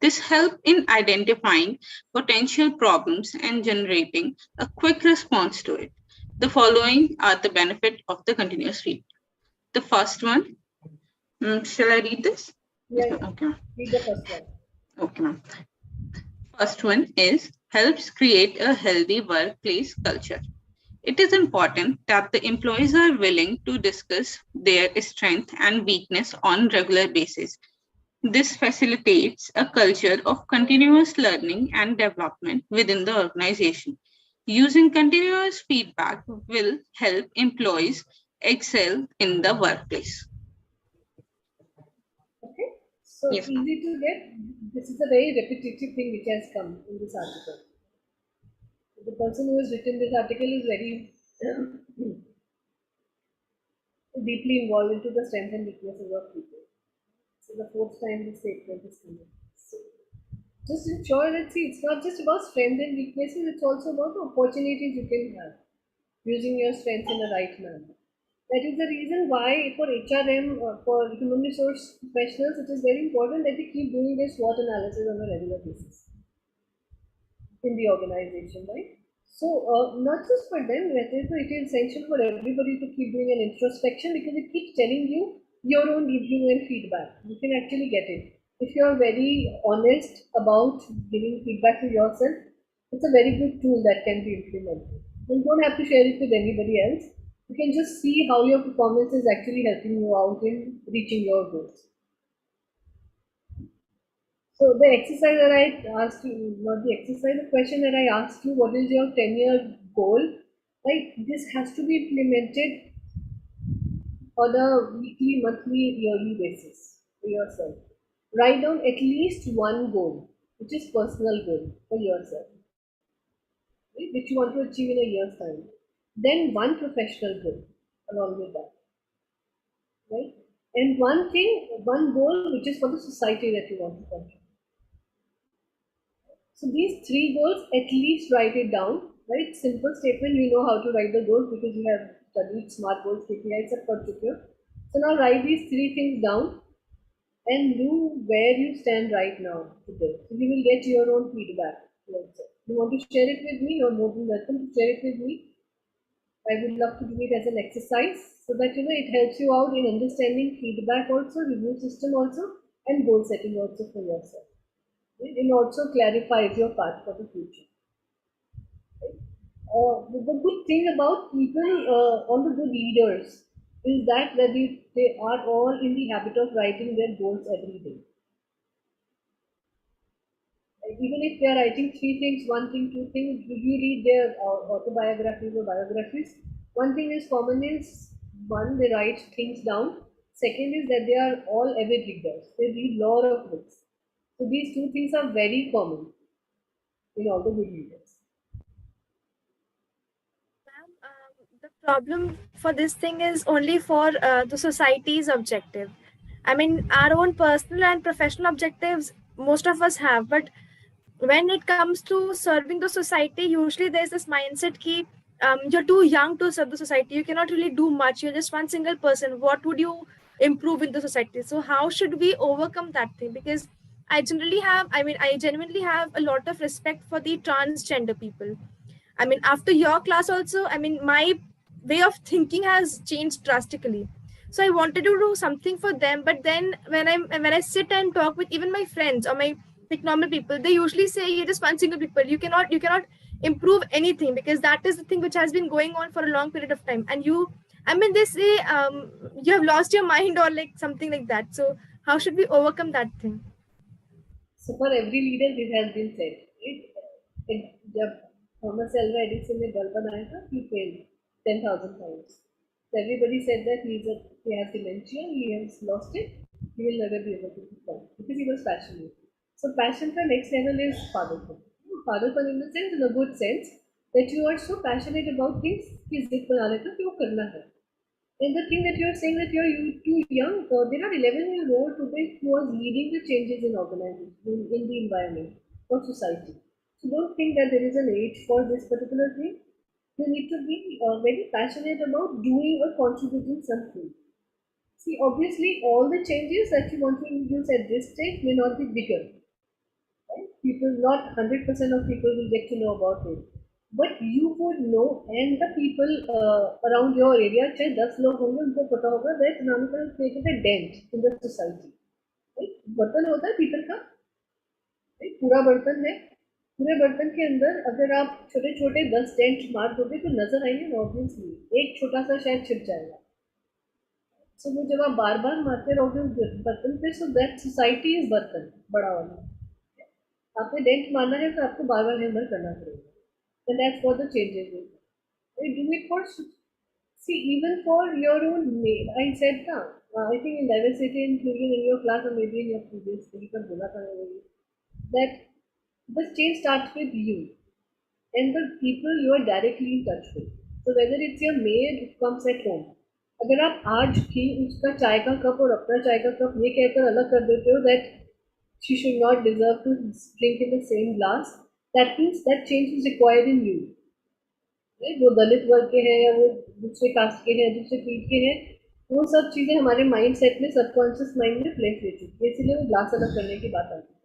This helps in identifying potential problems and generating a quick response to it. The following are the benefit of the continuous feedback. The first one, shall I read this? Yeah, Okay. read the first one. Okay, ma'am. First one is helps create a healthy workplace culture. It is important that the employees are willing to discuss their strength and weakness on regular basis. This facilitates a culture of continuous learning and development within the organization. Using continuous feedback will help employees excel in the workplace. Okay, so Yes, ma'am. easy to get. This is a very repetitive thing which has come in this article. The person who has written this article is very deeply involved into the strengths and weaknesses of people. So the fourth time this statement is coming. So just ensure that, see, it's not just about strengths and weaknesses, it's also about the opportunities you can have using your strengths in the right manner. That is the reason why for HRM, for human resource professionals, it is very important that they keep doing their SWOT analysis on a regular basis in the organization, right? So not just for them, it is essential for everybody to keep doing an introspection because it keeps telling you your own review and feedback. You can actually get it. If you are very honest about giving feedback to yourself, it's a very good tool that can be implemented. You don't have to share it with anybody else. You can just see how your performance is actually helping you out in reaching your goals. So the exercise that I asked you, not the exercise, the question that I asked you, what is your 10-year goal? Right, this has to be implemented on a weekly, monthly, yearly basis for yourself. Write down at least one goal, which is personal goal for yourself. right, which you want to achieve in a year's time. Then one professional goal along with that, right? And one goal which is for the society that you want to contribute. So these three goals, at least write it down, right? Simple statement, you know how to write the goals because you have studied SMART goals, KPIs, and portfolio. So now write these three things down and do where you stand right now today. So you will get your own feedback. You want to share it with me? You're more than welcome to share it with me. I would love to do it as an exercise so that it helps you out in understanding feedback also, review system also, and goal setting also for yourself. It also clarifies your path for the future. The good thing about people, all the good leaders, is that they are all in the habit of writing their goals every day. Even if they are writing three things, one thing, two things, if you read their autobiographies or biographies, one thing is common is one, they write things down. Second is that they are all avid readers. They read lot of books. So these two things are very common in all the good leaders. Ma'am, the problem for this thing is only for the society's objective. I mean, our own personal and professional objectives, most of us have, but when it comes to serving the society, usually there's this mindset ki you're too young to serve the society. You cannot really do much. You're just one single person. What would you improve in the society? So how should we overcome that thing? Because I genuinely have a lot of respect for the transgender people. I mean, after your class also, I mean, my way of thinking has changed drastically. So I wanted to do something for them, but then when I sit and talk with even my friends or my like normal people, they usually say you're just one single people. You cannot improve anything because that is the thing which has been going on for a long period of time. And they say you have lost your mind or like something like that. So how should we overcome that thing? So for every leader, this has been said. जब Thomas Alva Edison ने bulb बनाया था, he failed 10,000 times. So everybody said that he has dementia, he has lost it, he will never be able to perform because he was passionate. So passion for next level is fatherhood. Fatherhood in the sense, in a good sense, that you are so passionate about things कि जिद बना लेते हो कि वो करना है. And the thing that you're saying that you're too young, there are 11-year-old today who are leading the changes in organizations, in the environment, for society. So don't think that there is an age for this particular thing. You need to be very passionate about doing or contributing something. See, obviously, all the changes that you want to introduce at this stage may not be bigger. Right? People, not 100% of people will get to know about it. But you would know, and the people around your area, चाहे 10 लोग होंगे, उनको पता होगा that economic has created a dent in the society. Right? बर्तन होता है पीतल का, right? पूरा बर्तन है, पूरे बर्तन के अंदर अगर आप छोटे छोटे 10 डेंट मार दोगे तो नजर आएंगे ना, ऑब्वियसली एक छोटा सा शायद छिप जाएगा. सो वो जब आप बार बार मारते रहोगे बर्तन पे, सो दैट सोसाइटी इज बर्तन बड़ा वाला. आपने डेंट मारना है तो आपको बार बार हैमर करना पड़ेगा. And that's what the changes is. You do it for, see, even for your own name. I said I think in diversity and inclusion in your class or maybe in your previous that the change starts with you and the people you are directly in touch with. So whether it's your maid who comes at home, अगर आप आज ही उसका चाय का cup और अपना चाय का कप ये कहकर अलग कर देते हो that she should not deserve to drink in the same glass, that means that change is required in you. Right? वो दलित वर्ग के हैं या वो दूसरे कास्ट के हैं, दूसरे पीठ के हैं, वो सब चीजें हमारे माइंड सेट में, सबकॉन्शियस माइंड में प्लेस ले चुकी है, इसलिए वो ग्लास अलग करने की बात आती है.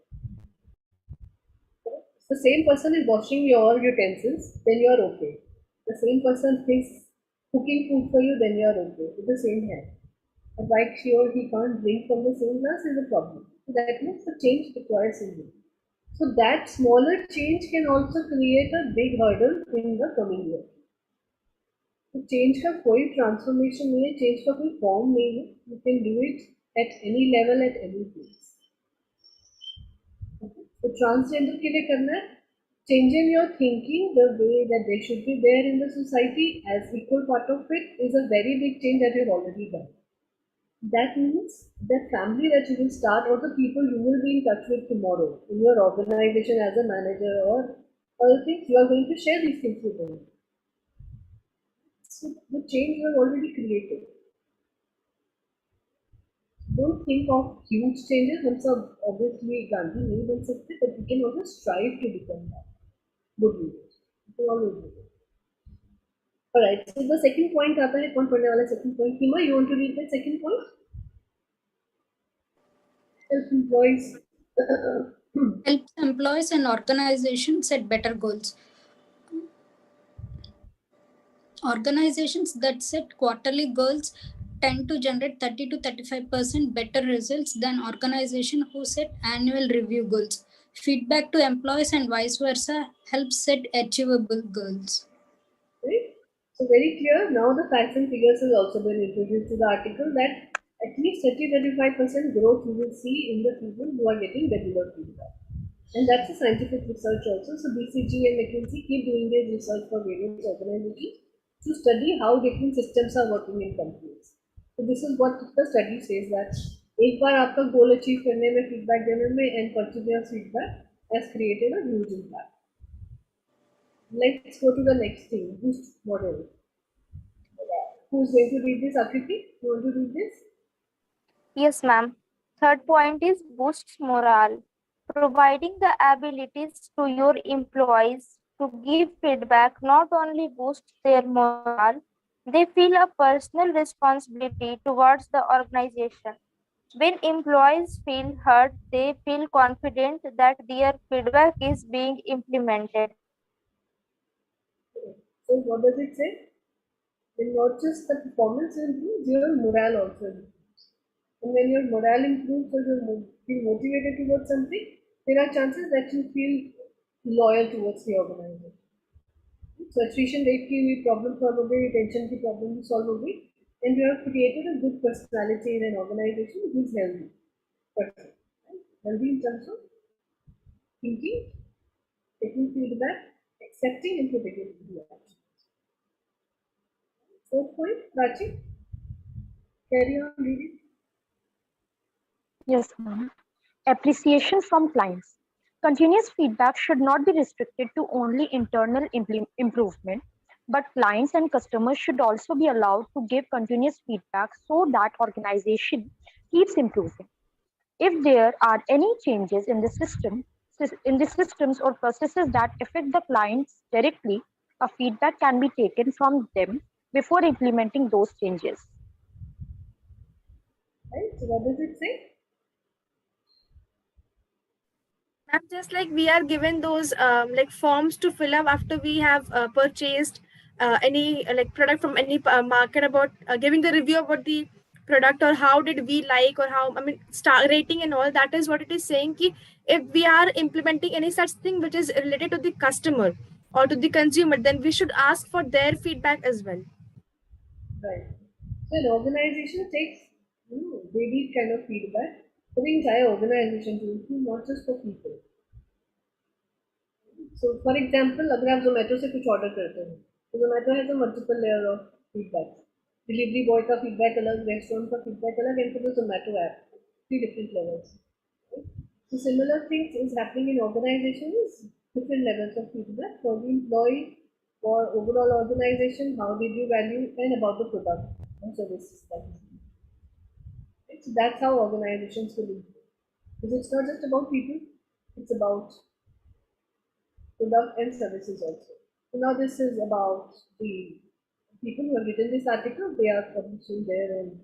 The same person is washing your utensils, then you are okay. The same person is cooking food for you, then you are okay with the same hand. But like she or he can't drink from the same glass is a problem. So that means the change requires in you. So that smaller change can also create a big hurdle in the coming year. तो change का कोई transformation नहीं है, change का कोई form नहीं है. You can do it at any level, at any place. तो transgender के लिए करना है, changing your thinking, the way that they should be there in the society as equal part of it is a very big change that you've already done. That means the family that you will start or the people you will be in touch with tomorrow in your organization as a manager or other things, you are going to share these things with them. So the change you have already created. Don't think of huge changes. हम सब obviously Gandhi नहीं बन सकते, but we can always strive to become that. Good leaders. We can always do it. Alright, so the second point आता है, कौन पढ़ने वाला है second point? Hima, you want to read the second point? Help employees. Helps employees and organizations set better goals. Organizations that set quarterly goals tend to generate 30 to 35% better results than organizations who set annual review goals. Feedback to employees and vice versa helps set achievable goals. Right? So very clear. Now the facts and figures has also been introduced to the article that at least 30-35% growth you will see in the people who are getting regular feedback. And that's a scientific research also. So BCG and McKinsey keep doing their research for various organizations to study how different systems are working in companies. So this is what the study says, that एक बार आपका goal achieve करने में feedback देने में and continuous feedback has created a huge impact. Let's go to the next thing, boost model. Who's going to read this? Akriti, you want to read this? Yes, ma'am. Third point is boosts morale. Providing the abilities to your employees to give feedback not only boosts their morale, they feel a personal responsibility towards the organization. When employees feel heard, they feel confident that their feedback is being implemented. So what does it say? Then not just the performance improves, your morale also improves. And when your morale improves or you feel motivated towards something, there are chances that you feel loyal towards the organization. So attrition rate की भी problem solve हो गई, retention की problem भी solve हो गई, and you have created a good personality in an organization who is healthy person. Right? Healthy in terms of thinking, taking feedback, accepting and protecting the action. Fourth point, Prachi, carry on reading. Yes, ma'am. Appreciation from clients. Continuous feedback should not be restricted to only internal improvement, but clients and customers should also be allowed to give continuous feedback so that organization keeps improving. If there are any changes in the systems or processes that affect the clients directly, a feedback can be taken from them before implementing those changes. Right? So what does it say? Ma'am, just like we are given those like forms to fill up after we have purchased any like product from any market, about giving the review about the product, or how did we like, or how, I mean, star rating and all, that is what it is saying ki if we are implementing any such thing which is related to the customer or to the consumer, then we should ask for their feedback as well. Right. So an organization takes varied kind of feedback for the entire organization to improve, not just for people. So for example, अगर आप Zomato से कुछ order करते हैं, तो Zomato has a multiple layer of feedback. Delivery boy का feedback अलग, restaurant का feedback अलग, and for the Zomato app, 3 different levels. Right? So similar things is happening in organizations, different levels of feedback for the employee, for overall organization, how did you value, and about the product and services. Right? So that's how organizations will improve. Because it's not just about people, it's about product and services also. So now this is about the people who have written this article. They are publishing their own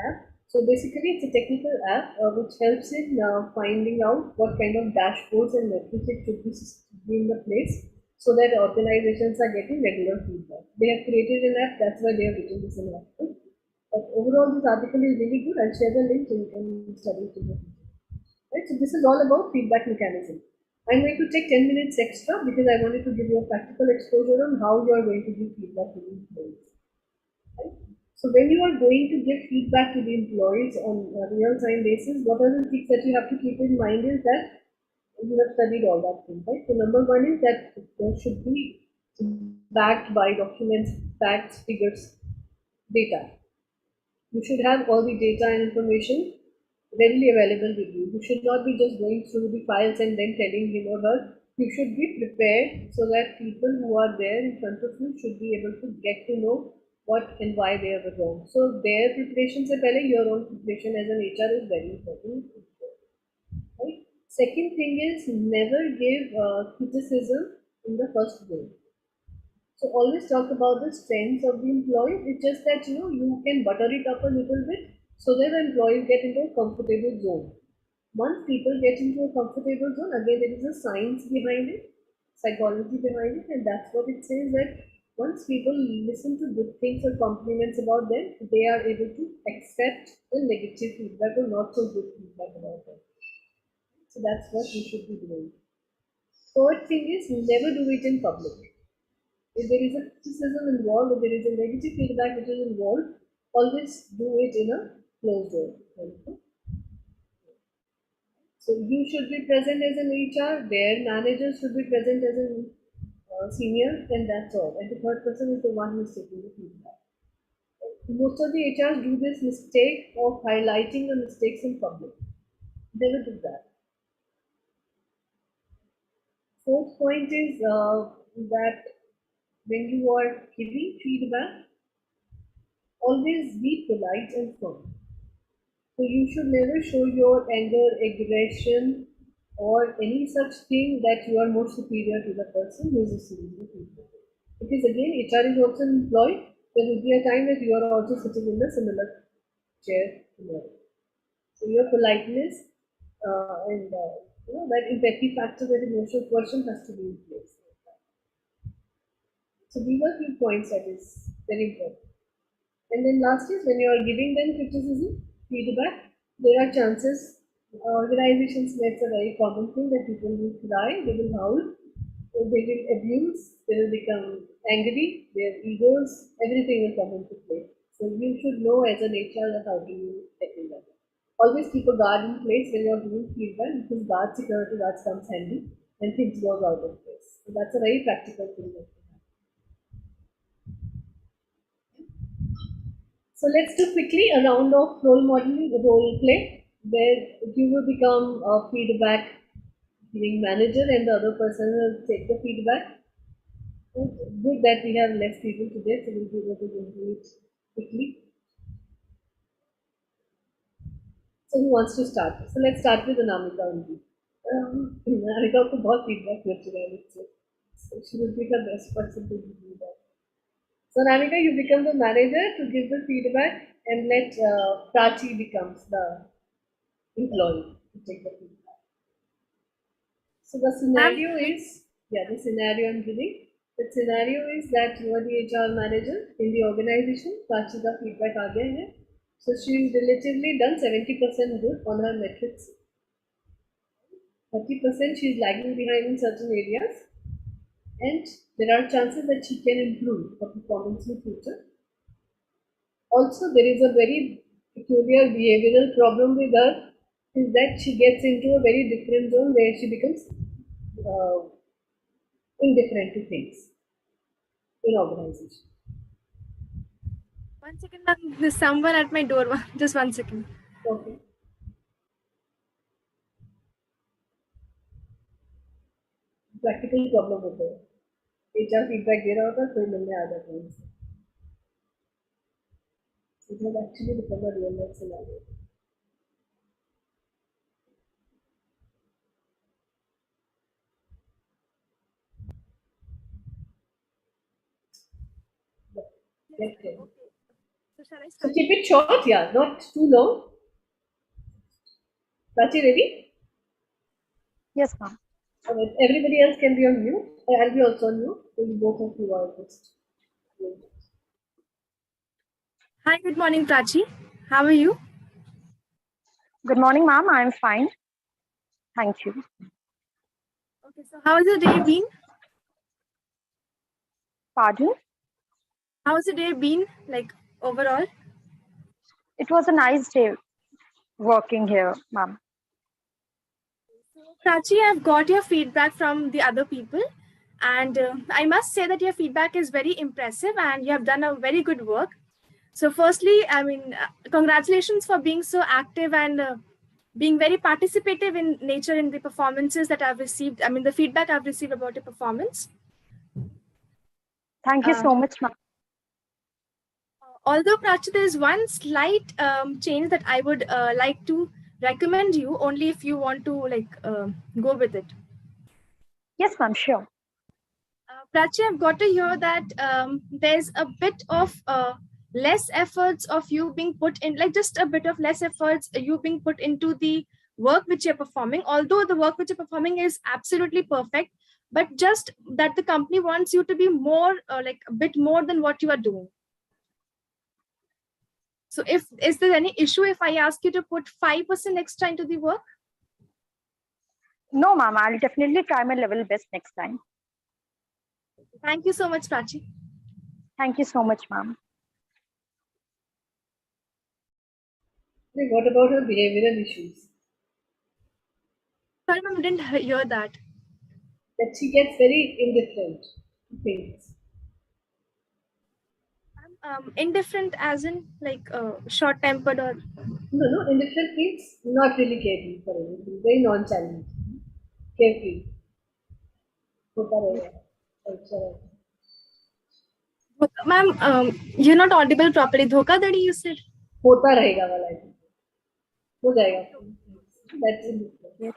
app. So basically, it's a technical app which helps in finding out what kind of dashboards and metrics it should be in the place, so that organizations are getting regular feedback. They have created an app. That's why they have written this in an article. But overall, this article is really good. I'll share the link so you can study it. Right? So this is all about feedback mechanism. I'm going to take 10 minutes extra because I wanted to give you a practical exposure on how you are going to give feedback to the employees. Right? So when you are going to give feedback to the employees on a real-time basis, what are the things that you have to keep in mind is that you have studied all that thing, right? So number one is that there should be backed by documents, facts, figures, data. You should have all the data and information readily available with you. You should not be just going through the files and then telling him or her you should be prepared so that people who are there in front of you should be able to get to know what and why they are wrong. So their preparation se pehle your own preparation as an HR is very important. Right? Second thing is never give criticism in the first go. So always talk about the strengths of the employee. It's just that you can butter it up a little bit so that the employees get into a comfortable zone. Once people get into a comfortable zone, again there is a science behind it, psychology behind it, and that's what it says that once people listen to good things or compliments about them, they are able to accept the negative feedback or not so good feedback about them. So that's what we should be doing. Third thing is never do it in public. If there is a criticism involved, if there is a negative feedback which is involved, always do it in a closed door. Okay? So you should be present as an HR, their manager should be present as a senior, and that's all. And the third person is the one who is taking the feedback. Most of the HRs do this mistake of highlighting the mistakes in public. Never do that. Fourth point is that when you are giving feedback, always be polite and firm. So you should never show your anger, aggression, or any such thing that you are more superior to the person who is receiving the feedback. Because again, HR is also an employee. There will be a time that you are also sitting in the similar chair tomorrow. So your politeness and that empathy factor, that emotional quotient has to be in place. So these are few points that is very important. And then last is when you are giving them criticism, feedback, there are chances, organizations, that's a very common thing that people will cry, they will howl, they will abuse, they will become angry, their egos, everything will come into play. So you should know as an HR how to you tackle that. Always keep a guard in place when you are giving feedback because guard security guards comes handy when things go out of place. So that's a very practical thing. So let's do quickly a round of role modeling, role play, where you will become a feedback giving manager and the other person will take the feedback. Good that we have less people today, so we'll be able to do it quickly. So who wants to start? So let's start with Anamika only. Anamika को बहुत feedback मिल चुका है मुझसे. So she would be the best person to do that. So Anamika, you become the manager to give the feedback and let Prachi becomes the employee to take the feedback. So the scenario is, the scenario I'm giving. The scenario is that you are the HR manager in the organization. Prachi का feedback आ गया है. So she's relatively done 70% good on her metrics. 30% she's lagging behind in certain areas, and there are chances that she can improve her performance in future. Also, there is a very peculiar behavioral problem with her, is that she gets into a very different zone where she becomes indifferent to things in organization. 1 second, ma'am. There's someone at my door. Just 1 second. Okay. Practical problem होता है. HR feedback दे रहा होता है, कोई मिलने आ जाता है. It has actually become a real life scenario. Okay. So shall I So start? keep it short, not too long. Prachi, ready? Yes, ma'am. Alright, everybody else can be on mute. I'll be also on mute. So you both of you are just. Hi, good morning, Prachi. How are you? Good morning, ma'am. I'm fine. Thank you. Okay, so how has the day been? Pardon? How's the day been, like, overall? It was a nice day working here, ma'am. Prachi, I've got your feedback from the other people, and I must say that your feedback is very impressive and you have done a very good work. So firstly, I mean, congratulations for being so active and being very participative in nature in the performances that I've received. I mean, the feedback I've received about your performance. Thank you so much, ma'am. Although, Prachi, there is one slight change that I would like to recommend you, only if you want to go with it. Yes, ma'am, sure. Prachi, I've got to hear that there's a bit of less efforts of you being put in, like just a bit of less efforts you being put into the work which you're performing, although the work which you're performing is absolutely perfect, but just that the company wants you to be more, like a bit more than what you are doing. So is there any issue if I ask you to put 5% extra into the work? No, ma'am, I'll definitely try my level best next time. Thank you so much, Prachi. Thank you so much, ma'am. What about her behavioral issues? Sorry, ma'am, I didn't hear that. That she gets very indifferent to things. Indifferent as in like short-tempered or? No, indifferent means not really caring for anything, very nonchalant, carefree. होता रहेगा, अच्छा रहेगा. Ma'am, you're not audible properly. Dhokadhadi, you said? होता रहेगा वाला है. हो जाएगा. That's indifferent.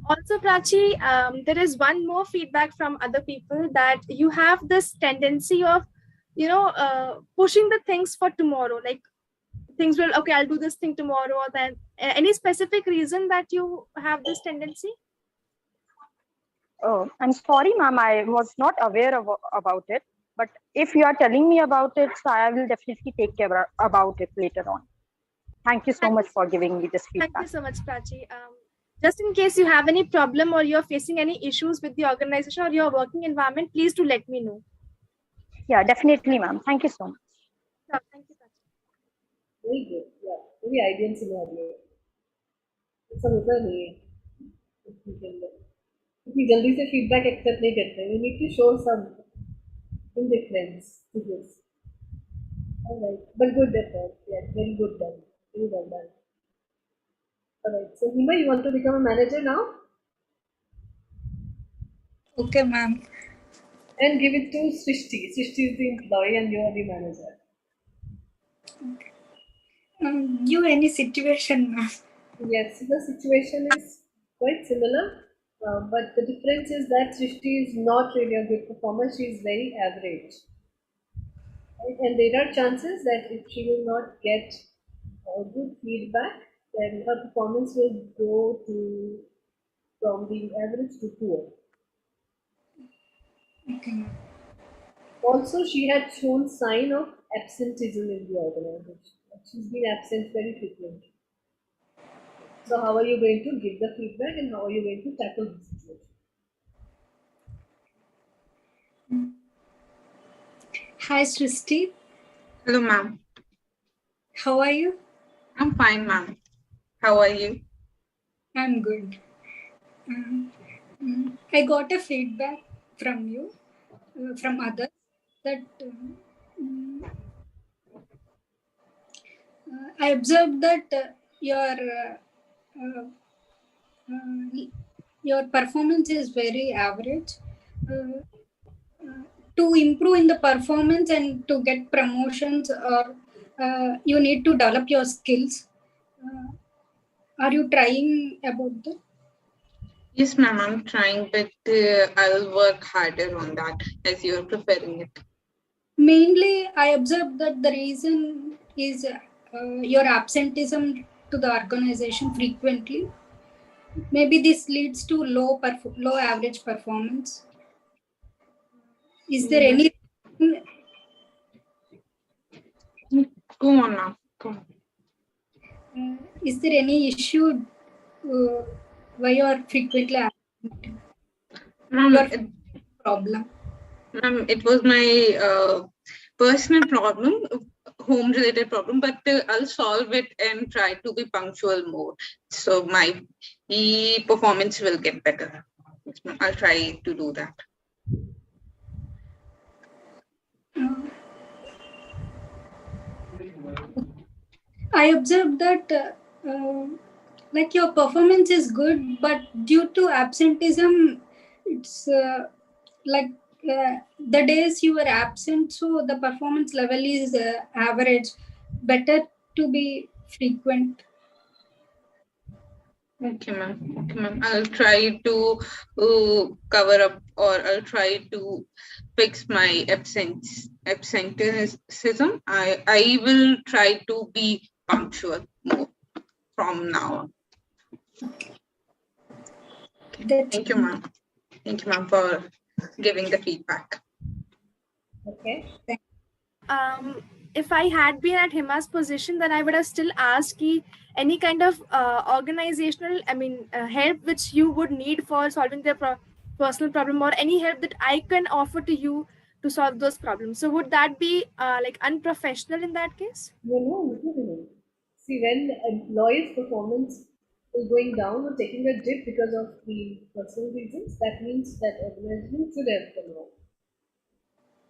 Also, Prachi, there is one more feedback from other people that you have this tendency of, pushing the things for tomorrow. Like things will, okay, I'll do this thing tomorrow, or then any specific reason that you have this tendency? Oh, I'm sorry, ma'am. I was not aware about it. But if you are telling me about it, so I will definitely take care about it later on. Thank you so much for giving me this feedback. Thank you so much, Prachi. Just in case you have any problem or you're facing any issues with the organization or your working environment, please do let me know. Yeah, definitely, ma'am. Thank you so much. Thank you, Prachi. Very good. Yeah, very ideal scenario. ऐसा होता नहीं है. इतनी जल्दी से feedback accept नहीं करते. We need to show some indifference to this. All right, but good effort. Yeah, very good done. Very well done. All right. So Hima, you want to become a manager now? Okay, ma'am. And give it to Srishti. Srishti is the employee and you are the manager. You any situation, ma'am? Yes, the situation is quite similar, but the difference is that Srishti is not really a good performer. She is very average. Right? And there are chances that if she will not get good feedback, then her performance will go to from being average to poor. Okay, ma'am. Also, she had shown sign of absenteeism in the organization. She's been absent very frequently. So how are you going to give the feedback and how are you going to tackle the situation? Hi, Srishti. Hello, ma'am. How are you? I'm fine, ma'am. How are you? I'm good. I got a feedback from you, from others, that I observed that your performance is very average. To improve in the performance and to get promotions, or you need to develop your skills. Are you trying about that? Yes, ma'am, I'm trying, but I'll work harder on that as you're preparing it. Mainly, I observed that the reason is your absenteeism to the organization frequently. Maybe this leads to low average performance. Is there any? Go on now. Go on. Is there any issue why you are frequently absent? Ma'am, Problem. Ma'am, it was my personal problem, home-related problem, but I'll solve it and try to be punctual more. So my performance will get better. I'll try to do that. I observed that like your performance is good, but due to absenteeism, it's like the days you were absent, so the performance level is average. Better to be frequent. Okay, ma'am. Okay, ma'am. I'll try to cover up, or I'll try to fix my absenteeism. I will try to be punctual more from now on. Okay. Thank you, ma'am. Thank you, ma'am, for giving the feedback. Okay. If I had been at Hima's position, then I would have still asked any kind of organizational, help which you would need for solving their personal problem, or any help that I can offer to you to solve those problems. So would that be like unprofessional in that case? No. See, when employees' performance is going down or taking a dip because of the personal reasons, that means that organization should help them out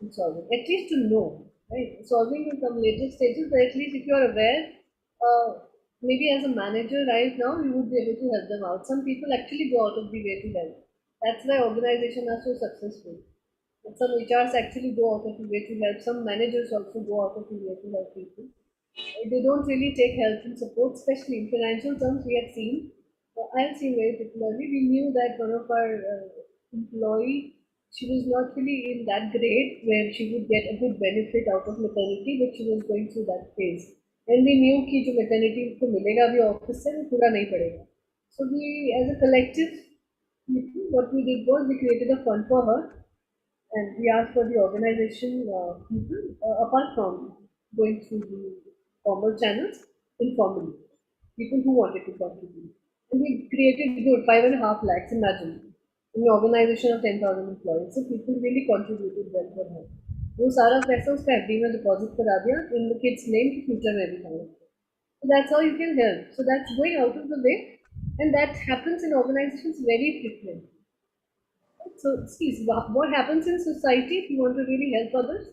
in solving. At least to know, right? Solving in some later stages, but at least if you are aware, maybe as a manager right now, you would be able to help them out. Some people actually go out of the way to help. That's why organizations are so successful. And some HRs actually go out of the way to help. Some managers also go out of the way to help people. They don't really take help and support, especially in financial terms. We have seen, I have seen very particularly, we knew that one of our employee, she was not really in that grade where she would get a good benefit out of maternity, but she was going through that phase. And we knew कि जो maternity को मिलेगा भी office से वो पूरा नहीं पड़ेगा. So we, as a collective, what we did was we created a fund for her, and we asked for the organization people, apart from going through the formal channels, informally, people who wanted to contribute. And we created good 5.5 lakhs, imagine, in an organization of 10,000 employees. So people really contributed well for her. वो सारा पैसा उसका FD में deposit करा दिया in the kids name कि future में भी खाएंगे. So that's how you can help. So that's going out of the way, and that happens in organizations very frequently. So, see, what happens in society if you want to really help others?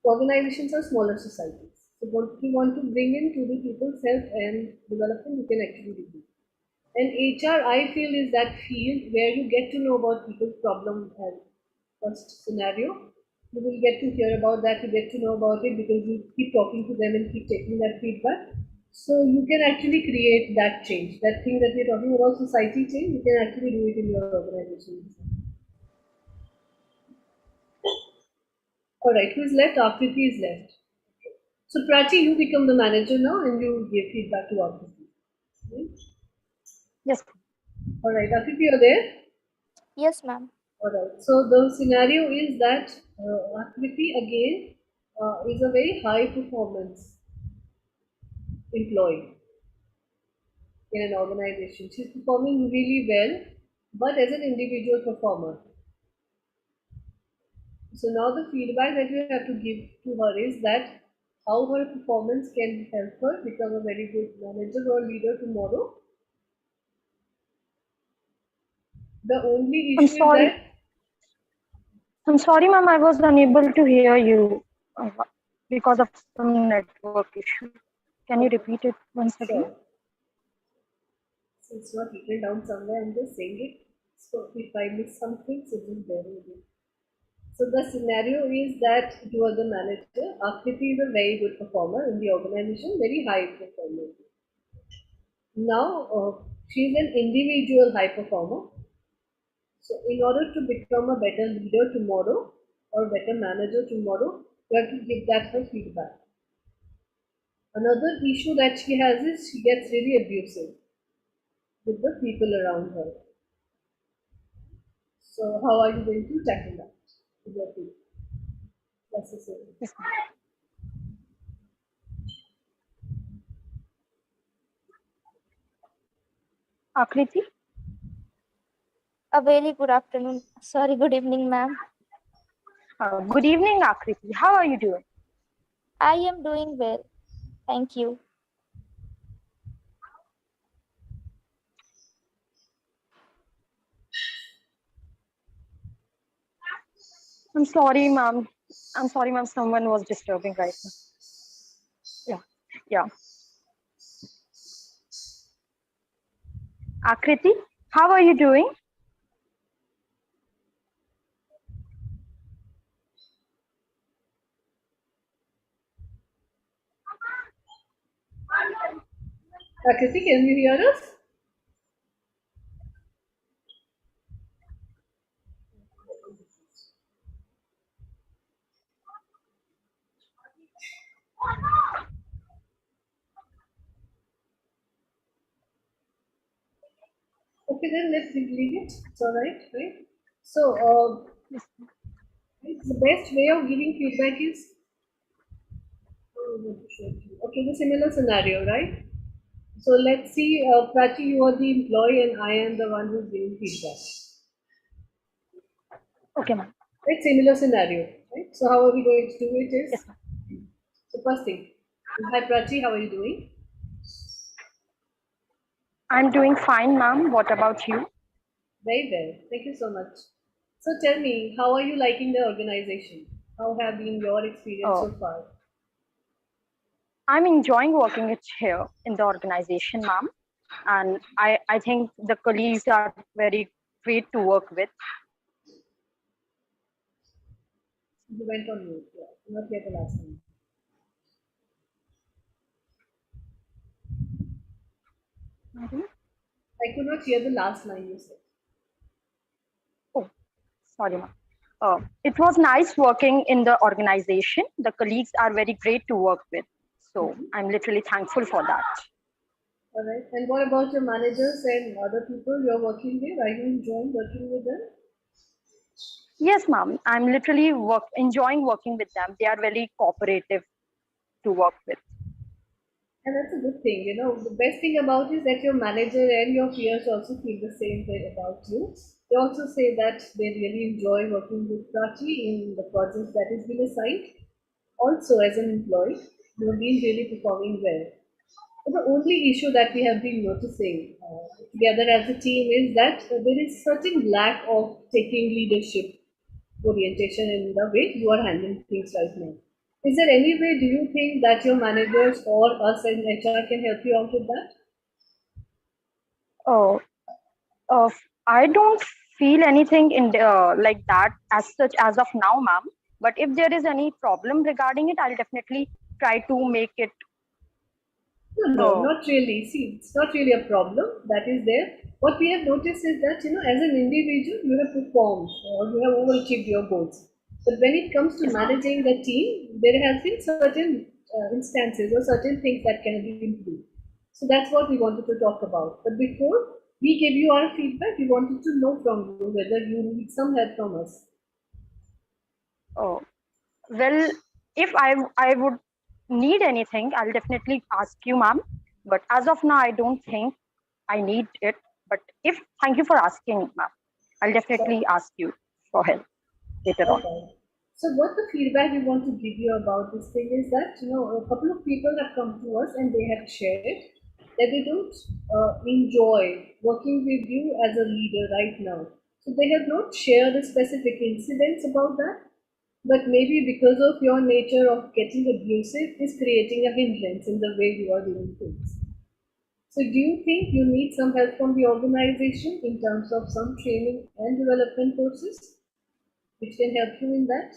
Organizations are smaller societies. So, what you want to bring in to the people's health and development, you can actually do. And HR, I feel, is that field where you get to know about people's problem and first scenario. You will get to hear about that, you get to know about it because you keep talking to them and keep taking that feedback. So you can actually create that change. That thing that we're talking about, society change, you can actually do it in your organization. All right, who's left? Akriti is left. So Prachi, you become the manager now and you give feedback to Akriti. Right? Yes. All right, Akriti, you're there? Yes, ma'am. All right. So the scenario is that Akriti again is a very high performance employee in an organization. She's performing really well, but as an individual performer. So now the feedback that you have to give to her is that how her performance can help her become a very good manager or leader tomorrow. The only issue is that I'm sorry, ma'am, I was unable to hear you because of some network issue. Can you repeat it once again? sure. So it's not written down somewhere, I'm just saying it. So if I miss something, so just bear with me. So the scenario is that you are the manager. Akriti is a very good performer in the organization, very high performer. Now she is an individual high performer. So in order to become a better leader tomorrow or better manager tomorrow, you have to give that her feedback. Another issue that she has is she gets really abusive with the people around her. So how are you going to tackle that with your people? That's the same. Yes, Akriti? A very good afternoon. Sorry, good evening, ma'am. Good evening, Akriti. How are you doing? I am doing well. Thank you. I'm sorry, ma'am. I'm sorry, ma'am. Someone was disturbing right now. Yeah. Akriti, how are you doing? Akriti, can you hear us? Okay, then let's leave it. It's all right, right? So, the best way of giving feedback is okay, the similar scenario, right? So let's see, Prachi, you are the employee and I am the one who's giving feedback. Okay, ma'am. Right, similar scenario, right? So how are we going to do it is, Yes, ma'am. so first thing, hi Prachi, how are you doing? I'm doing fine, ma'am. What about you? Very well, thank you so much. So tell me, how are you liking the organization? How have been your experience Oh, so far? I'm enjoying working it here in the organization, ma'am. And I think the colleagues are very great to work with. You went on mute, yeah, not yet the last time. Mhm. I could not hear the last line you said. Oh, sorry, ma'am. It was nice working in the organization. The colleagues are very great to work with. So I'm literally thankful for that. All right, and what about your managers and other people you're working with? Are you enjoying working with them? Yes, ma'am. I'm literally enjoying working with them. They are very cooperative to work with. And that's a good thing, you know. The best thing about is that your manager and your peers also feel the same way about you. They also say that they really enjoy working with Prachi in the projects that has been assigned. Also, as an employee, you have been really performing well. But the only issue that we have been noticing together as a team is that there is certain lack of taking leadership orientation in the way you are handling things right now. Is there any way do you think that your managers or us in HR can help you out with that? Oh, uh, I don't feel anything in like that as such as of now, ma'am. But if there is any problem regarding it, I'll definitely try to make it. No, Uh, not really. See, it's not really a problem that is there. What we have noticed is that, you know, as an individual, you have performed or you have overachieved your goals. But when it comes to yes, ma'am. managing the team, there has been certain instances or certain things that can be improved. So that's what we wanted to talk about. But before we give you our feedback, we wanted to know from you whether you need some help from us. Oh, well, if I would need anything, I'll definitely ask you, ma'am. But as of now, I don't think I need it. But if thank you for asking, ma'am, I'll So, definitely ask you for help later on. okay. So what the feedback we want to give you about this thing is that, you know, a couple of people have come to us and they have shared that they don't enjoy working with you as a leader right now. So they have not shared the specific incidents about that, but maybe because of your nature of getting abusive is creating a hindrance in the way you are doing things. So do you think you need some help from the organization in terms of some training and development courses which can help you in that?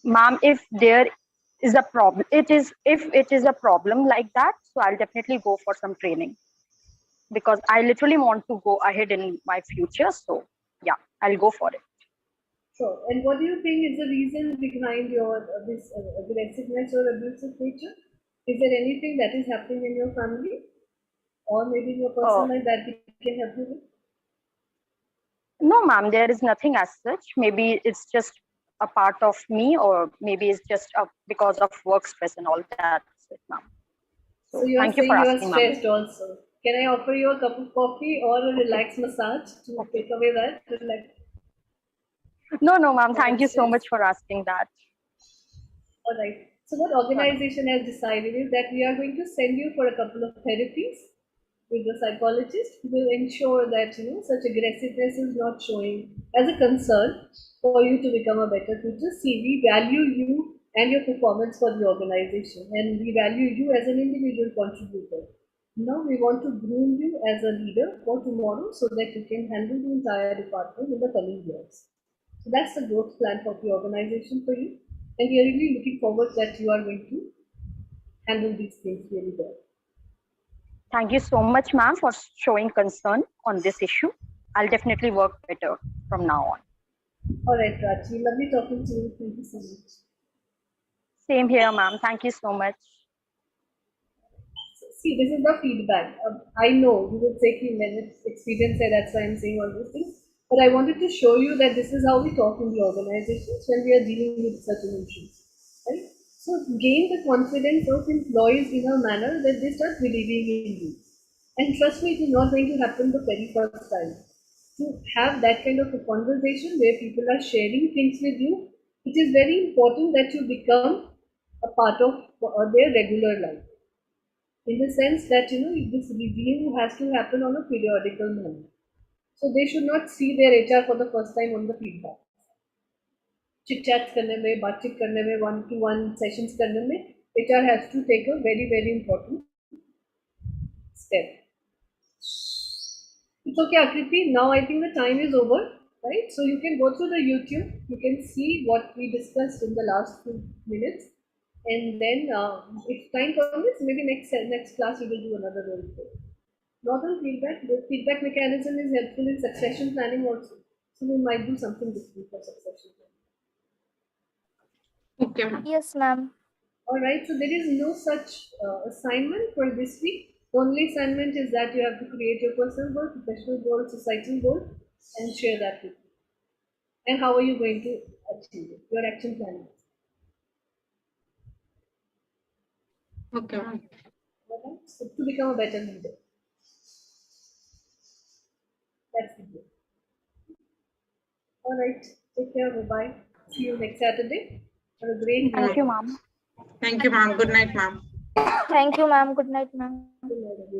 Ma'am, if there is a problem, if it is a problem like that, so I'll definitely go for some training because I literally want to go ahead in my future. So yeah, I'll go for it. Sure. And what do you think is the reason behind your this aggressiveness or abusive nature? Is there anything that is happening in your family or maybe in your personal uh, life that we can help you with? no, ma'am, there is nothing as such. Maybe it's just a part of me, or maybe it's just because of work stress and all. That's it, ma'am. So So you thank are you for saying you are asking, ma'am. stressed also. Can I offer you a cup of coffee or a Okay, relaxed massage to okay. take away that relax No, no, ma'am, thank that you so stress? much for asking that. All right. So what All right. organization has decided is that we are going to send you for a couple of therapies with the psychologist who will ensure that you know such aggressiveness is not showing as a concern for you to become a better teacher. See, we value you and your performance for the organization, and we value you as an individual contributor. Now we want to groom you as a leader for tomorrow so that you can handle the entire department in the coming years. So that's the growth plan for the organization for you. And we are really looking forward that you are going to handle these things really well. Thank you so much, ma'am, for showing concern on this issue. I'll definitely work better from now on. All right, Raji, lovely talking to you. Thank you so much. Same here, ma'am. Thank you so much. See, this is the feedback. I know you would say कि मैंने experience है, that's why I'm saying all these things. But I wanted to show you that this is how we talk in the organizations when we are dealing with such issues, right? So gain the confidence of employees in a manner that they start believing in you. And trust me, it is not going to happen the very first time. To have that kind of a conversation where people are sharing things with you, it is very important that you become a part of their regular life. In the sense that this review has to happen on a periodical manner. So they should not see their HR for the first time on the feedback. Chit chats करने में, बातचीत करने में, one-to-one sessions करने में, HR has to take a very, very important step. It's okay, Akriti. Now I think the time is over, right? So you can go through the YouTube. You can see what we discussed in the last few minutes, and then if time permits, maybe next class we will do another role play. Not on feedback. The feedback mechanism is helpful in succession planning also. So we might do something different for succession planning. Okay, ma'am. Yes, ma'am. All right. So there is no such assignment for this week. The only assignment is that you have to create your personal goal, professional goal, societal goal, and share that with me. And how are you going to achieve it? Your action plan. Okay, ma'am. Okay? So to become a better leader. That's the goal. All right. Take care. Bye-bye. See you next Saturday. Have a great Thank week. you, ma'am. Thank you, ma'am. Good night, ma'am. Thank you, ma'am. Good night, ma'am. Good night, everyone.